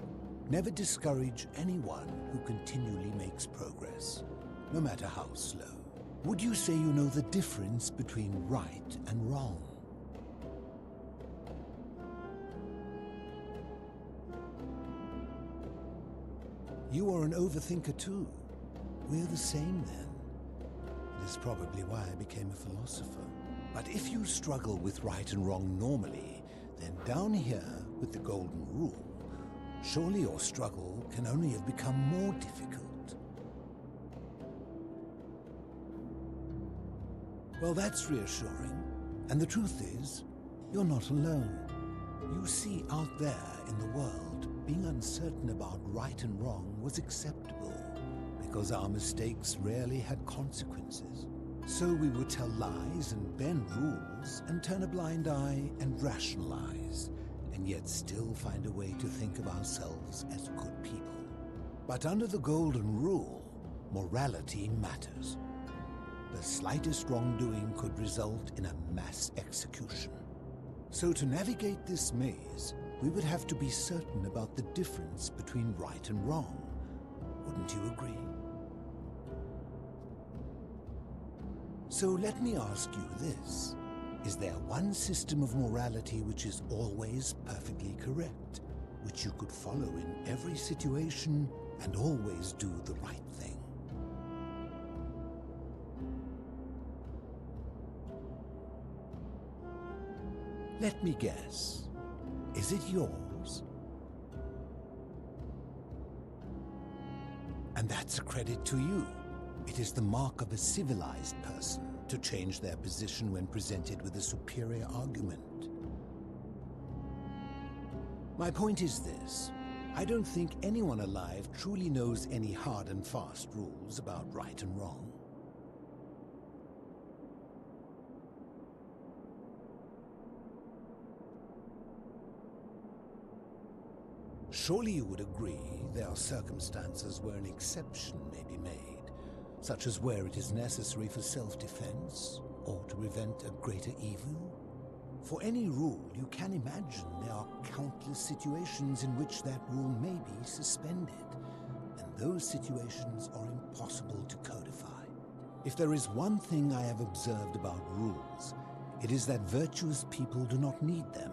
Never discourage anyone who continually makes progress, no matter how slow. Would you say you know the difference between right and wrong? You are an overthinker too. We're the same then. It is probably why I became a philosopher. But if you struggle with right and wrong normally, then down here with the golden rule, surely your struggle can only have become more difficult. Well, that's reassuring. And the truth is, you're not alone. You see, out there in the world, being uncertain about right and wrong was acceptable, because our mistakes rarely had consequences. So we would tell lies and bend rules and turn a blind eye and rationalize, and yet still find a way to think of ourselves as good people. But under the golden rule, morality matters. The slightest wrongdoing could result in a mass execution. So to navigate this maze, we would have to be certain about the difference between right and wrong. Wouldn't you agree? So let me ask you this. Is there one system of morality which is always perfectly correct, which you could follow in every situation and always do the right thing? Let me guess. Is it yours? And that's a credit to you. It is the mark of a civilized person to change their position when presented with a superior argument. My point is this. I don't think anyone alive truly knows any hard and fast rules about right and wrong. Surely you would agree there are circumstances where an exception may be made, such as where it is necessary for self-defense or to prevent a greater evil. For any rule, you can imagine there are countless situations in which that rule may be suspended, and those situations are impossible to codify. If there is one thing I have observed about rules, it is that virtuous people do not need them,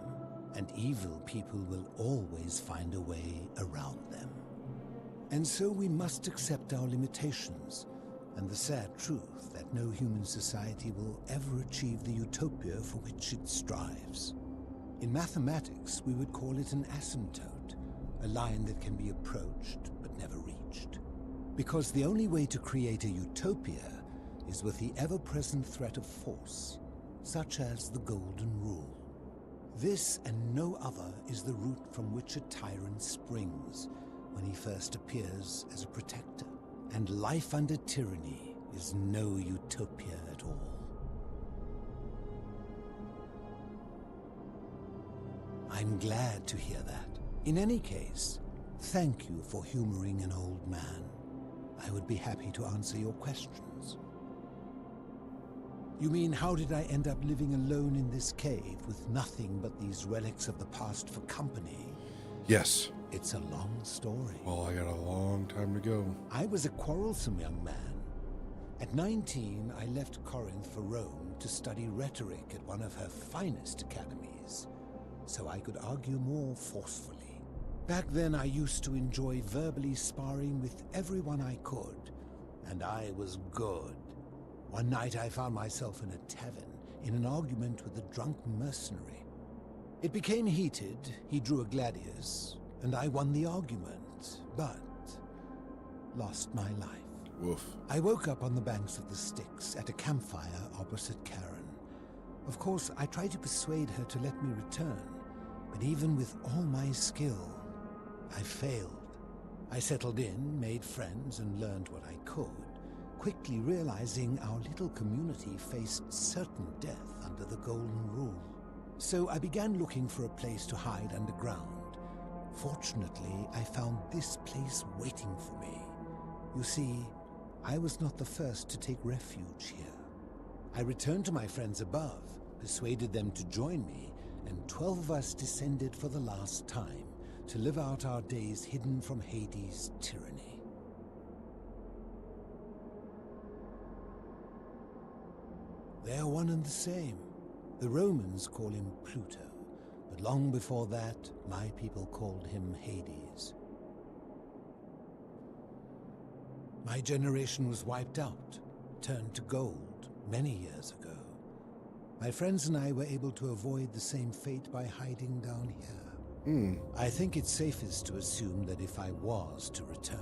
and evil people will always find a way around them. And so we must accept our limitations, and the sad truth that no human society will ever achieve the utopia for which it strives. In mathematics, we would call it an asymptote, a line that can be approached but never reached. Because the only way to create a utopia is with the ever-present threat of force, such as the golden rule. This and no other is the root from which a tyrant springs, when he first appears as a protector. And life under tyranny is no utopia at all. I'm glad to hear that. In any case, thank you for humoring an old man. I would be happy to answer your questions. You mean, how did I end up living alone in this cave with nothing but these relics of the past for company? Yes. It's a long story. Well, I got a long time to go. I was a quarrelsome young man. At 19, I left Corinth for Rome to study rhetoric at one of her finest academies, so I could argue more forcefully. Back then, I used to enjoy verbally sparring with everyone I could, and I was good. One night I found myself in a tavern, in an argument with a drunk mercenary. It became heated, he drew a gladius, and I won the argument, but lost my life. Woof. I woke up on the banks of the Styx at a campfire opposite Karen. Of course, I tried to persuade her to let me return, but even with all my skill, I failed. I settled in, made friends, and learned what I could, quickly realizing our little community faced certain death under the Golden Rule. So I began looking for a place to hide underground. Fortunately, I found this place waiting for me. You see, I was not the first to take refuge here. I returned to my friends above, persuaded them to join me, and 12 of us descended for the last time to live out our days hidden from Hades' tyranny. They are one and the same. The Romans call him Pluto, but long before that, my people called him Hades. My generation was wiped out, turned to gold, many years ago. My friends and I were able to avoid the same fate by hiding down here. I think it's safest to assume that if I was to return,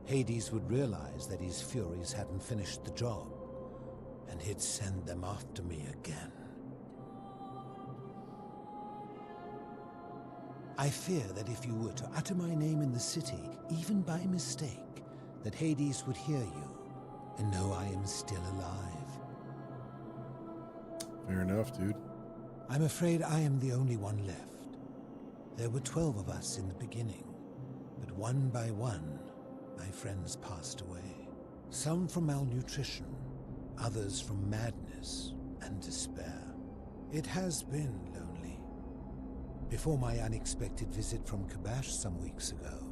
Hades would realize that his furies hadn't finished the job, and he'd send them after me again. I fear that if you were to utter my name in the city, even by mistake, that Hades would hear you and know I am still alive. Fair enough, dude. I'm afraid I am the only one left. There were 12 of us in the beginning, but one by one, my friends passed away. Some from malnutrition, others from madness and despair. It has been lonely. Before my unexpected visit from Kabash some weeks ago,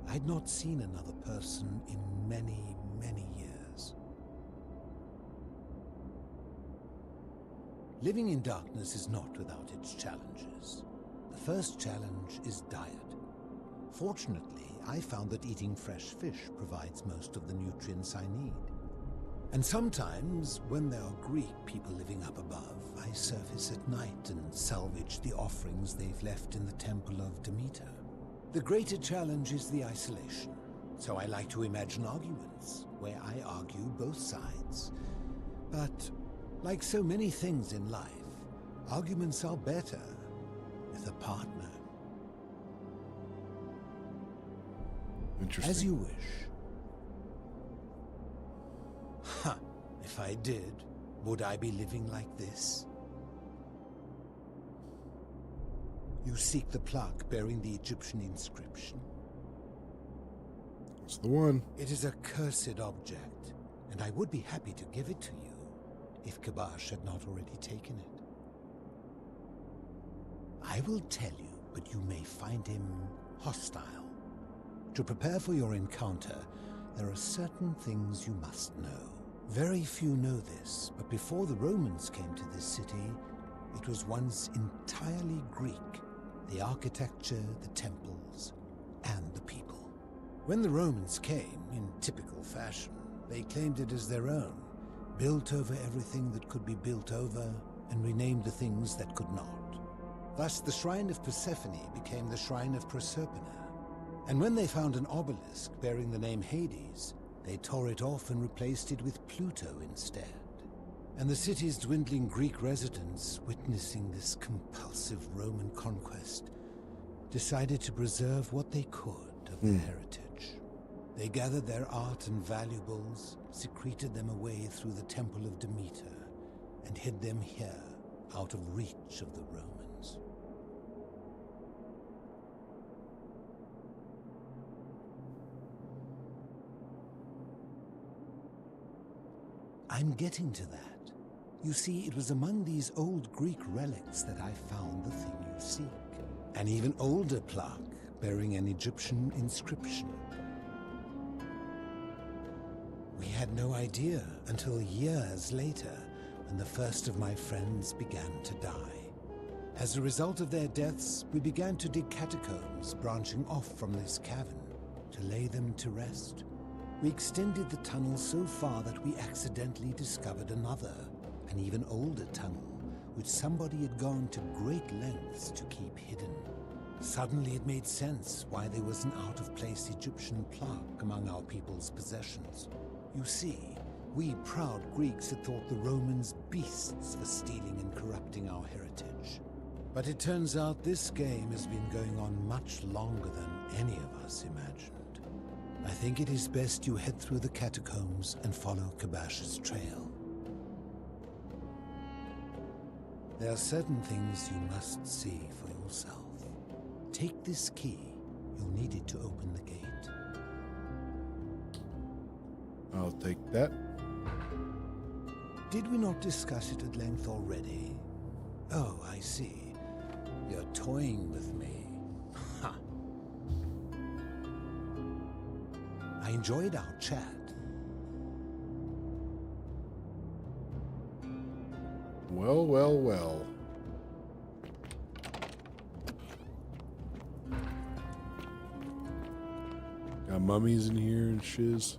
I'd not seen another person in many, many years. Living in darkness is not without its challenges. The first challenge is diet. Fortunately, I found that eating fresh fish provides most of the nutrients I need. And sometimes, when there are Greek people living up above, I surface at night and salvage the offerings they've left in the temple of Demeter. The greater challenge is the isolation, so I like to imagine arguments, where I argue both sides. But, like so many things in life, arguments are better with a partner. Interesting. As you wish. Ha! If I did, would I be living like this? You seek the plaque bearing the Egyptian inscription. That's the one. It is a cursed object, and I would be happy to give it to you, if Kabash had not already taken it. I will tell you, but you may find him hostile. To prepare for your encounter, there are certain things you must know. Very few know this, but before the Romans came to this city, it was once entirely Greek. The architecture, the temples, and the people. When the Romans came, in typical fashion, they claimed it as their own, built over everything that could be built over, and renamed the things that could not. Thus, the Shrine of Persephone became the Shrine of Proserpina. And when they found an obelisk bearing the name Hades, they tore it off and replaced it with Pluto instead. And the city's dwindling Greek residents, witnessing this compulsive Roman conquest, decided to preserve what they could of their heritage. They gathered their art and valuables, secreted them away through the Temple of Demeter, and hid them here, out of reach of the Romans. I'm getting to that. You see, it was among these old Greek relics that I found the thing you seek. An even older plaque bearing an Egyptian inscription. We had no idea until years later, when the first of my friends began to die. As a result of their deaths, we began to dig catacombs branching off from this cavern to lay them to rest. We extended the tunnel so far that we accidentally discovered another, an even older tunnel, which somebody had gone to great lengths to keep hidden. Suddenly it made sense why there was an out-of-place Egyptian plaque among our people's possessions. You see, we proud Greeks had thought the Romans beasts for stealing and corrupting our heritage. But it turns out this game has been going on much longer than any of us imagined. I think it is best you head through the catacombs and follow Kabash's trail. There are certain things you must see for yourself. Take this key. You'll need it to open the gate. I'll take that. Did we not discuss it at length already? Oh, I see. You're toying with me. Ha! I enjoyed our chat. Well, well, well. Got mummies in here and shiz.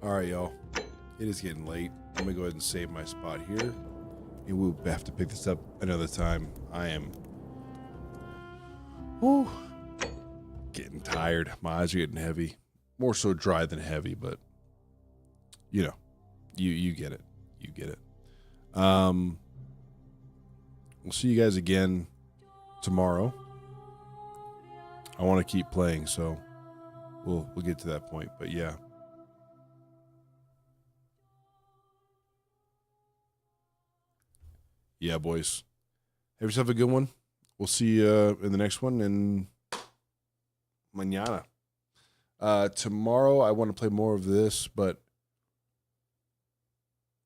Alright, y'all. It is getting late. I'm gonna go ahead and save my spot here. And we'll have to pick this up another time. I am getting tired. My eyes are getting heavy. More so dry than heavy, but you know. You get it. You get it. We'll see you guys again tomorrow. I want to keep playing, so we'll get to that point. But yeah. Yeah, boys. Have yourself a good one. We'll see you in the next one, and mañana. Tomorrow, I want to play more of this, but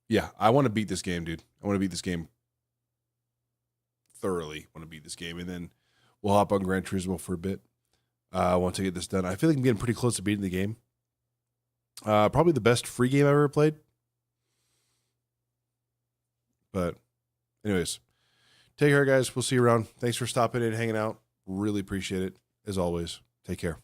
yeah, I want to beat this game, dude. I want to beat this game thoroughly. I want to beat this game, and then we'll hop on Gran Turismo for a bit. I want to get this done. I feel like I'm getting pretty close to beating the game. Probably the best free game I've ever played. But anyways, take care, guys. We'll see you around. Thanks for stopping in and hanging out. Really appreciate it, as always. Take care.